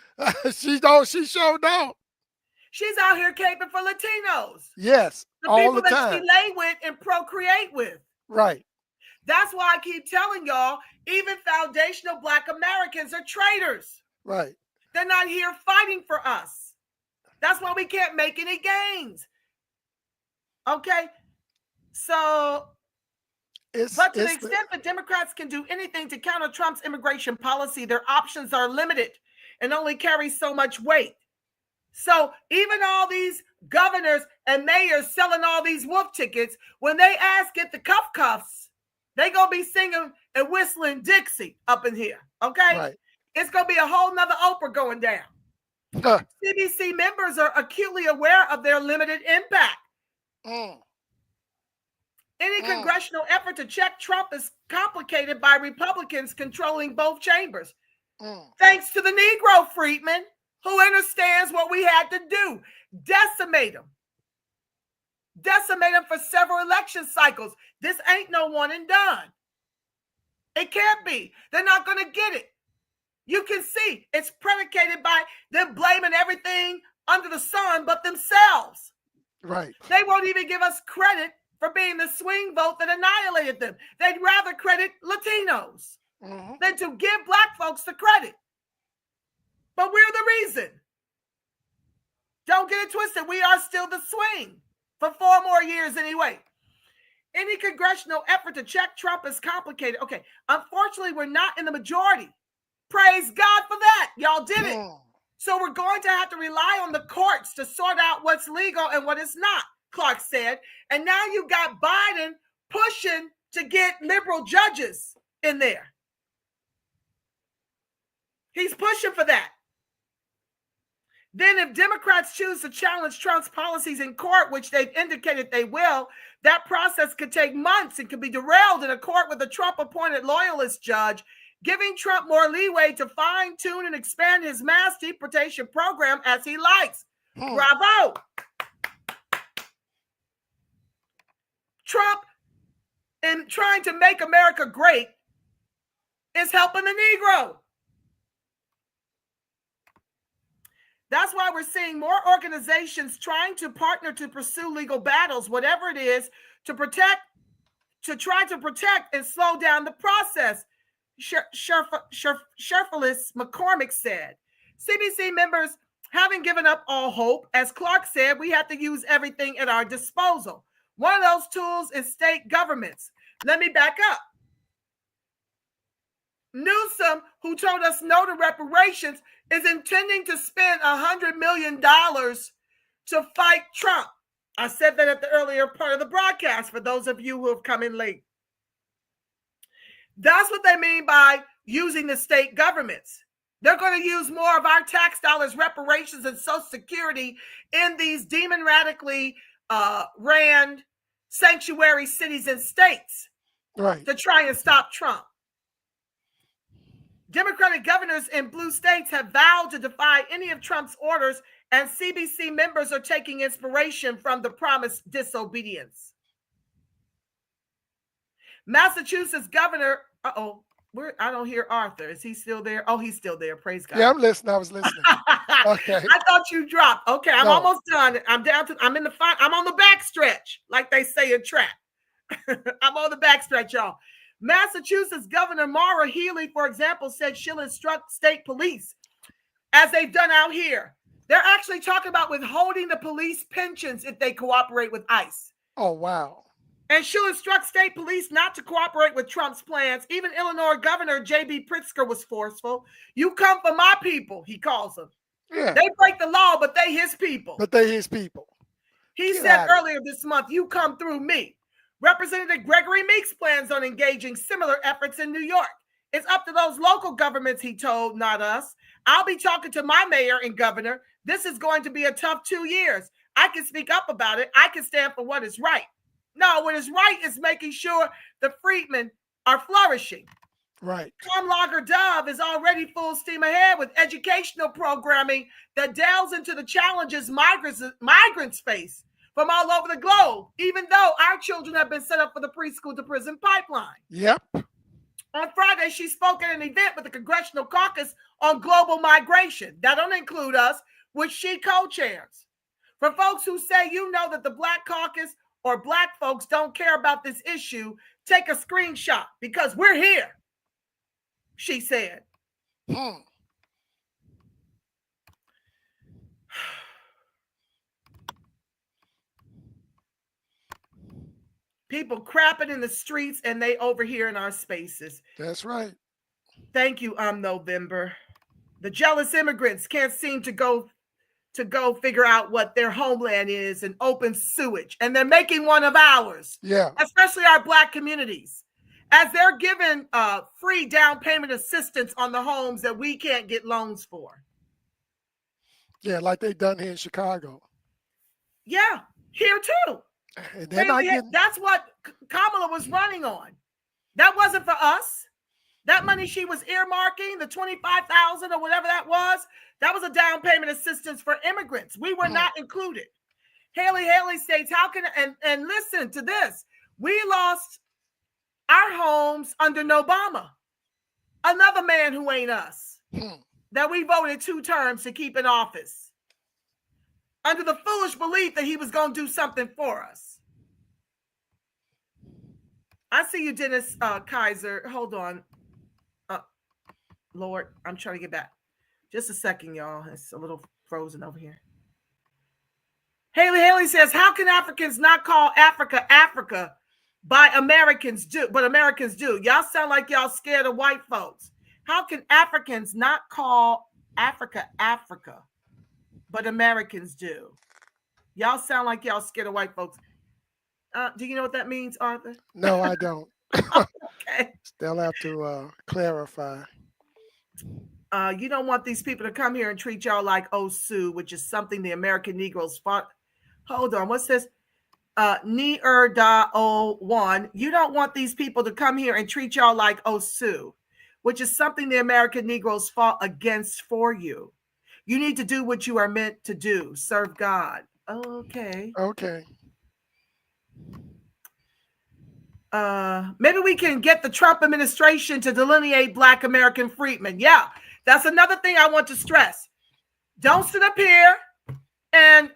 Speaker 8: She don't. She sure don't.
Speaker 7: She's out here caping for Latinos.
Speaker 8: Yes, all the time.
Speaker 7: The people that she lay with and procreate with.
Speaker 8: Right.
Speaker 7: That's why I keep telling y'all, even foundational Black Americans are traitors.
Speaker 8: Right.
Speaker 7: They're not here fighting for us. That's why we can't make any gains. Okay? So, but to the extent that Democrats can do anything to counter Trump's immigration policy, their options are limited and only carry so much weight. So even all these governors and mayors selling all these wolf tickets, when they ask at the cuffs, they gonna be singing and whistling Dixie up in here, okay?
Speaker 8: Right.
Speaker 7: It's gonna be a whole nother Oprah going down. CBC members are acutely aware of their limited impact. Any congressional effort to check Trump is complicated by Republicans controlling both chambers. Thanks to the Negro Freedmen, who understands what we had to do. Decimate them. Decimate them for several election cycles. This ain't no one and done. It can't be. They're not going to get it. You can see it's predicated by them blaming everything under the sun but themselves.
Speaker 8: Right.
Speaker 7: They won't even give us credit for being the swing vote that annihilated them. They'd rather credit Latinos than to give Black folks the credit. But we're the reason. Don't get it twisted. We are still the swing for 4 more years anyway. Any congressional effort to check Trump is complicated. Okay, unfortunately, we're not in the majority. Praise God for that. Y'all did it. So we're going to have to rely on the courts to sort out what's legal and what is not, Clark said. And now you got Biden pushing to get liberal judges in there. He's pushing for that. Then if Democrats choose to challenge Trump's policies in court, which they've indicated they will, that process could take months and could be derailed in a court with a Trump-appointed loyalist judge, giving Trump more leeway to fine-tune and expand his mass deportation program as he likes. Bravo! Trump, in trying to make America great, is helping the Negro. That's why we're seeing more organizations trying to partner to pursue legal battles, whatever it is, to try to protect and slow down the process, Sherfilis McCormick said. CBC members Having given up all hope, as Clark said, we have to use everything at our disposal. One of those tools is state governments. Let me back up. Newsom, who told us no to reparations, is intending to spend $100 million to fight Trump. I said that at the earlier part of the broadcast for those of you who have come in late. That's what they mean by using the state governments. They're going to use more of our tax dollars, reparations, and Social Security in these demon-radically ran sanctuary cities and states to try and stop Trump. Democratic governors in blue states have vowed to defy any of Trump's orders, and CBC members are taking inspiration from the promised disobedience. Massachusetts governor, I don't hear Arthur. Is he still there? Oh, he's still there. Praise God.
Speaker 8: Yeah, I'm listening. I was listening. Okay.
Speaker 7: I thought you dropped. Okay, I'm almost done. I'm on the back stretch, like they say in track. I'm on the back stretch, y'all. Massachusetts Governor Maura Healey, for example, said she'll instruct state police, as they've done out here. They're actually talking about withholding the police pensions if they cooperate with ICE.
Speaker 8: Oh, wow.
Speaker 7: And she'll instruct state police not to cooperate with Trump's plans. Even Illinois Governor J.B. Pritzker was forceful. You come for my people, he calls them.
Speaker 8: Yeah.
Speaker 7: They break the law, but they his people. He said earlier this month, you come through me. Representative Gregory Meeks plans on engaging similar efforts in New York. It's up to those local governments, he told, not us. I'll be talking to my mayor and governor. This is going to be a tough 2 years. I can speak up about it. I can stand for what is right. No, what is right is making sure the freedmen are flourishing.
Speaker 8: Right.
Speaker 7: Tom Lager-Dove is already full steam ahead with educational programming that delves into the challenges migrants face from all over the globe, even though our children have been set up for the preschool to prison pipeline.
Speaker 8: Yep.
Speaker 7: On Friday, she spoke at an event with the Congressional Caucus on global migration. That don't include us, which she co-chairs. For folks who say, you know, that the Black Caucus or Black folks don't care about this issue, take a screenshot because we're here, she said. People crapping in the streets and they over here in our spaces.
Speaker 8: That's right.
Speaker 7: Thank you, November. The jealous immigrants can't seem to go figure out what their homeland is and open sewage. And they're making one of ours.
Speaker 8: Yeah.
Speaker 7: Especially our Black communities. As they're given free down payment assistance on the homes that we can't get loans for.
Speaker 8: Yeah, like they done here in Chicago.
Speaker 7: Yeah, here too.
Speaker 8: And they're not getting...
Speaker 7: That's what Kamala was running on. That wasn't for us. That money she was earmarking, the $25,000 or whatever that was a down payment assistance for immigrants. We were not included. Haley states, how can, and listen to this, we lost our homes under Obama, another man who ain't us, that we voted 2 terms to keep in office, under the foolish belief that he was going to do something for us. I see you, Dennis Kaiser. Hold on. Lord, I'm trying to get back. Just a second, y'all. It's a little frozen over here. Haley says, how can Africans not call Africa, Africa, but Americans do? Y'all sound like y'all scared of white folks. How can Africans not call Africa, Africa, but Americans do? Y'all sound like y'all scared of white folks. Do you know what that means, Arthur?
Speaker 8: No, I don't.
Speaker 7: Okay.
Speaker 8: They'll have to clarify.
Speaker 7: You don't want these people to come here and treat y'all like Osu, which is something the American Negroes fought. Hold on, what's this? Ni-er-da-o-1. You don't want these people to come here and treat y'all like Osu, which is something the American Negroes fought against for you. You need to do what you are meant to do. Serve God. Okay. Maybe we can get the Trump administration to delineate Black American freedmen. Yeah, that's another thing I want to stress. Don't sit up here and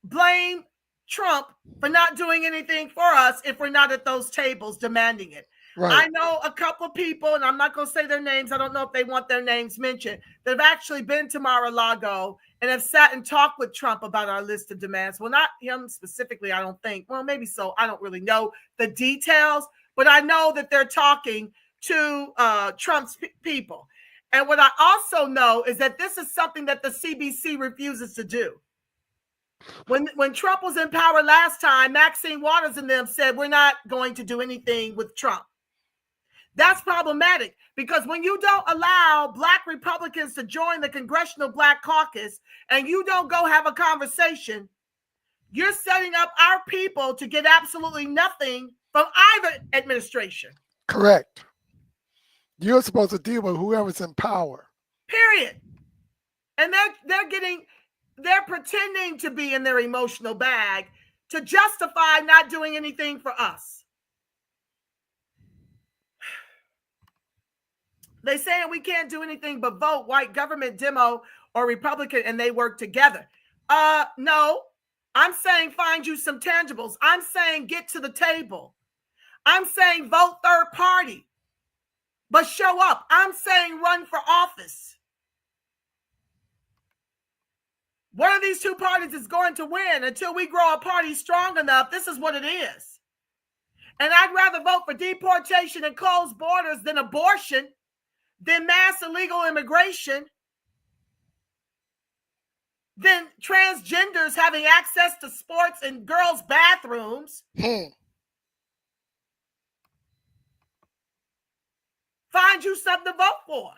Speaker 7: blame Trump for not doing anything for us if we're not at those tables demanding it. I know a couple of people, and I'm not going to say their names. I don't know if they want their names mentioned, that have actually been to Mar-a-Lago and have sat and talked with Trump about our list of demands. Well, not him specifically, I don't think. Well, maybe so. I don't really know the details, but I know that they're talking to Trump's people. And what I also know is that this is something that the CBC refuses to do. When Trump was in power last time, Maxine Waters and them said, we're not going to do anything with Trump. That's problematic because when you don't allow Black Republicans to join the Congressional Black Caucus and you don't go have a conversation, you're setting up our people to get absolutely nothing from either administration.
Speaker 8: Correct. You're supposed to deal with whoever's in power.
Speaker 7: Period. And they're pretending to be in their emotional bag to justify not doing anything for us. They saying we can't do anything but vote white government, demo, or Republican, and they work together. No, I'm saying find you some tangibles. I'm saying get to the table. I'm saying vote third party, but show up. I'm saying run for office. One of these two parties is going to win until we grow a party strong enough. This is what it is. And I'd rather vote for deportation and closed borders than abortion, than mass illegal immigration, than transgenders having access to sports and girls' bathrooms. Find you something to vote for.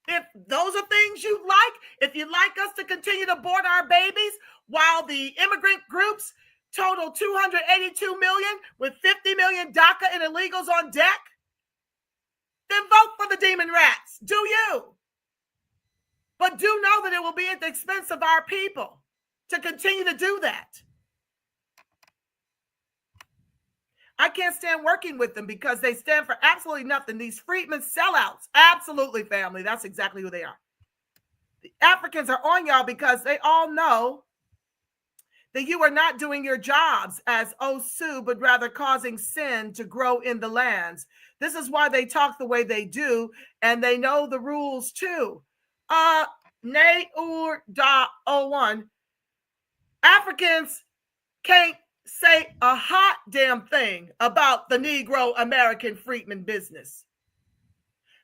Speaker 7: If those are things you like, if you'd like us to continue to abort our babies while the immigrant groups total 282 million with 50 million DACA and illegals on deck, then vote for the demon rats. Do you? But do know that it will be at the expense of our people to continue to do that. I can't stand working with them because they stand for absolutely nothing. These Freedmen sellouts. Absolutely, family. That's exactly who they are. The Africans are on y'all because they all know that you are not doing your jobs as Osu, but rather causing sin to grow in the lands. This is why they talk the way they do, and they know the rules too. Ne-ur-da-01. Africans can't say a hot damn thing about the Negro American Freedmen business.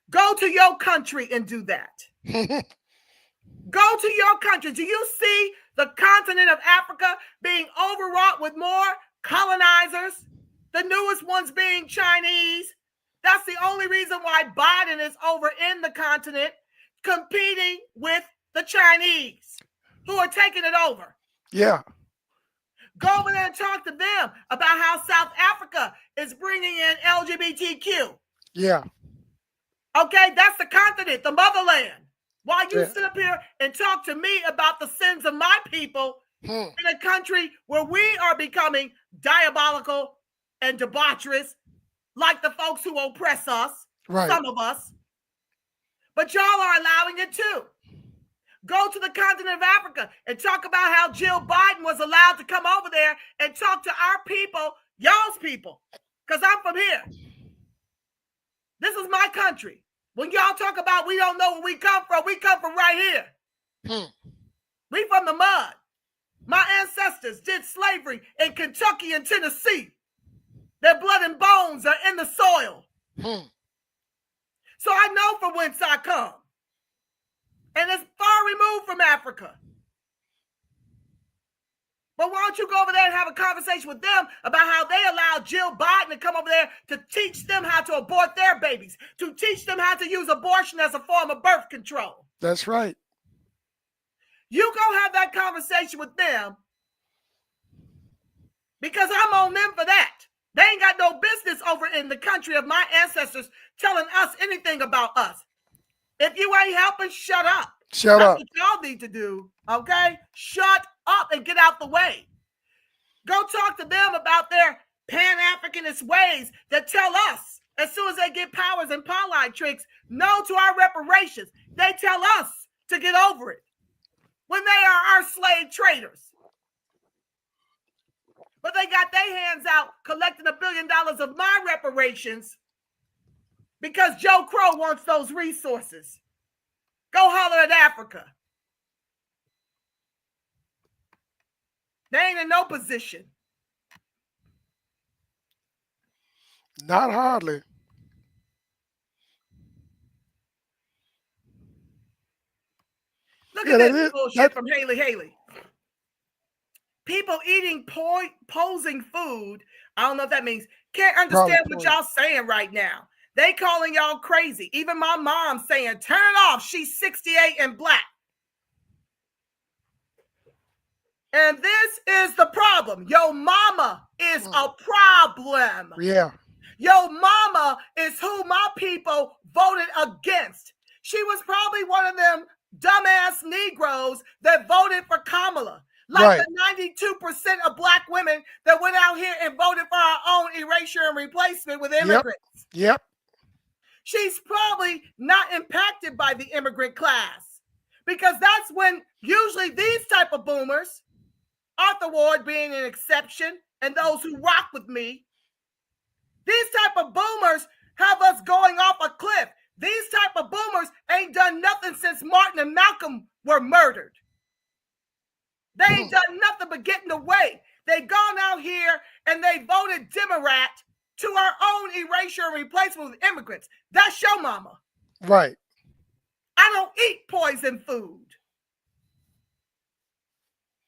Speaker 7: Go to your country and do that. Go to your country. Do you see the continent of Africa being overwrought with more colonizers? The newest ones being Chinese. That's the only reason why Biden is over in the continent competing with the Chinese who are taking it over.
Speaker 8: Yeah.
Speaker 7: Go over there and talk to them about how South Africa is bringing in LGBTQ.
Speaker 8: Yeah.
Speaker 7: Okay, that's the continent, the motherland. While you sit up here and talk to me about the sins of my people in a country where we are becoming diabolical and debaucherous, like the folks who oppress us, some of us. But y'all are allowing it too. Go to the continent of Africa and talk about how Jill Biden was allowed to come over there and talk to our people, y'all's people, because I'm from here. This is my country. When y'all talk about we don't know where we come from right here. We from the mud. My ancestors did slavery in Kentucky and Tennessee. Their blood and bones are in the soil. So I know from whence I come. And it's far removed from Africa. But why don't you go over there and have a conversation with them about how they allowed Jill Biden to come over there to teach them how to abort their babies, to teach them how to use abortion as a form of birth control.
Speaker 8: That's right.
Speaker 7: You go have that conversation with them because I'm on them for that. They ain't got no business over in the country of my ancestors telling us anything about us. If you ain't helping, shut up.
Speaker 8: Shut up.
Speaker 7: That's what y'all need to do, okay? Shut up and get out the way. Go talk to them about their Pan-Africanist ways that tell us, as soon as they get powers and pawn tricks, no to our reparations. They tell us to get over it when they are our slave traders. But they got their hands out collecting $1 billion of my reparations Because Joe Crow wants those resources. Go holler at Africa. They ain't in no position.
Speaker 8: Not hardly.
Speaker 7: Look at this bullshit from Haley. People eating posing food. I don't know if that means. Can't understand what y'all saying right now. They calling y'all crazy. Even my mom saying, turn it off. She's 68 and black. And this is the problem. Yo mama is a problem.
Speaker 8: Yeah.
Speaker 7: Yo mama is who my people voted against. She was probably one of them dumbass Negroes that voted for Kamala. Like the 92% of black women that went out here and voted for our own erasure and replacement with immigrants.
Speaker 8: Yep.
Speaker 7: She's probably not impacted by the immigrant class, because that's when usually these type of boomers, Arthur Ward being an exception, and those who rock with me, these type of boomers have us going off a cliff. These type of boomers ain't done nothing since Martin and Malcolm were murdered. They ain't done nothing but getting away. They gone out here and they voted Democrat to our own erasure and replacement with immigrants. That's your mama.
Speaker 8: Right.
Speaker 7: I don't eat poison food.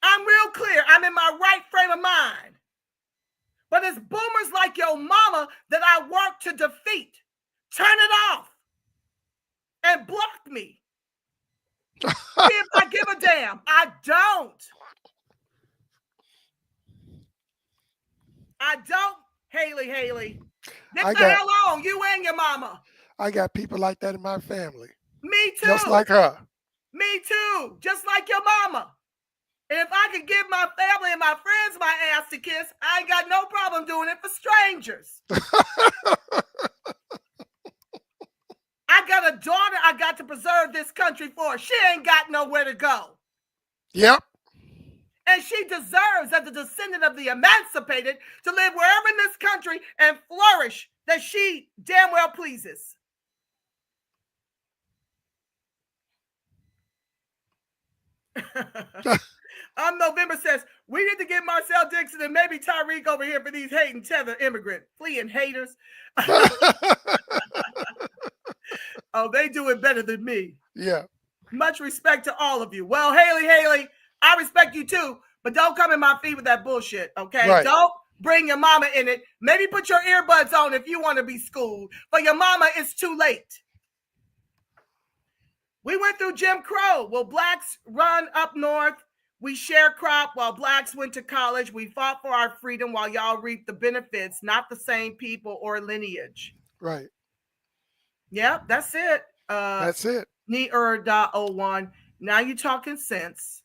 Speaker 7: I'm real clear. I'm in my right frame of mind. But it's boomers like your mama that I work to defeat. Turn it off and block me. If I give a damn. I don't. Haley. Get the hell on, you and your mama.
Speaker 8: I got people like that in my family.
Speaker 7: Me too.
Speaker 8: Just like her.
Speaker 7: Me too. Just like your mama. And if I could give my family and my friends my ass to kiss, I ain't got no problem doing it for strangers. I got a daughter I got to preserve this country for. She ain't got nowhere to go.
Speaker 8: Yep.
Speaker 7: And she deserves, as a descendant of the emancipated, to live wherever in this country and flourish that she damn well pleases. November says, we need to get Marcel Dixon and maybe Tyreek over here for these hating tether immigrant fleeing haters. Oh, they do it better than me.
Speaker 8: Yeah.
Speaker 7: Much respect to all of you. Well, Haley, I respect you too, but don't come in my feet with that bullshit, okay?
Speaker 8: Right.
Speaker 7: Don't bring your mama in it. Maybe put your earbuds on if you want to be schooled. For your mama, it's too late. We went through Jim Crow. Well, blacks run up north. We sharecrop while blacks went to college. We fought for our freedom while y'all reaped the benefits, not the same people or lineage.
Speaker 8: Right.
Speaker 7: Yep, that's it.
Speaker 8: That's it.
Speaker 7: Neer.01. Now you talking sense.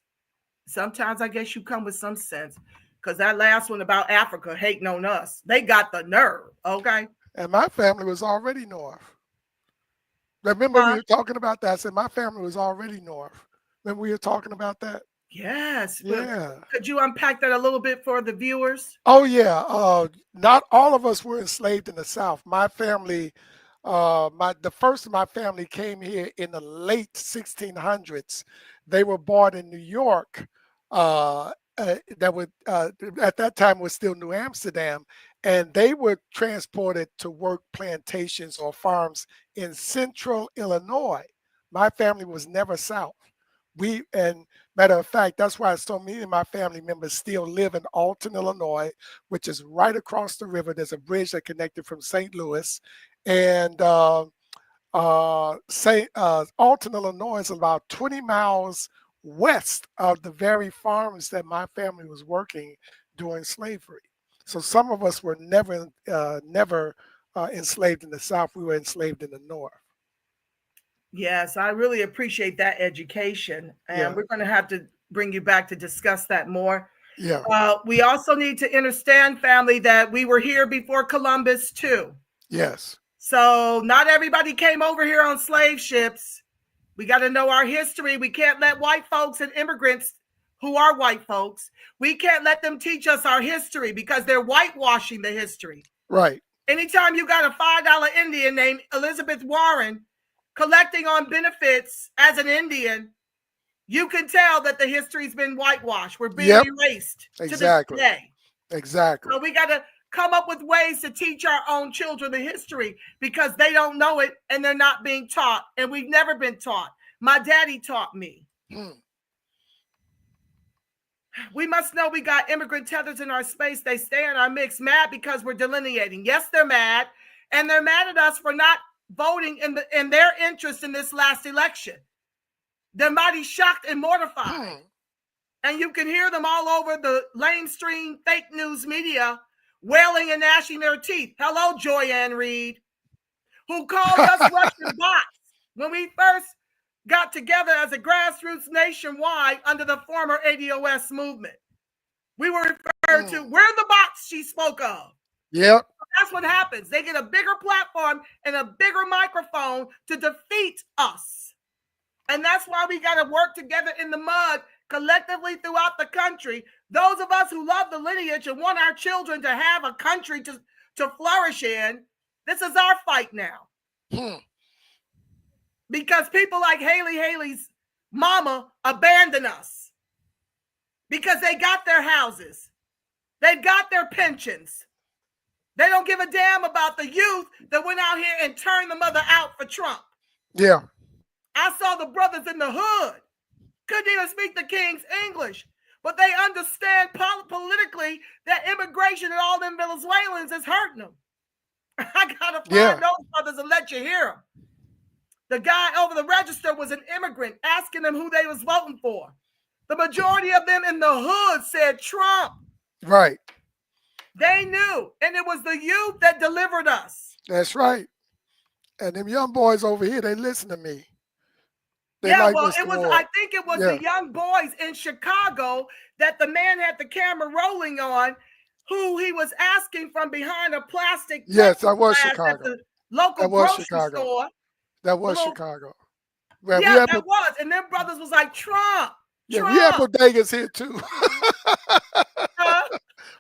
Speaker 7: Sometimes I guess you come with some sense, because that last one about Africa hating on us, they got the nerve, okay?
Speaker 8: And my family was already north. Remember we were talking about that? I said my family was already north. Remember we were talking about that?
Speaker 7: Yes.
Speaker 8: Yeah.
Speaker 7: Could you unpack that a little bit for the viewers?
Speaker 8: Oh, yeah. Not all of us were enslaved in the South. My family, the first of my family came here in the late 1600s. They were born in New York. That would at that time was still New Amsterdam, and they were transported to work plantations or farms in central Illinois. My family was never south. And matter of fact, that's why so many of my family members still live in Alton, Illinois, which is right across the river. There's a bridge that connected from St. Louis, and Alton, Illinois is about 20 miles west of the very farms that my family was working during slavery. So some of us were never enslaved in the South. We were enslaved in the North.
Speaker 7: Yes, I really appreciate that education. And we're going to have to bring you back to discuss that more.
Speaker 8: Yeah.
Speaker 7: We also need to understand, family, that we were here before Columbus too.
Speaker 8: Yes.
Speaker 7: So not everybody came over here on slave ships. We got to know our history. We can't let white folks and immigrants who are white folks, we can't let them teach us our history, because they're whitewashing the history.
Speaker 8: Right.
Speaker 7: Anytime you got a $5 Indian named Elizabeth Warren collecting on benefits as an Indian, you can tell that the history's been whitewashed. We're being erased to this day.
Speaker 8: Exactly.
Speaker 7: So we got to come up with ways to teach our own children the history because they don't know it and they're not being taught. And we've never been taught. My daddy taught me. We must know we got immigrant tethers in our space. They stay in our mix, mad because we're delineating. Yes, they're mad. And they're mad at us for not voting in their interest in this last election. They're mighty shocked and mortified. And you can hear them all over the mainstream fake news media wailing and gnashing their teeth. Hello, Joy-Ann Reid, who called us Russian bots when we first got together as a grassroots nationwide under the former ADOS movement. We were referred to, we're the bots she spoke of.
Speaker 8: Yep.
Speaker 7: That's what happens. They get a bigger platform and a bigger microphone to defeat us. And that's why we got to work together in the mud collectively throughout the country. Those of us who love the lineage and want our children to have a country to flourish in, this is our fight now. Because people like Haley's mama abandon us because they got their houses. They've got their pensions. They don't give a damn about the youth that went out here and turned the mother out for Trump.
Speaker 8: Yeah.
Speaker 7: I saw the brothers in the hood. Couldn't even speak the King's English. But they understand politically that immigration and all them Venezuelans is hurting them. I got to find those brothers and let you hear them. The guy over the register was an immigrant asking them who they was voting for. The majority of them in the hood said Trump.
Speaker 8: Right.
Speaker 7: They knew. And it was the youth that delivered us.
Speaker 8: That's right. And them young boys over here, they listen to me. They
Speaker 7: yeah,
Speaker 8: like
Speaker 7: well,
Speaker 8: Mr.
Speaker 7: it was.
Speaker 8: Ward.
Speaker 7: I think it was the young boys in Chicago that the man had the camera rolling on, who he was asking from behind a plastic.
Speaker 8: Yes, that was Chicago.
Speaker 7: At the local grocery store.
Speaker 8: That was Chicago.
Speaker 7: Well, yeah, that was. And them brothers was like, Trump.
Speaker 8: Yeah, we have bodegas here too.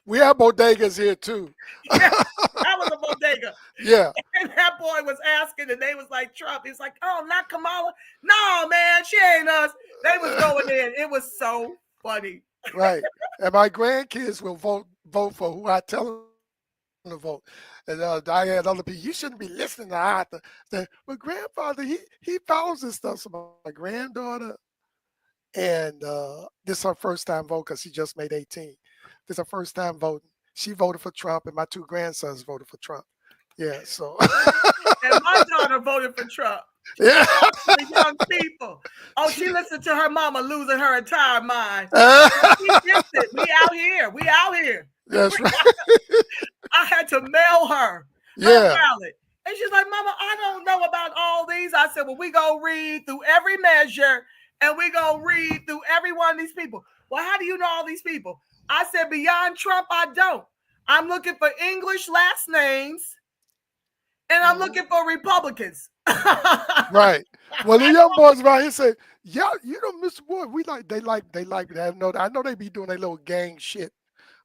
Speaker 8: We have bodegas here too.
Speaker 7: Yeah, that was a bodega.
Speaker 8: Yeah.
Speaker 7: And that boy was asking, and they was like, Trump. He's like, oh, not Kamala. No, man, she ain't us. They was going in. It was so funny.
Speaker 8: Right. And my grandkids will vote for who I tell them to vote. And I had other people, you shouldn't be listening to Arthur. But grandfather, he follows this stuff. So my granddaughter, and this is her first time vote because she just made 18. This is her first time voting. She voted for Trump, and my two grandsons voted for Trump. Yeah, so.
Speaker 7: And my daughter voted for Trump.
Speaker 8: Yeah.
Speaker 7: The young people. Oh, she listened to her mama losing her entire mind. She gets it. We out here. We out here.
Speaker 8: That's right.
Speaker 7: I had to mail her ballot. And she's like, Mama, I don't know about all these. I said, well, we go read through every measure, and we go read through every one of these people. Well, how do you know all these people? I said, beyond Trump, I don't. I'm looking for English last names, and I'm looking for Republicans.
Speaker 8: Right. Well, the young boys around here say, yeah, you know, Mr. Ward, they like that. I know they be doing their little gang shit,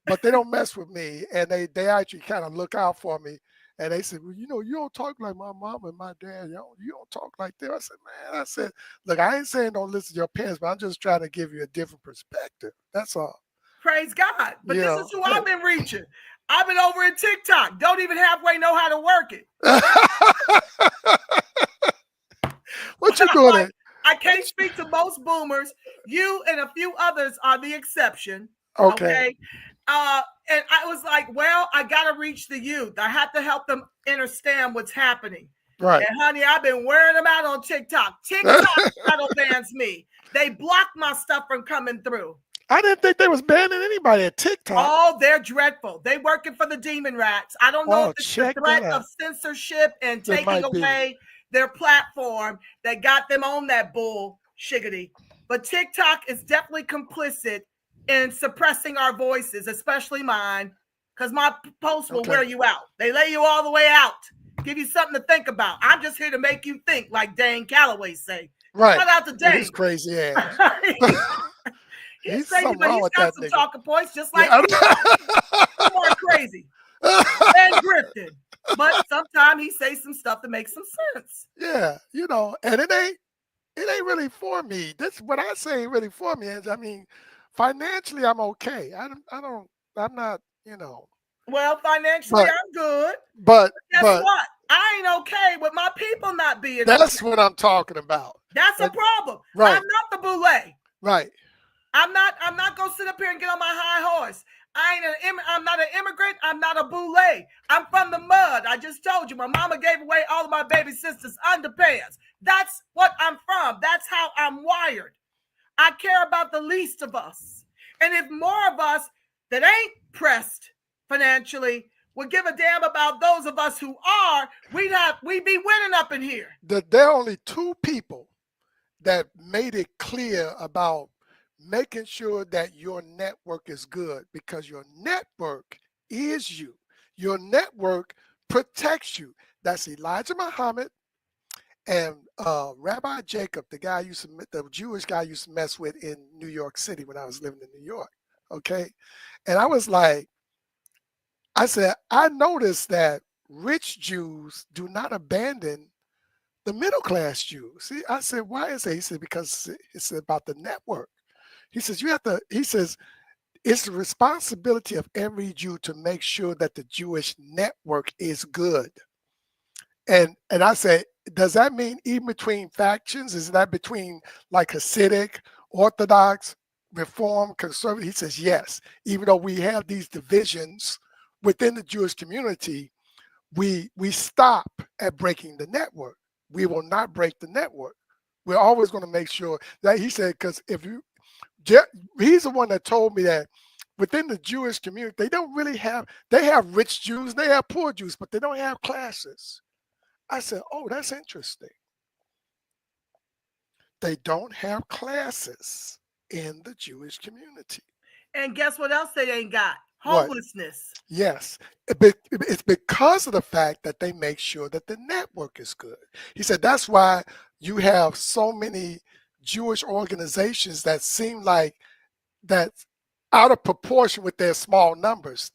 Speaker 8: but they don't mess with me, and they actually kind of look out for me. And they said, well, you know, you don't talk like my mom and my dad. You don't talk like that. I said, look, I ain't saying don't listen to your parents, but I'm just trying to give you a different perspective. That's all.
Speaker 7: Praise God. But this is who I've been reaching. I've been over in TikTok. Don't even halfway know how to work it.
Speaker 8: What you doing?
Speaker 7: Like, I can't speak to most boomers. You and a few others are the exception. Okay. And I was like, well, I got to reach the youth. I have to help them understand what's happening.
Speaker 8: Right.
Speaker 7: And honey, I've been wearing them out on TikTok. TikTok shadow bans me. They block my stuff from coming through.
Speaker 8: I didn't think they was banning anybody at TikTok.
Speaker 7: Oh, they're dreadful. They working for the demon rats. I don't know if it's the threat of censorship and taking away their platform that got them on that bull shiggity. But TikTok is definitely complicit in suppressing our voices, especially mine, because my posts will wear you out. They lay you all the way out, give you something to think about. I'm just here to make you think, like Dane Calloway say.
Speaker 8: Right.
Speaker 7: Shout out to Dane.
Speaker 8: He's crazy ass.
Speaker 7: He's crazy, but he's got some talking points, just like you. You are crazy. And Griffin. But sometimes he says some stuff that makes some sense.
Speaker 8: Yeah, you know, and it ain't really for me. This what I say ain't really for me. Is I mean, financially I'm okay. I'm not, you know.
Speaker 7: Well, financially I'm good.
Speaker 8: But
Speaker 7: guess what? I ain't okay with my people not being
Speaker 8: that's
Speaker 7: okay.
Speaker 8: what I'm talking about.
Speaker 7: That's a problem.
Speaker 8: Right.
Speaker 7: I'm not the boule.
Speaker 8: Right.
Speaker 7: I'm not gonna sit up here and get on my high horse. I'm not an immigrant. I'm not a boule. I'm from the mud. I just told you my mama gave away all of my baby sisters' underpants. That's what I'm from. That's how I'm wired. I care about the least of us. And if more of us that ain't pressed financially would give a damn about those of us who are, we'd be winning up in here.
Speaker 8: There are only two people that made it clear about making sure that your network is good, because your network is you. Your network protects you. That's Elijah Muhammad and Rabbi Jacob, the Jewish guy I used to mess with in New York City when I was living in New York. Okay. And I was like, I said, I noticed that rich Jews do not abandon the middle class Jews. See, I said, why is that? He said, because it's about the network. He says, it's the responsibility of every Jew to make sure that the Jewish network is good. And I said, does that mean even between factions? Is that between like Hasidic, Orthodox, Reform, Conservative? He says, yes. Even though we have these divisions within the Jewish community, we stop at breaking the network. We will not break the network. We're always going to make sure that, he said, because he's the one that told me that within the Jewish community, they have rich Jews, they have poor Jews, but they don't have classes. I said, oh, that's interesting. They don't have classes in the Jewish community.
Speaker 7: And guess what else they ain't got? Homelessness.
Speaker 8: What? Yes. It's because of the fact that they make sure that the network is good. He said that's why you have so many Jewish organizations that seem like that's out of proportion with their small numbers.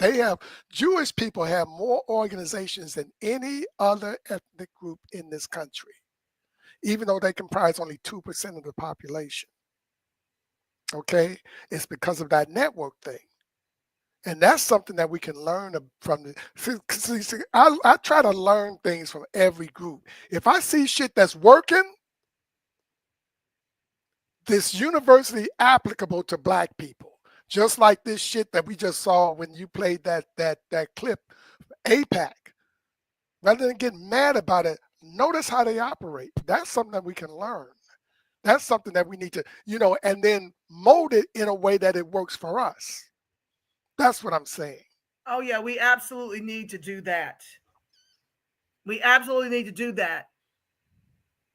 Speaker 8: Jewish people have more organizations than any other ethnic group in this country, even though they comprise only 2% of the population. Okay? It's because of that network thing. And that's something that we can learn from. I try to learn things from every group. If I see shit that's working, this universally applicable to Black people. Just like this shit that we just saw when you played that clip, AIPAC. Rather than get mad about it, notice how they operate. That's something that we can learn. That's something that we need to, and then mold it in a way that it works for us. That's what I'm saying.
Speaker 7: Oh, yeah, we absolutely need to do that. We absolutely need to do that.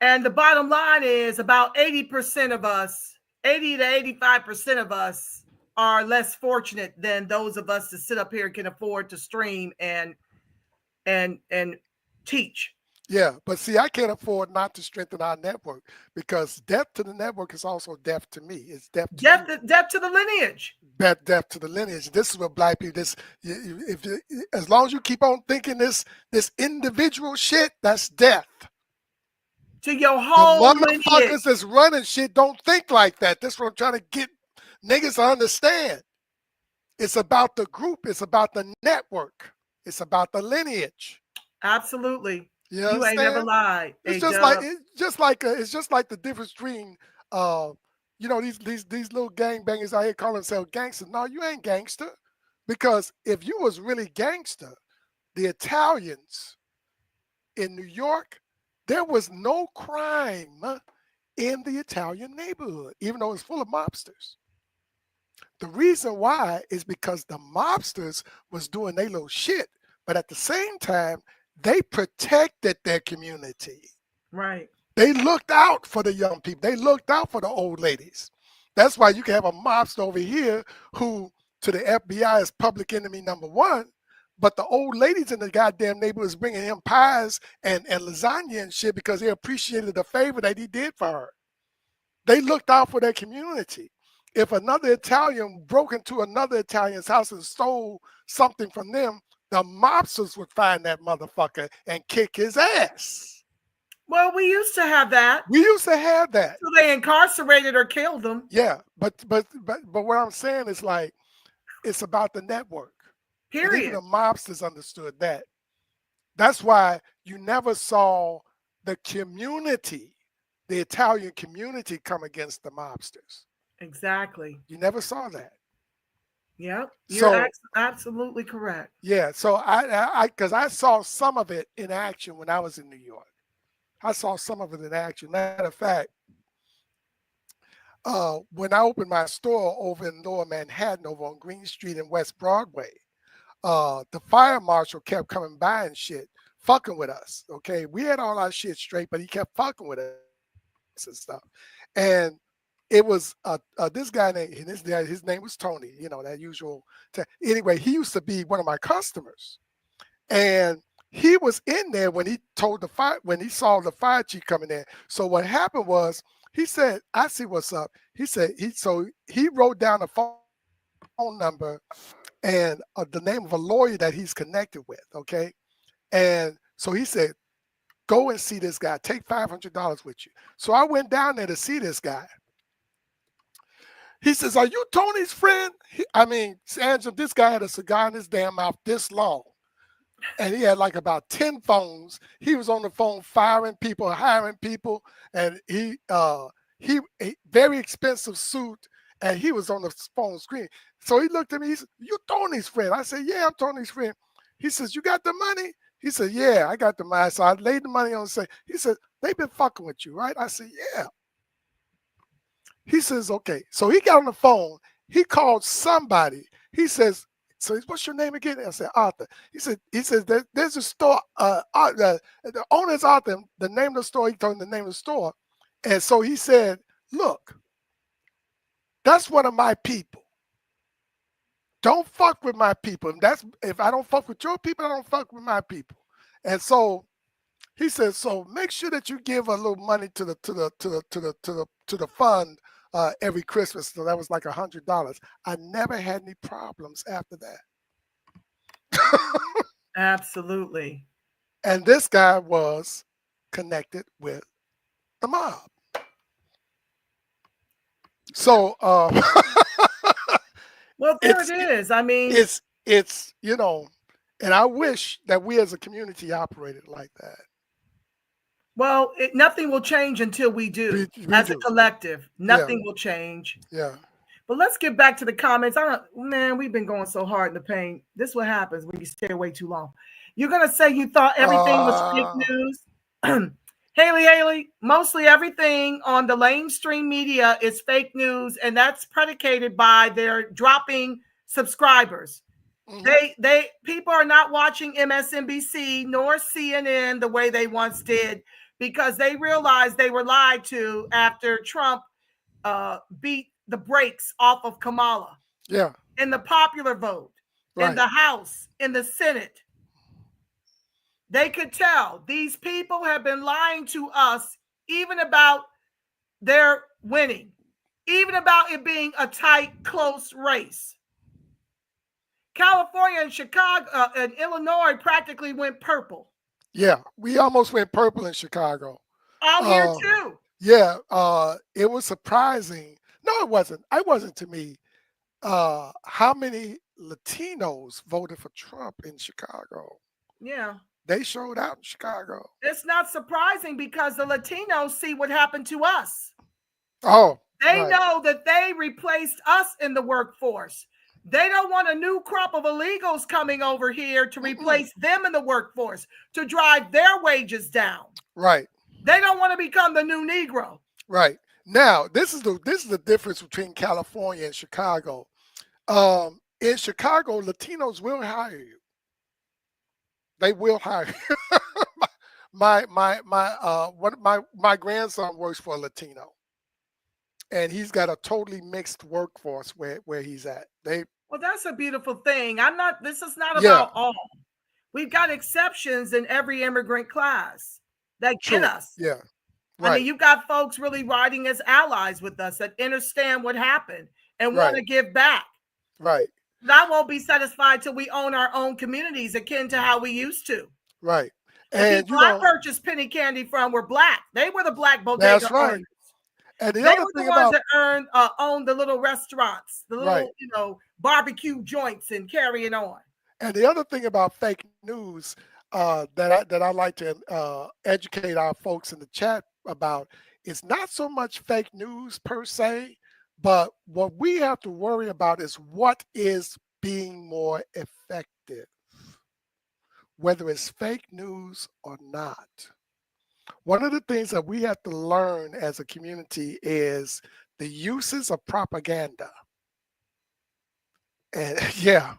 Speaker 7: And the bottom line is about 80% of us, 80 to 85% of us are less fortunate than those of us that sit up here and can afford to stream and teach.
Speaker 8: Yeah, but see, I can't afford not to strengthen our network, because death to the network is also death to me. It's death
Speaker 7: to the lineage.
Speaker 8: Death to the lineage. This is what Black people. As long as you keep on thinking this individual shit, that's death.
Speaker 7: To your whole
Speaker 8: the motherfuckers that's running shit don't think like that. That's what I'm trying to get niggas to understand. It's about the group. It's about the network. It's about the lineage.
Speaker 7: Absolutely.
Speaker 8: You
Speaker 7: ain't never lied.
Speaker 8: It's just like the difference between these little gangbangers out here calling themselves gangsters. No, you ain't gangster, because if you was really gangster, the Italians in New York, there was no crime in the Italian neighborhood, even though it's full of mobsters. The reason why is because the mobsters was doing their little shit, but at the same time, they protected their community.
Speaker 7: Right.
Speaker 8: They looked out for the young people. They looked out for the old ladies. That's why you can have a mobster over here who to the FBI is public enemy number one, but the old ladies in the goddamn neighborhood is bringing him pies and lasagna and shit because they appreciated the favor that he did for her. They looked out for their community. If another Italian broke into another Italian's house and stole something from them, the mobsters would find that motherfucker and kick his ass.
Speaker 7: Well, we used to have that.
Speaker 8: We used to have that.
Speaker 7: So they incarcerated or killed them.
Speaker 8: Yeah, but what I'm saying is like, it's about the network.
Speaker 7: Period.
Speaker 8: And even the mobsters understood that. That's why you never saw the community, the Italian community, come against the mobsters.
Speaker 7: Exactly.
Speaker 8: You never saw that.
Speaker 7: Yep. You're absolutely correct.
Speaker 8: Yeah. So because I saw some of it in action when I was in New York. I saw some of it in action. Matter of fact, when I opened my store over in Lower Manhattan, over on Green Street and West Broadway, the fire marshal kept coming by and shit, fucking with us. Okay, we had all our shit straight, but he kept fucking with us and stuff. And it was this guy named, his name was Tony. You know, that usual. Anyway, he used to be one of my customers, and he was in there when he saw the fire chief coming in. So what happened was, he said, "I see what's up." He said he wrote down a phone number and the name of a lawyer that he's connected with. Okay, and so he said, "Go and see this guy. Take $500 with you." So I went down there to see this guy. He says, "Are you Tony's friend?" Angela, this guy had a cigar in his damn mouth this long. And he had like about 10 phones. He was on the phone firing people, hiring people, and he very expensive suit, and he was on the phone screen. So he looked at me, he said, "You Tony's friend?" I said, "Yeah, I'm Tony's friend." He says, "You got the money?" He said, "Yeah, I got the money." So I laid the money on the table. He said, "They've been fucking with you, right?" I said, "Yeah." He says, "Okay." So he got on the phone. He called somebody. He says, "So what's your name again?" I said, "Arthur." He says, "There's a store, the owner's Arthur." The name of the store, he told him the name of the store. And so he said, "Look, that's one of my people. Don't fuck with my people. If I don't fuck with your people, I don't fuck with my people." And so he says, "So make sure that you give a little money to the fund every Christmas." So that was like $100. I never had any problems after that.
Speaker 7: Absolutely.
Speaker 8: And this guy was connected with the mob. So
Speaker 7: well, there it is. I mean,
Speaker 8: it's and I wish that we as a community operated like that.
Speaker 7: Well, nothing will change until we do. As a collective, nothing will change.
Speaker 8: Yeah.
Speaker 7: But let's get back to the comments. We've been going so hard in the paint. This is what happens when you stay away too long. You're gonna say you thought everything was fake news. Haley, mostly everything on the mainstream media is fake news, and that's predicated by their dropping subscribers. Mm-hmm. People are not watching MSNBC nor CNN the way they once did, because they realized they were lied to after Trump beat the brakes off of Kamala.
Speaker 8: Yeah.
Speaker 7: In the popular vote, in the House, in the Senate. They could tell these people have been lying to us, even about their winning, even about it being a tight, close race. California and Chicago and Illinois practically went purple.
Speaker 8: Yeah, we almost went purple in Chicago.
Speaker 7: Out here too.
Speaker 8: Yeah, it was surprising. No, it wasn't. It wasn't to me. How many Latinos voted for Trump in Chicago?
Speaker 7: Yeah.
Speaker 8: They showed out in Chicago.
Speaker 7: It's not surprising because the Latinos see what happened to us.
Speaker 8: Oh.
Speaker 7: They know that they replaced us in the workforce. They don't want a new crop of illegals coming over here to replace them in the workforce, to drive their wages down.
Speaker 8: Right.
Speaker 7: They don't want to become the new Negro.
Speaker 8: Right. Now, this is the difference between California and Chicago. In Chicago, Latinos will hire you. They will hire you. my grandson works for a Latino, and he's got a totally mixed workforce where he's at.
Speaker 7: Well, that's a beautiful thing. This is not about all. We've got exceptions in every immigrant class that get us.
Speaker 8: Yeah. Right.
Speaker 7: I mean, you've got folks really riding as allies with us that understand what happened and want to give back.
Speaker 8: Right.
Speaker 7: I won't be satisfied till we own our own communities akin to how we used to.
Speaker 8: Right.
Speaker 7: The
Speaker 8: And
Speaker 7: people I purchased penny candy from were black. They were the black bodega
Speaker 8: that's right.
Speaker 7: owners.
Speaker 8: And the
Speaker 7: They
Speaker 8: other
Speaker 7: were the
Speaker 8: thing
Speaker 7: ones
Speaker 8: about
Speaker 7: that owned the little restaurants, the little,
Speaker 8: right.
Speaker 7: Barbecue joints and carrying on.
Speaker 8: And the other thing about fake news that I like to educate our folks in the chat about is not so much fake news per se, but what we have to worry about is what is being more effective, whether it's fake news or not. One of the things that we have to learn as a community is the uses of propaganda. And yeah,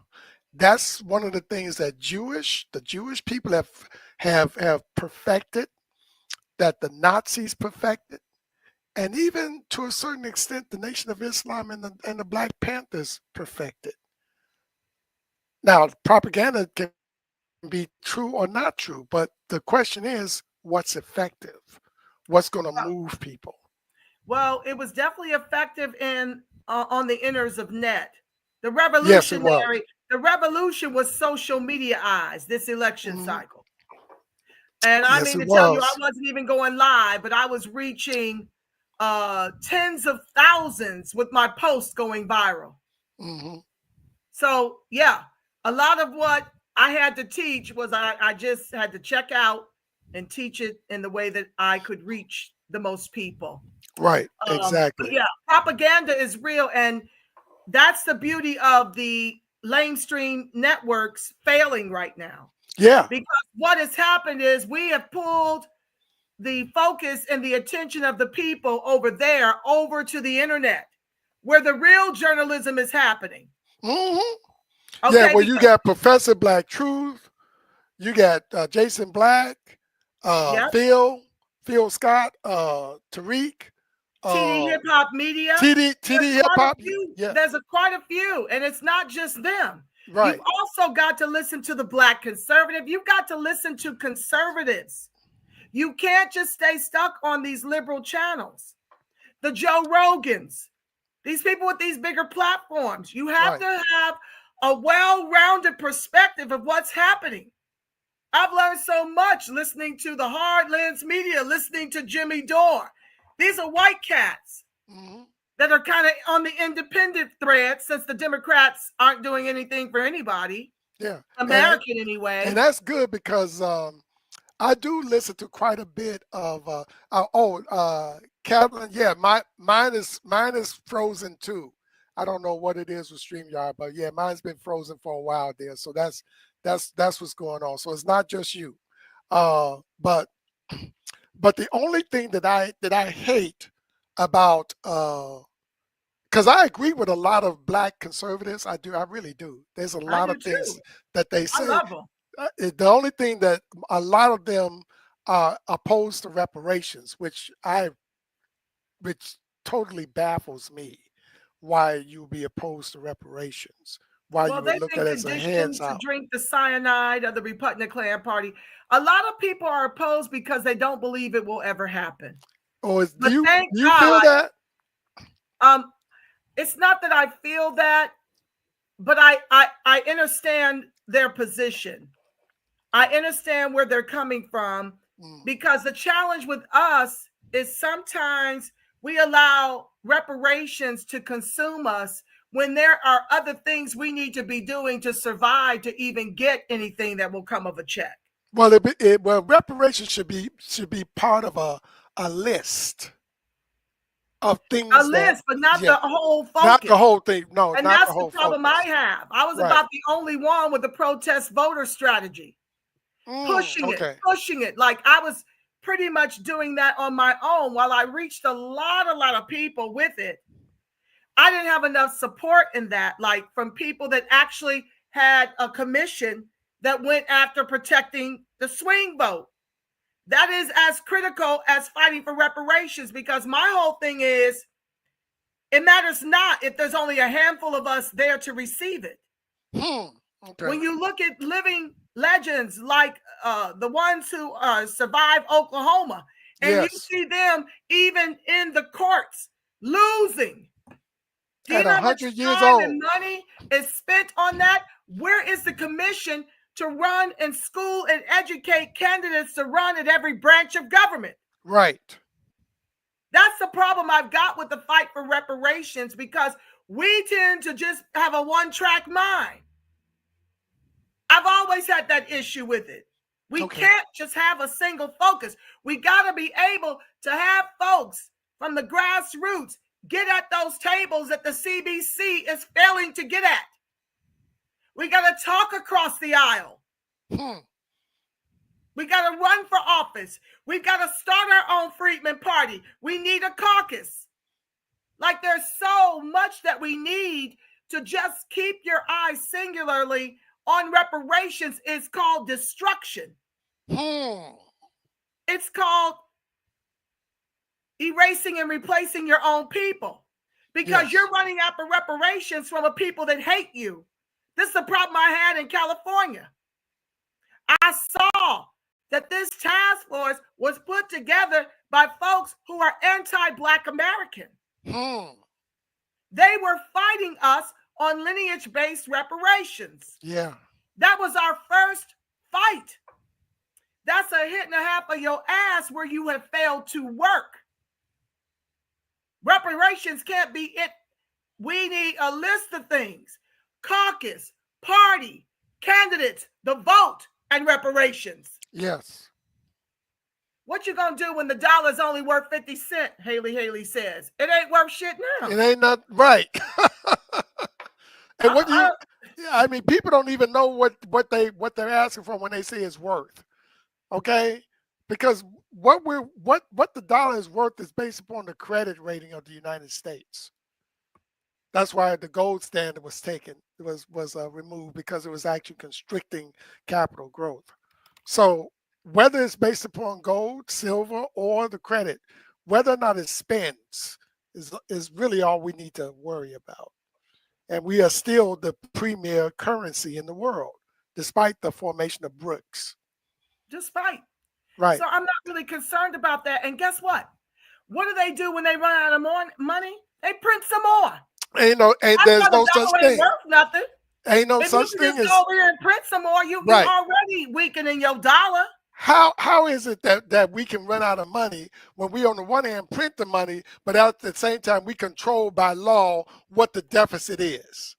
Speaker 8: that's one of the things that the Jewish people have perfected, that the Nazis perfected, and even to a certain extent, the Nation of Islam and the Black Panthers perfected. Now, propaganda can be true or not true, but the question is, what's effective? What's going to move people?
Speaker 7: Well, it was definitely effective on the inners of net. The revolution was social media eyes this election cycle. And I mean to tell you, I wasn't even going live, but I was reaching tens of thousands with my posts going viral. So yeah, a lot of what I had to teach was I just had to check out and teach it in the way that I could reach the most people.
Speaker 8: Right, exactly.
Speaker 7: But yeah, propaganda is real, and that's the beauty of the mainstream networks failing right now.
Speaker 8: Yeah.
Speaker 7: Because what has happened is we have pulled the focus and the attention of the people over there over to the internet, where the real journalism is happening.
Speaker 8: Okay,
Speaker 7: yeah,
Speaker 8: well, you got Professor Black Truth, you got Jason Black, Phil Scott, Tariq,
Speaker 7: TD Hip Hop Media.
Speaker 8: TD Hip Hop.
Speaker 7: Yeah. There's quite a few, and it's not just them.
Speaker 8: Right.
Speaker 7: You've also got to listen to the Black conservative. You've got to listen to conservatives. You can't just stay stuck on these liberal channels. The Joe Rogans, these people with these bigger platforms. You have to have a well-rounded perspective of what's happening. I've learned so much listening to the hard lens media, listening to Jimmy Dore. These are white cats that are kind of on the independent thread, since the Democrats aren't doing anything for anybody.
Speaker 8: Yeah.
Speaker 7: American anyway.
Speaker 8: And that's good because I do listen to quite a bit of Kathleen. Yeah, mine is frozen too. I don't know what it is with StreamYard, but yeah, mine's been frozen for a while there. So that's what's going on. So it's not just you. But the only thing that I hate about because I agree with a lot of Black conservatives. I really do. There's a lot of things that they say.
Speaker 7: I love them.
Speaker 8: The only thing that a lot of them are opposed to reparations, which totally baffles me. Why you would be opposed to reparations? Why you would look at it as a hands out?
Speaker 7: To drink the cyanide of the Repugnant Klan Party. A lot of people are opposed because they don't believe it will ever happen.
Speaker 8: Do you feel that?
Speaker 7: It's not that I feel that, but I understand their position. I understand where they're coming from, because the challenge with us is sometimes we allow reparations to consume us when there are other things we need to be doing to survive, to even get anything that will come of a check.
Speaker 8: Well, reparations should be part of a list of things.
Speaker 7: A list, but not the whole focus.
Speaker 8: Not the whole thing. No,
Speaker 7: and
Speaker 8: not
Speaker 7: that's
Speaker 8: the whole
Speaker 7: the problem
Speaker 8: focus.
Speaker 7: I have. I was about the only one with the protest voter strategy, pushing it. Like I was pretty much doing that on my own. While I reached a lot of people with it, I didn't have enough support in that, like from people that actually had a commission that went after protecting the swing vote. That is as critical as fighting for reparations, because my whole thing is, it matters not if there's only a handful of us there to receive it.
Speaker 8: Okay.
Speaker 7: When you look at living legends like the ones who survived Oklahoma, and you see them even in the courts losing. Do you
Speaker 8: at
Speaker 7: know how much
Speaker 8: 100 years
Speaker 7: time
Speaker 8: old
Speaker 7: and money is spent on that, where is the commission to run and school and educate candidates to run at every branch of government?
Speaker 8: Right.
Speaker 7: That's the problem I've got with the fight for reparations, because we tend to just have a one-track mind. I've always had that issue with it. We can't just have a single focus. We got to be able to have folks from the grassroots get at those tables that the CBC is failing to get at. We got to talk across the aisle. We got to run for office. We've got to start our own Freedmen party. We need a caucus. Like, there's so much that we need to just keep your eyes singularly on reparations. Is called destruction. It's called erasing and replacing your own people, because you're running after reparations from a people that hate you. This is the problem I had in California. I saw that this task force was put together by folks who are anti-Black American. They were fighting us on lineage-based reparations.
Speaker 8: Yeah.
Speaker 7: That was our first fight. That's a hit and a half of your ass where you have failed to work. Reparations can't be it. We need a list of things: caucus, party, candidates, the vote, and reparations.
Speaker 8: Yes.
Speaker 7: What you gonna do when the dollar's only worth 50 cents? Haley says it ain't worth shit now.
Speaker 8: It ain't not right. And what you? Yeah, I mean, people don't even know what they're asking for when they say it's worth. Okay, because what the dollar is worth is based upon the credit rating of the United States. That's why the gold standard was taken, was removed, because it was actually constricting capital growth. So whether it's based upon gold, silver, or the credit, whether or not it spends is really all we need to worry about. And we are still the premier currency in the world, despite the formation of BRICS.
Speaker 7: Despite.
Speaker 8: Right.
Speaker 7: So I'm not really concerned about that. And guess what? What do they do when they run out of more money? They print some more.
Speaker 8: Ain't there's no such thing.
Speaker 7: Worth nothing.
Speaker 8: Ain't no
Speaker 7: if
Speaker 8: such
Speaker 7: you
Speaker 8: thing
Speaker 7: just
Speaker 8: as
Speaker 7: go over here and print some more. You're already weakening your dollar.
Speaker 8: How is it that we can run out of money when we on the one hand print the money, but at the same time we control by law what the deficit is?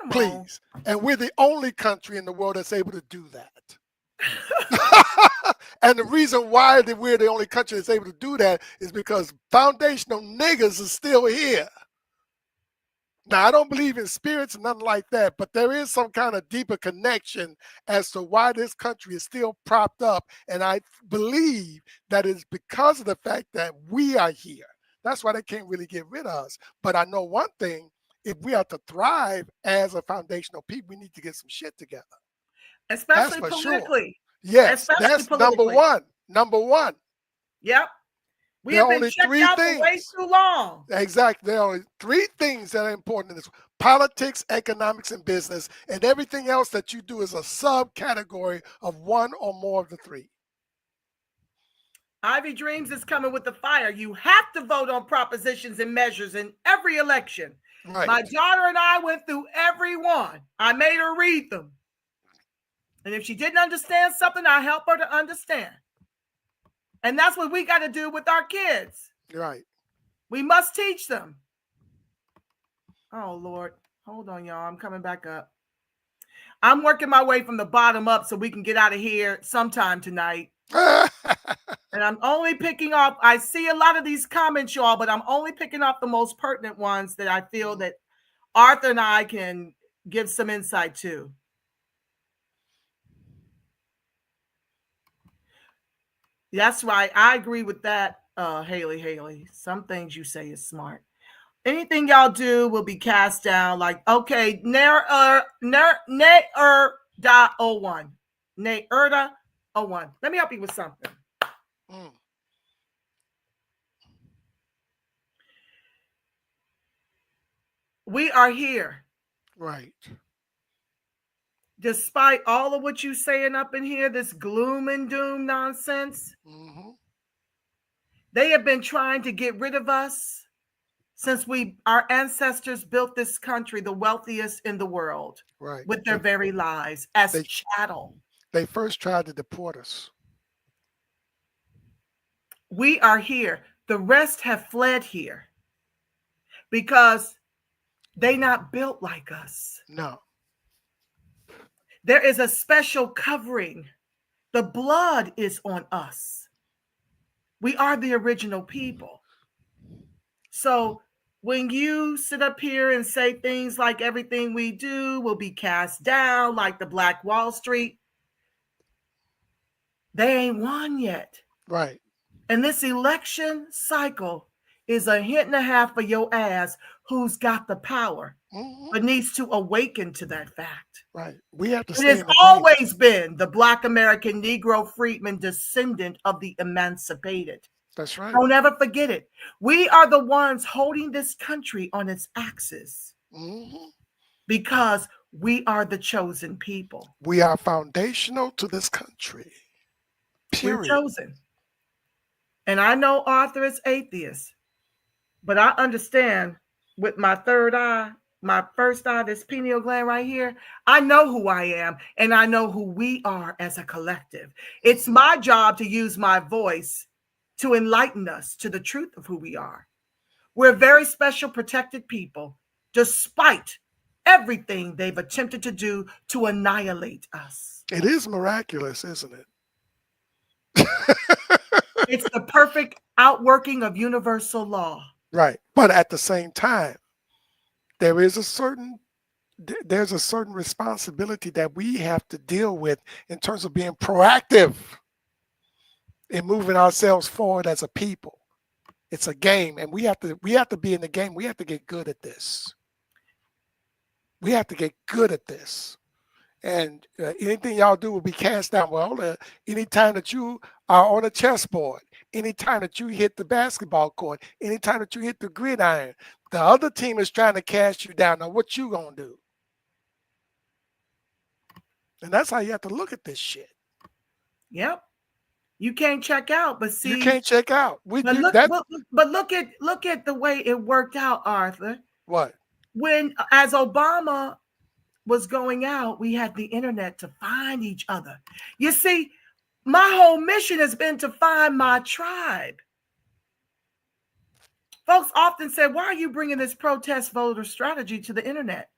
Speaker 8: Please. And we're the only country in the world that's able to do that. And the reason why we're the only country that's able to do that is because foundational niggas are still here. Now, I don't believe in spirits and nothing like that, but there is some kind of deeper connection as to why this country is still propped up. And I believe that it's because of the fact that we are here. That's why they can't really get rid of us. But I know one thing: if we are to thrive as a foundational people, we need to get some shit together.
Speaker 7: Especially politically.
Speaker 8: Sure. Yes,
Speaker 7: especially
Speaker 8: that's
Speaker 7: politically.
Speaker 8: number one.
Speaker 7: Yep. We have been checked out for way too long.
Speaker 8: Exactly. There are only three things that are important in this: politics, economics, and business. And everything else that you do is a subcategory of one or more of the three.
Speaker 7: Ivy Dreams is coming with the fire. You have to vote on propositions and measures in every election. Right. My daughter and I went through every one. I made her read them. And if she didn't understand something, I help her to understand. And that's what we got to do with our kids.
Speaker 8: Right.
Speaker 7: We must teach them. Oh, Lord. Hold on, y'all. I'm coming back up. I'm working my way from the bottom up so we can get out of here sometime tonight. And I'm only picking up, I see a lot of these comments, y'all, but I'm only picking up the most pertinent ones that I feel that Arthur and I can give some insight to. That's right. I agree with that, Haley. Some things you say is smart. Anything y'all do will be cast down. Like, okay, Neerda 01. Neerda 01. Let me help you with something. We are here.
Speaker 8: Right.
Speaker 7: Despite all of what you're saying up in here, this gloom and doom nonsense, they have been trying to get rid of us since our ancestors built this country, the wealthiest in the world,
Speaker 8: Right.
Speaker 7: with their very lives as chattel.
Speaker 8: They first tried to deport us.
Speaker 7: We are here. The rest have fled here because they not built like us.
Speaker 8: No.
Speaker 7: There is a special covering. The blood is on us. We are the original people. So when you sit up here and say things like everything we do will be cast down, like the Black Wall Street, they ain't won yet.
Speaker 8: Right.
Speaker 7: And this election cycle is a hint and a half for your ass who's got the power, but needs to awaken to that fact.
Speaker 8: Right. We have to
Speaker 7: It
Speaker 8: stay
Speaker 7: has
Speaker 8: in the
Speaker 7: always been the Black American Negro freedman descendant of the emancipated.
Speaker 8: That's right.
Speaker 7: Don't ever forget it. We are the ones holding this country on its axis because we are the chosen people.
Speaker 8: We are foundational to this country. Period.
Speaker 7: We're chosen. And I know Arthur is atheist, but I understand with my third eye, my first eye, this pineal gland right here, I know who I am and I know who we are as a collective. It's my job to use my voice to enlighten us to the truth of who we are. We're very special, protected people, despite everything they've attempted to do to annihilate us.
Speaker 8: It is miraculous, isn't it?
Speaker 7: It's the perfect outworking of universal law.
Speaker 8: Right. But at the same time, there's a certain responsibility that we have to deal with in terms of being proactive in moving ourselves forward as a people. It's a game, and we have to be in the game. We have to get good at this. We have to get good at this. And anything y'all do will be cast down. Well, anytime that you are on a chessboard, anytime that you hit the basketball court, anytime that you hit the gridiron, the other team is trying to cast you down. Now, what you gonna do? And that's how you have to look at this shit.
Speaker 7: Yep. You can't check out, but see,
Speaker 8: you can't check out.
Speaker 7: But look at the way it worked out, Arthur.
Speaker 8: What?
Speaker 7: When as Obama was going out, we had the internet to find each other. You see, my whole mission has been to find my tribe. Folks often say, why are you bringing this protest voter strategy to the internet?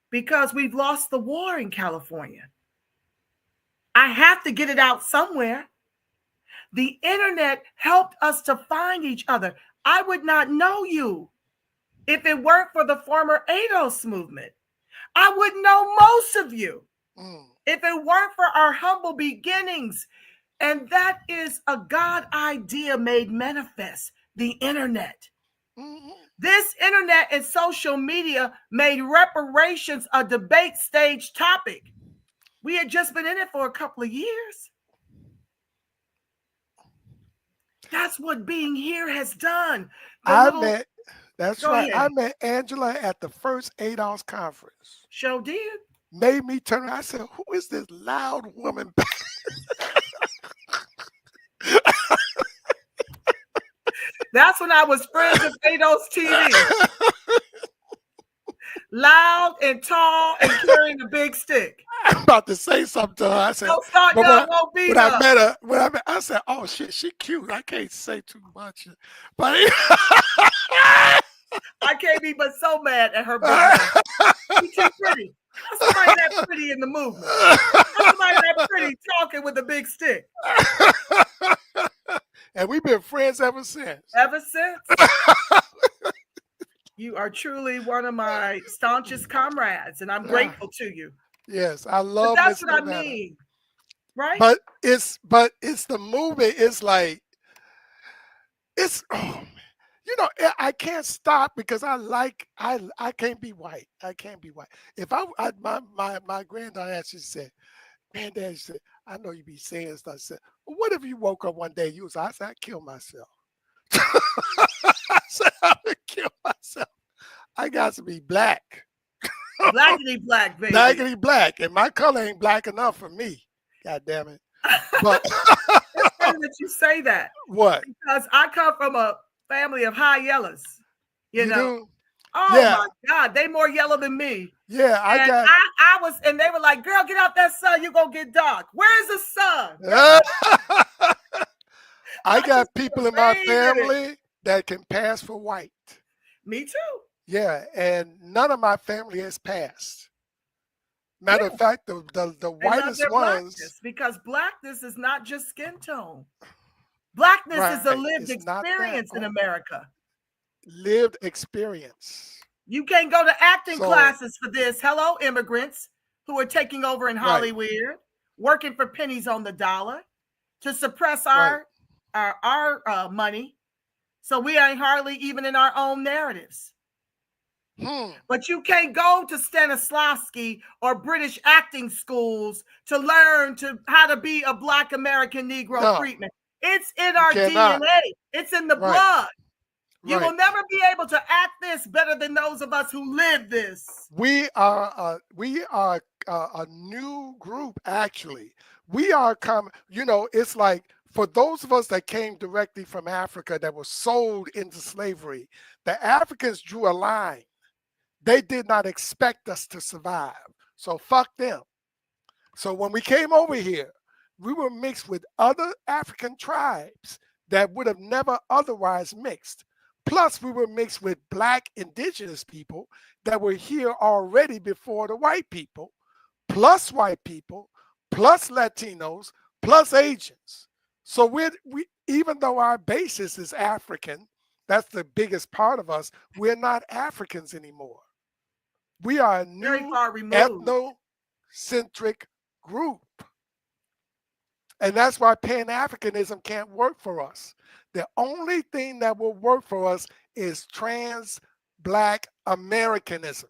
Speaker 7: Because we've lost the war in California. I have to get it out somewhere. The internet helped us to find each other. I would not know you if it weren't for the former ADOS movement. I wouldn't know most of you if it weren't for our humble beginnings. And that is a God idea made manifest, the internet. This internet and social media made reparations a debate stage topic. We had just been in it for a couple of years. That's what being here has done.
Speaker 8: That's right. I met Angela at the first ADOS conference.
Speaker 7: Sure did.
Speaker 8: Made me turn around. I said, who is this loud woman?
Speaker 7: That's when I was friends with ADOS TV. Loud and tall and carrying a big stick.
Speaker 8: I'm about to say something to her. I said, when I met her, I said, oh shit, she cute. I can't say too much. But
Speaker 7: I can't be but so mad at her. She's too pretty. How's somebody that pretty in the movement? How's somebody that pretty talking with a big stick?
Speaker 8: And we've been friends ever since.
Speaker 7: Ever since? You are truly one of my staunchest comrades, and I'm grateful to you.
Speaker 8: Yes, I love.
Speaker 7: But that's what I mean, right?
Speaker 8: But it's the movement. It's like you know, I can't stop because I can't be white. I can't be white. If my granddaughter actually said, Granddad, she said, I know you be saying stuff. I said, well, what if you woke up one day, I said, I'd kill myself. I said, I would kill myself. I got to be black.
Speaker 7: Blackity black, baby.
Speaker 8: Blackity black. And my color ain't black enough for me. God damn it. But
Speaker 7: it's funny that you say that.
Speaker 8: What?
Speaker 7: Because I come from a family of high yellers. You know?
Speaker 8: do?
Speaker 7: Oh
Speaker 8: Yeah.
Speaker 7: my God, they more yellow than me.
Speaker 8: Yeah,
Speaker 7: I was, and they were like, girl, get off that sun, you gonna get dark. Where's the sun?
Speaker 8: I got people in my
Speaker 7: believe in
Speaker 8: family that can pass for white.
Speaker 7: Me too.
Speaker 8: Yeah, and none of my family has passed. Matter of fact, the
Speaker 7: They love
Speaker 8: whitest
Speaker 7: their
Speaker 8: ones.
Speaker 7: blackness, because blackness is not just skin tone. Blackness is a
Speaker 8: Right,
Speaker 7: lived
Speaker 8: it's not that.
Speaker 7: experience in America.
Speaker 8: Lived experience.
Speaker 7: You can't go to acting
Speaker 8: So-
Speaker 7: classes for this. Hello, immigrants who are taking over in Hollywood, working for pennies on the dollar to suppress our money. So we ain't hardly even in our own narratives. But you can't go to Stanislavski or British acting schools to learn how to be a Black American Negro Freedman. It's in our DNA. It's in the blood. You will never be able to act this better than those of us who live this.
Speaker 8: We are a new group, actually. We are coming, it's like for those of us that came directly from Africa that were sold into slavery, the Africans drew a line. They did not expect us to survive. So fuck them. So when we came over here, we were mixed with other African tribes that would have never otherwise mixed. Plus, we were mixed with Black indigenous people that were here already before the white people, plus white people, plus Latinos, plus Asians. So we even though our basis is African, that's the biggest part of us, we're not Africans anymore. We are a new ethnocentric group. And that's why Pan-Africanism can't work for us. The only thing that will work for us is trans-Black Americanism.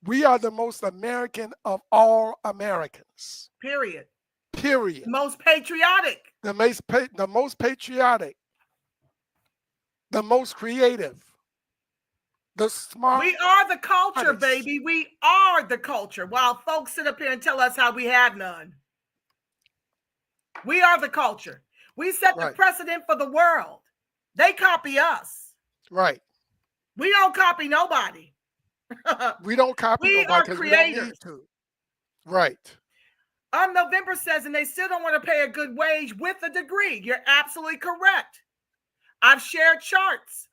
Speaker 8: We are the most American of all Americans.
Speaker 7: Period.
Speaker 8: Period.
Speaker 7: The most patriotic.
Speaker 8: The most patriotic. The most creative. The smart.
Speaker 7: We are the culture, baby. We are the culture. While folks sit up here and tell us how we have none. We are the culture. We set the precedent for the world. They copy us.
Speaker 8: Right.
Speaker 7: We don't copy nobody.
Speaker 8: We don't copy
Speaker 7: we
Speaker 8: nobody
Speaker 7: are
Speaker 8: because we don't need to. Right.
Speaker 7: November says, and they still don't want to pay a good wage with a degree. You're absolutely correct. I've shared charts.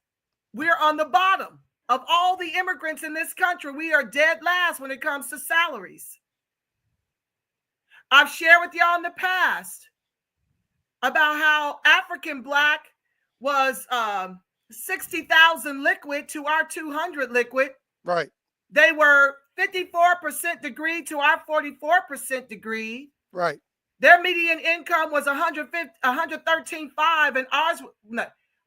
Speaker 7: We're on the bottom of all the immigrants in this country. We are dead last when it comes to salaries. I've shared with y'all in the past about how African Black was 60,000 liquid to our 200 liquid.
Speaker 8: Right.
Speaker 7: They were 54% degree to our 44% degree.
Speaker 8: Right.
Speaker 7: Their median income was 113.5 and ours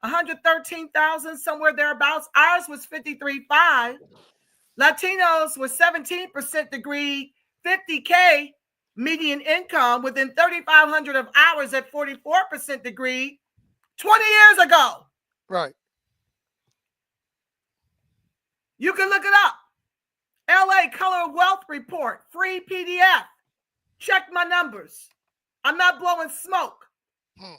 Speaker 7: 113,000, somewhere thereabouts. Ours was 53.5. Latinos were 17% degree, 50K median income within 3,500 of ours at 44% degree 20 years ago.
Speaker 8: Right.
Speaker 7: You can look it up. LA Color Wealth Report, free PDF. Check my numbers. I'm not blowing smoke. And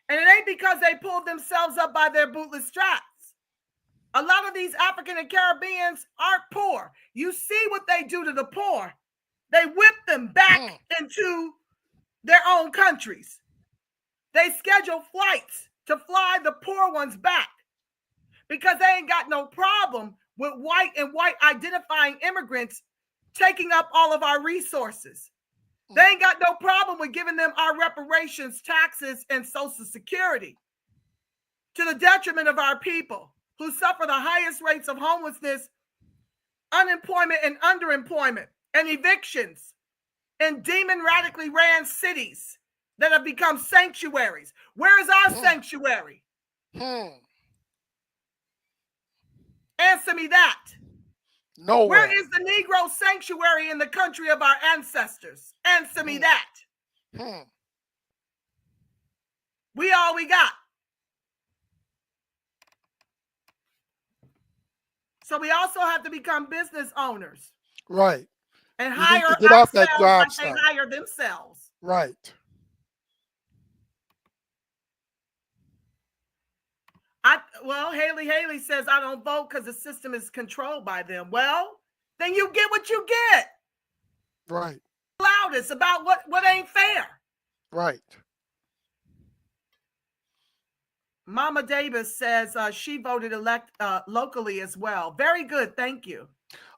Speaker 7: it ain't because they pulled themselves up by their bootless straps. A lot of these African and Caribbeans aren't poor. You see what they do to the poor. They whip them back into their own countries. They schedule flights to fly the poor ones back because they ain't got no problem with white and white identifying immigrants taking up all of our resources. They ain't got no problem with giving them our reparations, taxes, and Social Security to the detriment of our people who suffer the highest rates of homelessness, unemployment, and underemployment, and evictions in demon radically ran cities that have become sanctuaries. Where is our sanctuary? Answer me that.
Speaker 8: Nowhere.
Speaker 7: Where is the Negro sanctuary in the country of our ancestors? Answer me that. We all we got. So we also have to become business owners.
Speaker 8: Right.
Speaker 7: And
Speaker 8: you
Speaker 7: hire
Speaker 8: need to get off that
Speaker 7: ourselves
Speaker 8: job
Speaker 7: like
Speaker 8: site.
Speaker 7: they hire themselves.
Speaker 8: Right.
Speaker 7: Haley says I don't vote because the system is controlled by them. Well, then you get what you get.
Speaker 8: Right.
Speaker 7: Loudest about what ain't fair.
Speaker 8: Right.
Speaker 7: Mama Davis says she voted locally as well. Very good, thank you.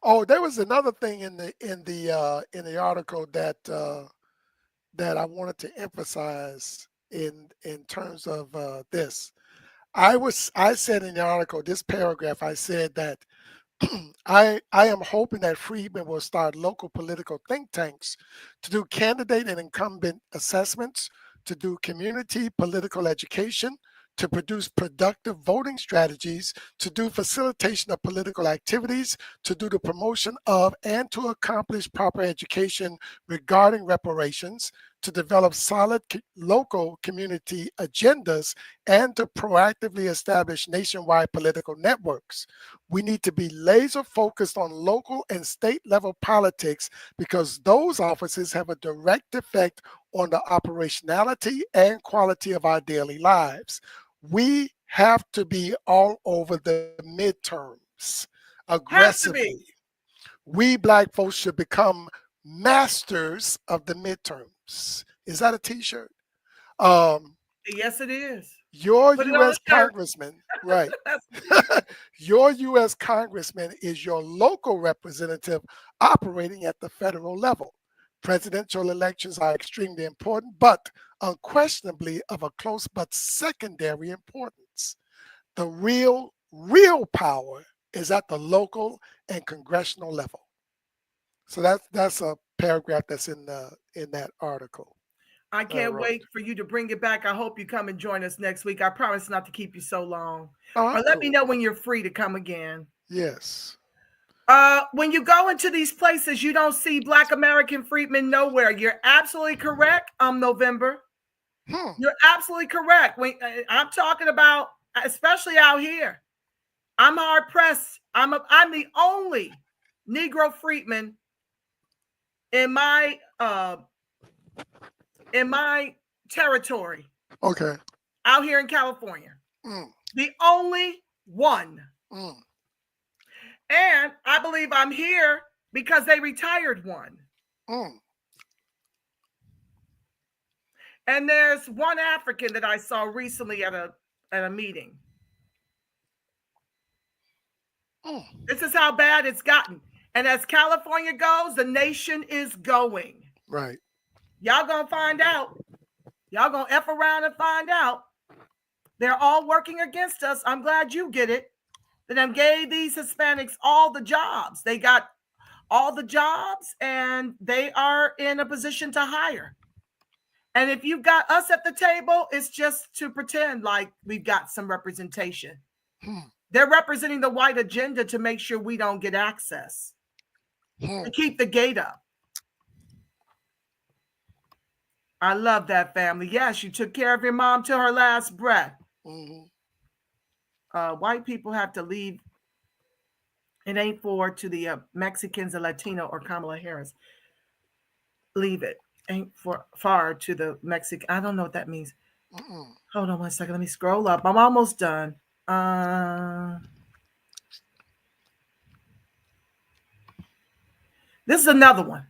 Speaker 8: Oh, there was another thing in the article that that I wanted to emphasize in terms of this. I said in the article, this paragraph, I said that I am hoping that Freedmen will start local political think tanks to do candidate and incumbent assessments, to do community political education, to produce productive voting strategies, to do facilitation of political activities, to do the promotion of and to accomplish proper education regarding reparations, to develop solid local community agendas, and to proactively establish nationwide political networks. We need to be laser focused on local and state level politics because those offices have a direct effect on the operationality and quality of our daily lives. We have to be all over the midterms aggressively. We Black folks should become masters of the midterms. Is that a t-shirt?
Speaker 7: Yes, it is.
Speaker 8: Your U.S. congressman, right? Your U.S. congressman is your local representative operating at the federal level. Presidential elections are extremely important, but unquestionably of a close but secondary importance. The real power is at the local and congressional level. So that's a paragraph that's in that article.
Speaker 7: I can't wait for you to bring it back. I hope you come and join us next week. I promise not to keep you so long. Or let me know when you're free to come again.
Speaker 8: Yes.
Speaker 7: When you go into these places, you don't see Black American freedmen nowhere. You're absolutely correct. November. You're absolutely correct. When I'm talking about, especially out here, I'm hard pressed. I'm the only Negro freedman in my territory.
Speaker 8: Okay.
Speaker 7: Out here in California. The only one. And I believe I'm here because they retired one. And there's one African that I saw recently at a meeting. This is how bad it's gotten. And as California goes, the nation is going.
Speaker 8: Right.
Speaker 7: Y'all gonna find out. Y'all gonna F around and find out. They're all working against us. I'm glad you get it. That gave these Hispanics all the jobs. They got all the jobs and they are in a position to hire. And if you've got us at the table, it's just to pretend like we've got some representation. They're representing the white agenda to make sure we don't get access. To keep the gate up. I love that family. Yes, you took care of your mom till her last breath. White people have to leave. It ain't to the Mexicans, the Latino, or Kamala Harris. Leave it. Ain't far to the Mexican. I don't know what that means. Hold on one second. Let me scroll up. I'm almost done. This is another one.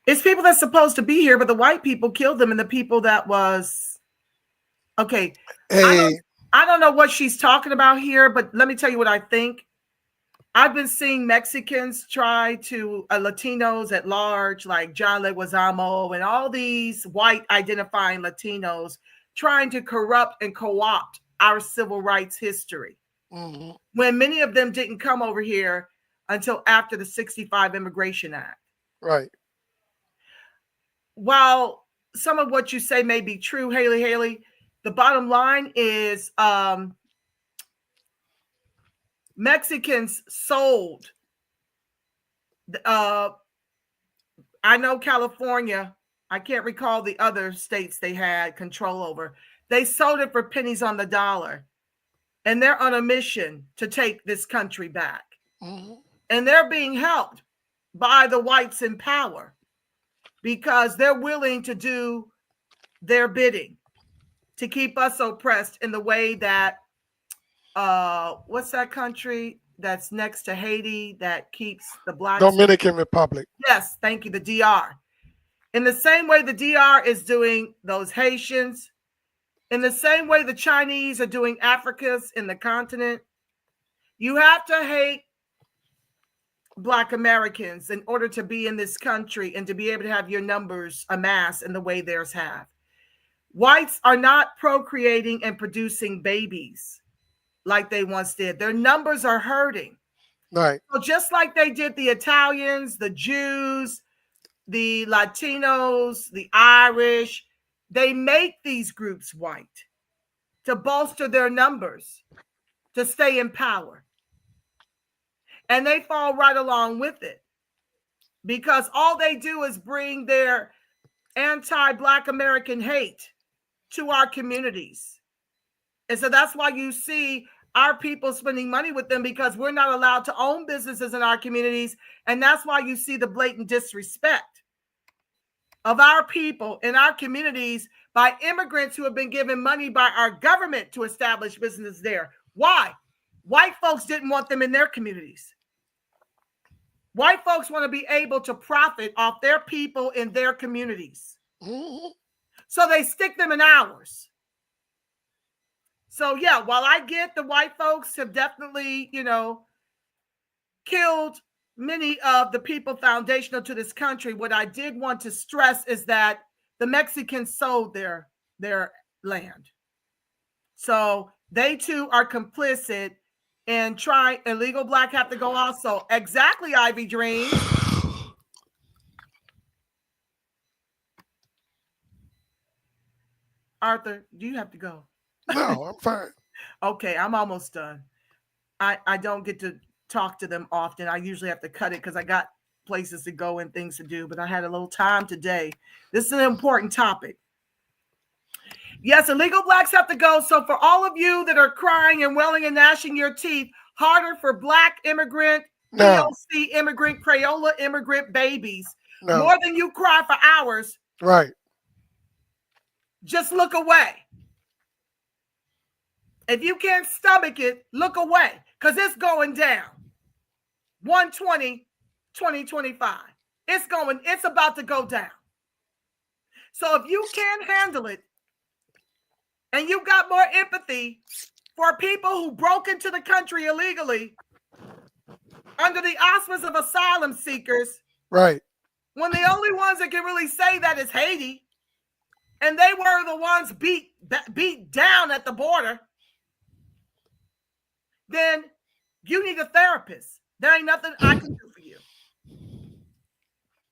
Speaker 7: It's people that's supposed to be here, but the white people killed them, and the people that was okay. I don't know what she's talking about here, but let me tell you what I think. I've been seeing Mexicans try to Latinos at large, like John Leguizamo and all these white identifying Latinos trying to corrupt and co-opt our civil rights history. When many of them didn't come over here until after the 65 Immigration Act.
Speaker 8: Right.
Speaker 7: While some of what you say may be true, Haley, the bottom line is Mexicans sold. I know California, I can't recall the other states they had control over. They sold it for pennies on the dollar. And they're on a mission to take this country back. And they're being helped by the whites in power because they're willing to do their bidding to keep us oppressed in the way that what's that country that's next to Haiti that keeps the blacks?
Speaker 8: Dominican Republic.
Speaker 7: Yes, thank you, the DR. In the same way the DR is doing those Haitians, in the same way the Chinese are doing Africans in the continent, you have to hate Black Americans in order to be in this country and to be able to have your numbers amass in the way theirs have. Whites are not procreating and producing babies like they once did. Their numbers are hurting.
Speaker 8: Right.
Speaker 7: So just like they did the Italians, the Jews, the Latinos, the Irish, they make these groups white to bolster their numbers, to stay in power. And they fall right along with it because all they do is bring their anti-Black American hate to our communities. And so that's why you see our people spending money with them, because we're not allowed to own businesses in our communities. And that's why you see the blatant disrespect of our people in our communities by immigrants who have been given money by our government to establish business there. Why? White folks didn't want them in their communities. White folks want to be able to profit off their people in their communities. So they stick them in ours. So yeah, while I get the white folks have definitely, killed many of the people foundational to this country, what I did want to stress is that the Mexicans sold their land. So they too are complicit in trying. Illegal Black have to go also. Exactly, Ivy Dream. Arthur, do you have to go?
Speaker 8: No, I'm fine.
Speaker 7: Okay, I'm almost done. I don't get to talk to them often. I usually have to cut it because I got places to go and things to do, but I had a little time today. This is an important topic. Yes, illegal Blacks have to go. So for all of you that are crying and welling and gnashing your teeth, harder for Black immigrant, POC immigrant, Crayola immigrant babies. More than you cry for hours.
Speaker 8: Right.
Speaker 7: Just look away. If you can't stomach it, look away, because it's going down. 1/20/2025. It's about to go down. So if you can't handle it and you got more empathy for people who broke into the country illegally under the auspices of asylum seekers,
Speaker 8: right,
Speaker 7: when the only ones that can really say that is Haiti, and they were the ones beat down at the border, then you need a therapist. There ain't nothing I can do for you.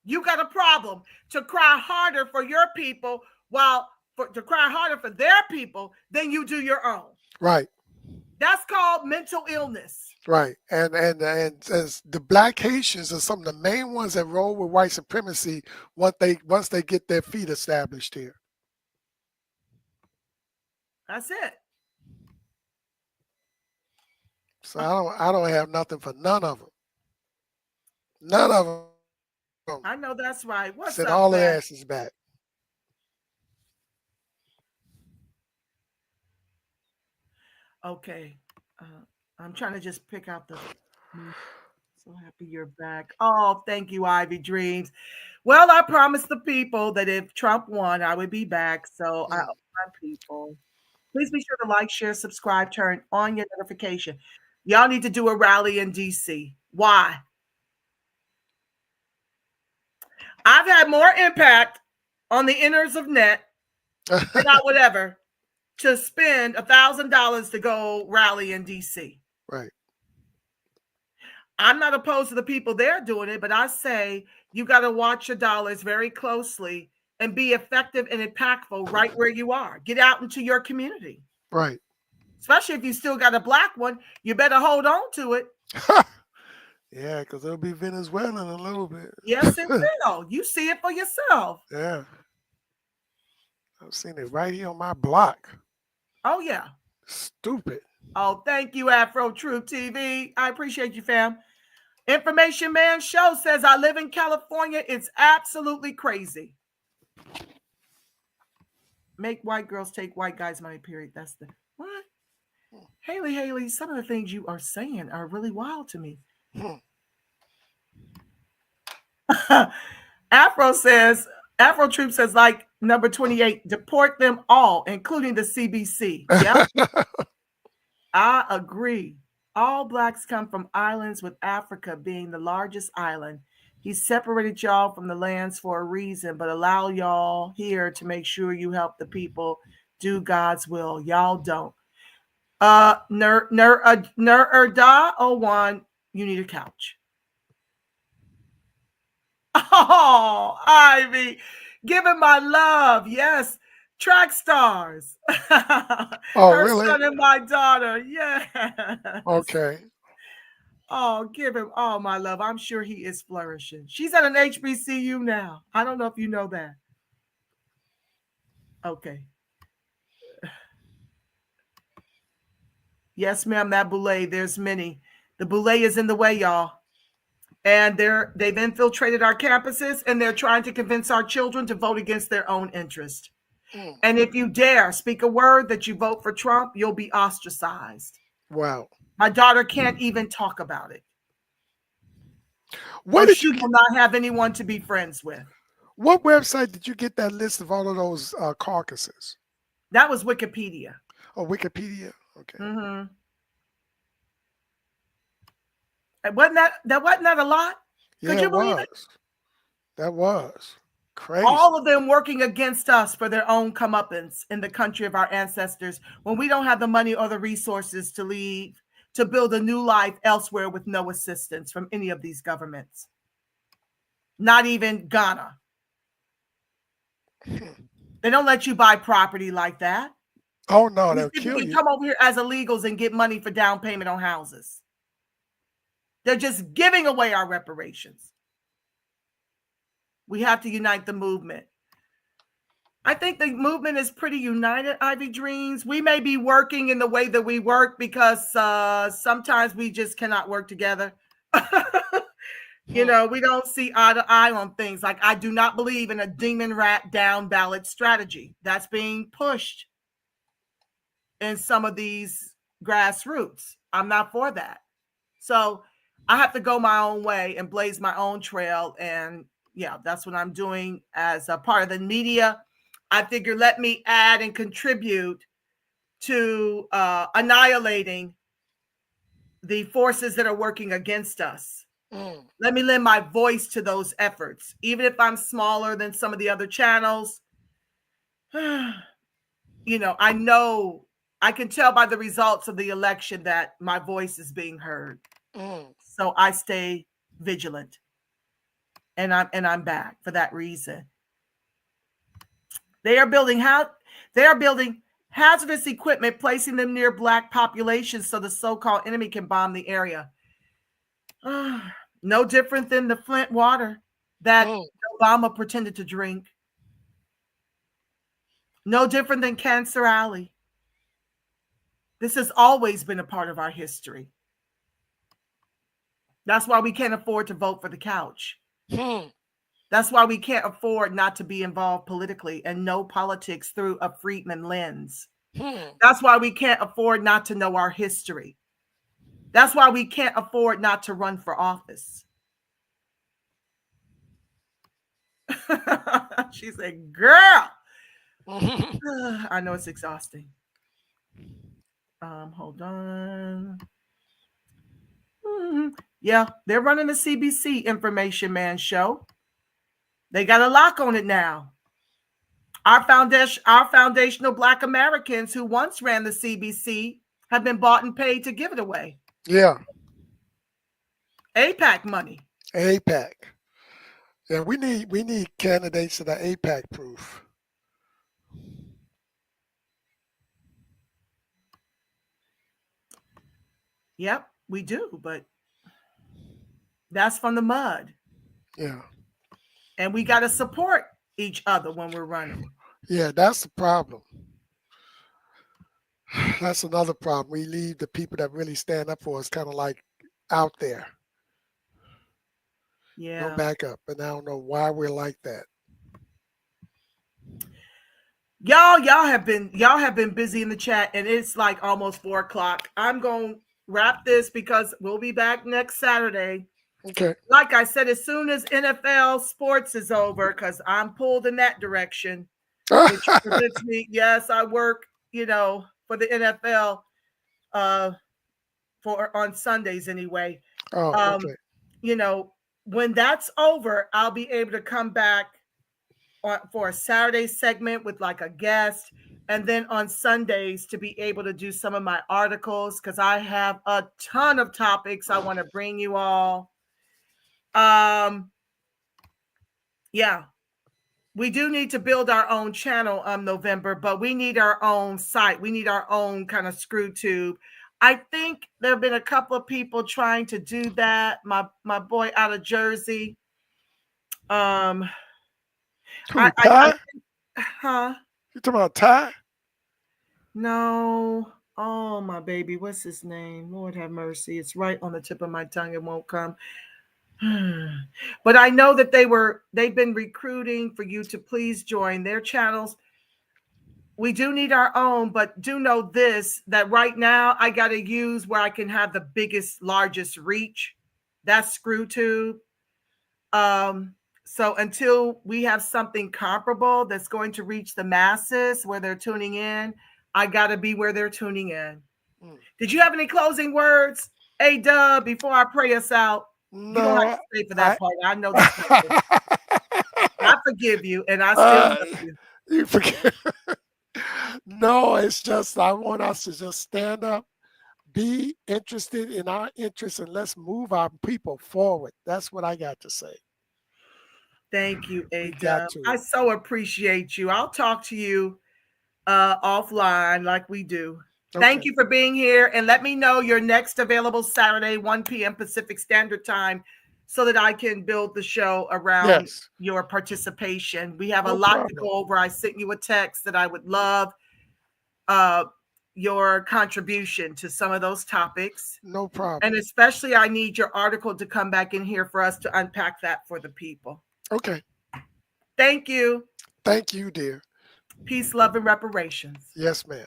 Speaker 7: You got a problem to cry harder for your people to cry harder for their people than you do your own.
Speaker 8: Right.
Speaker 7: That's called mental illness.
Speaker 8: Right. And as the Black Haitians are some of the main ones that roll with white supremacy once they get their feet established here.
Speaker 7: That's it.
Speaker 8: So I don't have nothing for none of them. None of them.
Speaker 7: I know that's right. What's
Speaker 8: Send
Speaker 7: up,
Speaker 8: all their
Speaker 7: Matt?
Speaker 8: asses back.
Speaker 7: Okay. I'm trying to just pick out the... So happy you're back. Oh, thank you, Ivy Dreams. Well, I promised the people that if Trump won, I would be back. So I owe my people. Please be sure to like, share, subscribe, turn on your notification. Y'all need to do a rally in DC. Why? I've had more impact on the inners of net than I would ever to spend $1,000 to go rally in DC.
Speaker 8: Right.
Speaker 7: I'm not opposed to the people there doing it, but I say you got to watch your dollars very closely and be effective and impactful right where you are. Get out into your community.
Speaker 8: Right.
Speaker 7: Especially if you still got a Black one, you better hold on to it.
Speaker 8: Yeah, because it'll be Venezuelan a little bit.
Speaker 7: Yes, it will. You see it for yourself.
Speaker 8: Yeah. I've seen it right here on my block.
Speaker 7: Oh, yeah.
Speaker 8: Stupid.
Speaker 7: Oh, thank you, Afro Truth TV. I appreciate you, fam. Information Man Show says, I live in California. It's absolutely crazy. Make white girls take white guys' money, period. That's the... What? Haley, some of the things you are saying are really wild to me. Afro Troop says, like number 28, deport them all, including the CBC. Yep. I agree. All blacks come from islands, with Africa being the largest island. He separated y'all from the lands for a reason, but allow y'all here to make sure you help the people do God's will. Y'all don't. Nur-Erda 01, you need a couch. Oh, Ivy, give him my love. Yes. Track stars.
Speaker 8: Oh,
Speaker 7: Her
Speaker 8: really?
Speaker 7: son and my daughter. Yes.
Speaker 8: Okay.
Speaker 7: Oh, give him all my love. I'm sure he is flourishing. She's at an HBCU now. I don't know if you know that. Okay. Yes, ma'am, that boule, there's many. The boule is in the way, y'all. And they've infiltrated our campuses, and they're trying to convince our children to vote against their own interest. And if you dare speak a word that you vote for Trump, you'll be ostracized.
Speaker 8: Wow.
Speaker 7: My daughter can't even talk about it.
Speaker 8: Where did
Speaker 7: she will not have anyone to be friends with.
Speaker 8: What website did you get that list of all of those caucuses?
Speaker 7: That was Wikipedia.
Speaker 8: Oh, Wikipedia. Okay.
Speaker 7: Mm-hmm. Wasn't that a lot?
Speaker 8: Yeah,
Speaker 7: Could you believe it?
Speaker 8: That was crazy.
Speaker 7: All of them working against us for their own comeuppance in the country of our ancestors, when we don't have the money or the resources to leave, to build a new life elsewhere with no assistance from any of these governments. Not even Ghana. They don't let you buy property like that.
Speaker 8: Oh, no, they'll kill
Speaker 7: you
Speaker 8: you.
Speaker 7: come over here as illegals and get money for down payment on houses. They're just giving away our reparations. We have to unite the movement. I think the movement is pretty united, Ivy Dreams. We may be working in the way that we work because sometimes we just cannot work together. You know, we don't see eye to eye on things. Like, I do not believe in a demon rat down ballot strategy that's being pushed in some of these grassroots. I'm not for that. So I have to go my own way and blaze my own trail. And yeah, that's what I'm doing as a part of the media. I figure let me add and contribute to annihilating the forces that are working against us. Let me lend my voice to those efforts, even if I'm smaller than some of the other channels. You know I can tell by the results of the election that my voice is being heard. So I stay vigilant, and I'm back for that reason. They are building hazardous equipment, placing them near black populations so the so-called enemy can bomb the area. No different than the Flint water that Obama pretended to drink. No different than Cancer Alley. This has always been a part of our history. That's why we can't afford to vote for the couch. That's why we can't afford not to be involved politically and know politics through a Freedmen lens. That's why we can't afford not to know our history. That's why we can't afford not to run for office. She said, girl. I know it's exhausting. Hold on. Yeah, they're running the CBC Information Man show. They got a lock on it now. Our foundational Black Americans who once ran the CBC have been bought and paid to give it away.
Speaker 8: Yeah.
Speaker 7: AIPAC money.
Speaker 8: AIPAC. Yeah, we need candidates that are AIPAC proof.
Speaker 7: Yep, we do, but that's from the mud.
Speaker 8: Yeah.
Speaker 7: And we got to support each other when we're running.
Speaker 8: Yeah, that's the problem. That's another problem. We leave the people that really stand up for us kind of like out there.
Speaker 7: Yeah.
Speaker 8: No backup. And I don't know why we're like that.
Speaker 7: Y'all have been busy in the chat, and it's like almost 4 o'clock. I'm going to wrap this because we'll be back next Saturday.
Speaker 8: Okay.
Speaker 7: Like I said, as soon as NFL sports is over, because I'm pulled in that direction, which prevents me. Yes, I work, for the NFL on Sundays anyway.
Speaker 8: Oh, okay.
Speaker 7: When that's over, I'll be able to come back for a Saturday segment with like a guest, and then on Sundays to be able to do some of my articles, because I have a ton of topics I want to bring you all. Yeah, we do need to build our own channel November, but we need our own site. We need our own kind of screw tube. I think there have been a couple of people trying to do that. My boy out of Jersey.
Speaker 8: Ty?
Speaker 7: Huh?
Speaker 8: You talking about Ty?
Speaker 7: No. Oh, my baby. What's his name? Lord have mercy. It's right on the tip of my tongue. It won't come. But I know that they've been recruiting for you to please join their channels. We do need our own, but do know this, that right now I got to use where I can have the biggest, largest reach. That's ScrewTube. So until we have something comparable that's going to reach the masses where they're tuning in, I got to be where they're tuning in. Did you have any closing words, A-Dub, before I pray us out?
Speaker 8: No,
Speaker 7: you don't have to stay for that part. I know that. I forgive you, and I still love you.
Speaker 8: You forgive. No, it's just I want us to just stand up, be interested in our interests, and let's move our people forward. That's what I got to say.
Speaker 7: Thank you, A-Dub. I so appreciate you. I'll talk to you offline like we do. Okay. Thank you for being here, and let me know your next available Saturday, 1 p.m. Pacific Standard Time, so that I can build the show around your participation. We have a lot to go over. I sent you a text that I would love your contribution to some of those topics.
Speaker 8: No problem.
Speaker 7: And especially I need your article to come back in here for us to unpack that for the people.
Speaker 8: Okay.
Speaker 7: Thank you.
Speaker 8: Thank you, dear.
Speaker 7: Peace, love, and reparations.
Speaker 8: Yes, ma'am.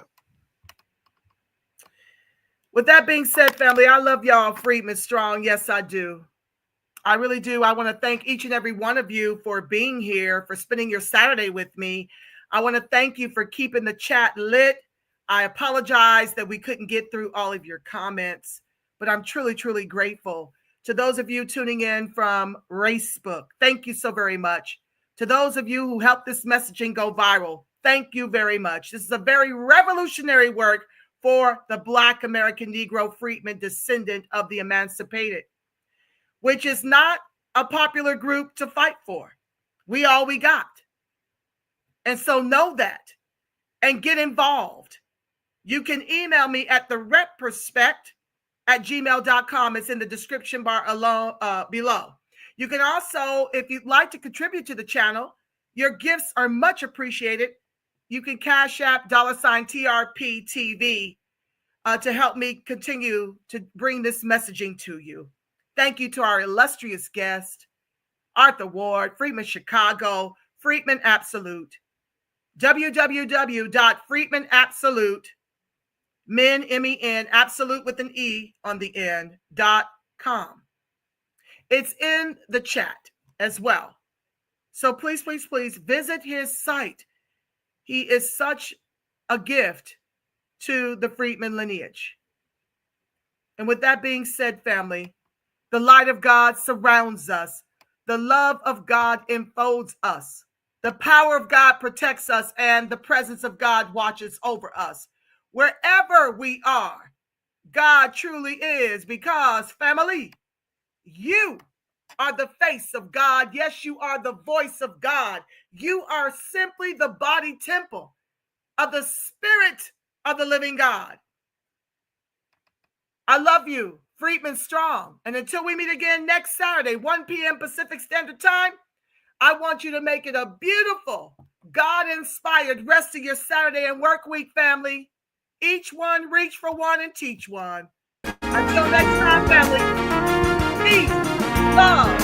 Speaker 7: With that being said, family, I love y'all. Freedmen strong. Yes, I do. I really do. I want to thank each and every one of you for being here, for spending your Saturday with me. I want to thank you for keeping the chat lit. I apologize that we couldn't get through all of your comments, but I'm truly, truly grateful. To those of you tuning in from Racebook, thank you so very much. To those of you who helped this messaging go viral, thank you very much. This is a very revolutionary work for the Black American Negro freedman descendant of the Emancipated, which is not a popular group to fight for. We all we got. And so know that and get involved. You can email me at thereprespect@gmail.com. It's in the description bar below. You can also, if you'd like to contribute to the channel, your gifts are much appreciated. You can Cash App $TRPTV to help me continue to bring this messaging to you. Thank you to our illustrious guest, Arthur Ward, Freedmen Chicago, Freedmen Absolute, www.freedmenabsolute, men, M-E-N, absolute with an E on the end, .com. It's in the chat as well. So please, please, please visit his site. He is such a gift to the Freedmen lineage. And with that being said, family, the light of God surrounds us. The love of God enfolds us. The power of God protects us, and the presence of God watches over us. Wherever we are, God truly is, because, family, you are the face of God. Yes, you are the voice of God. You are simply the body temple of the Spirit of the living God. I love you, Freedmen strong. And until we meet again next Saturday, 1 p.m. Pacific Standard Time, I want you to make it a beautiful, God-inspired rest of your Saturday and work week, family. Each one reach for one and teach one. Until next time, family. Peace, love,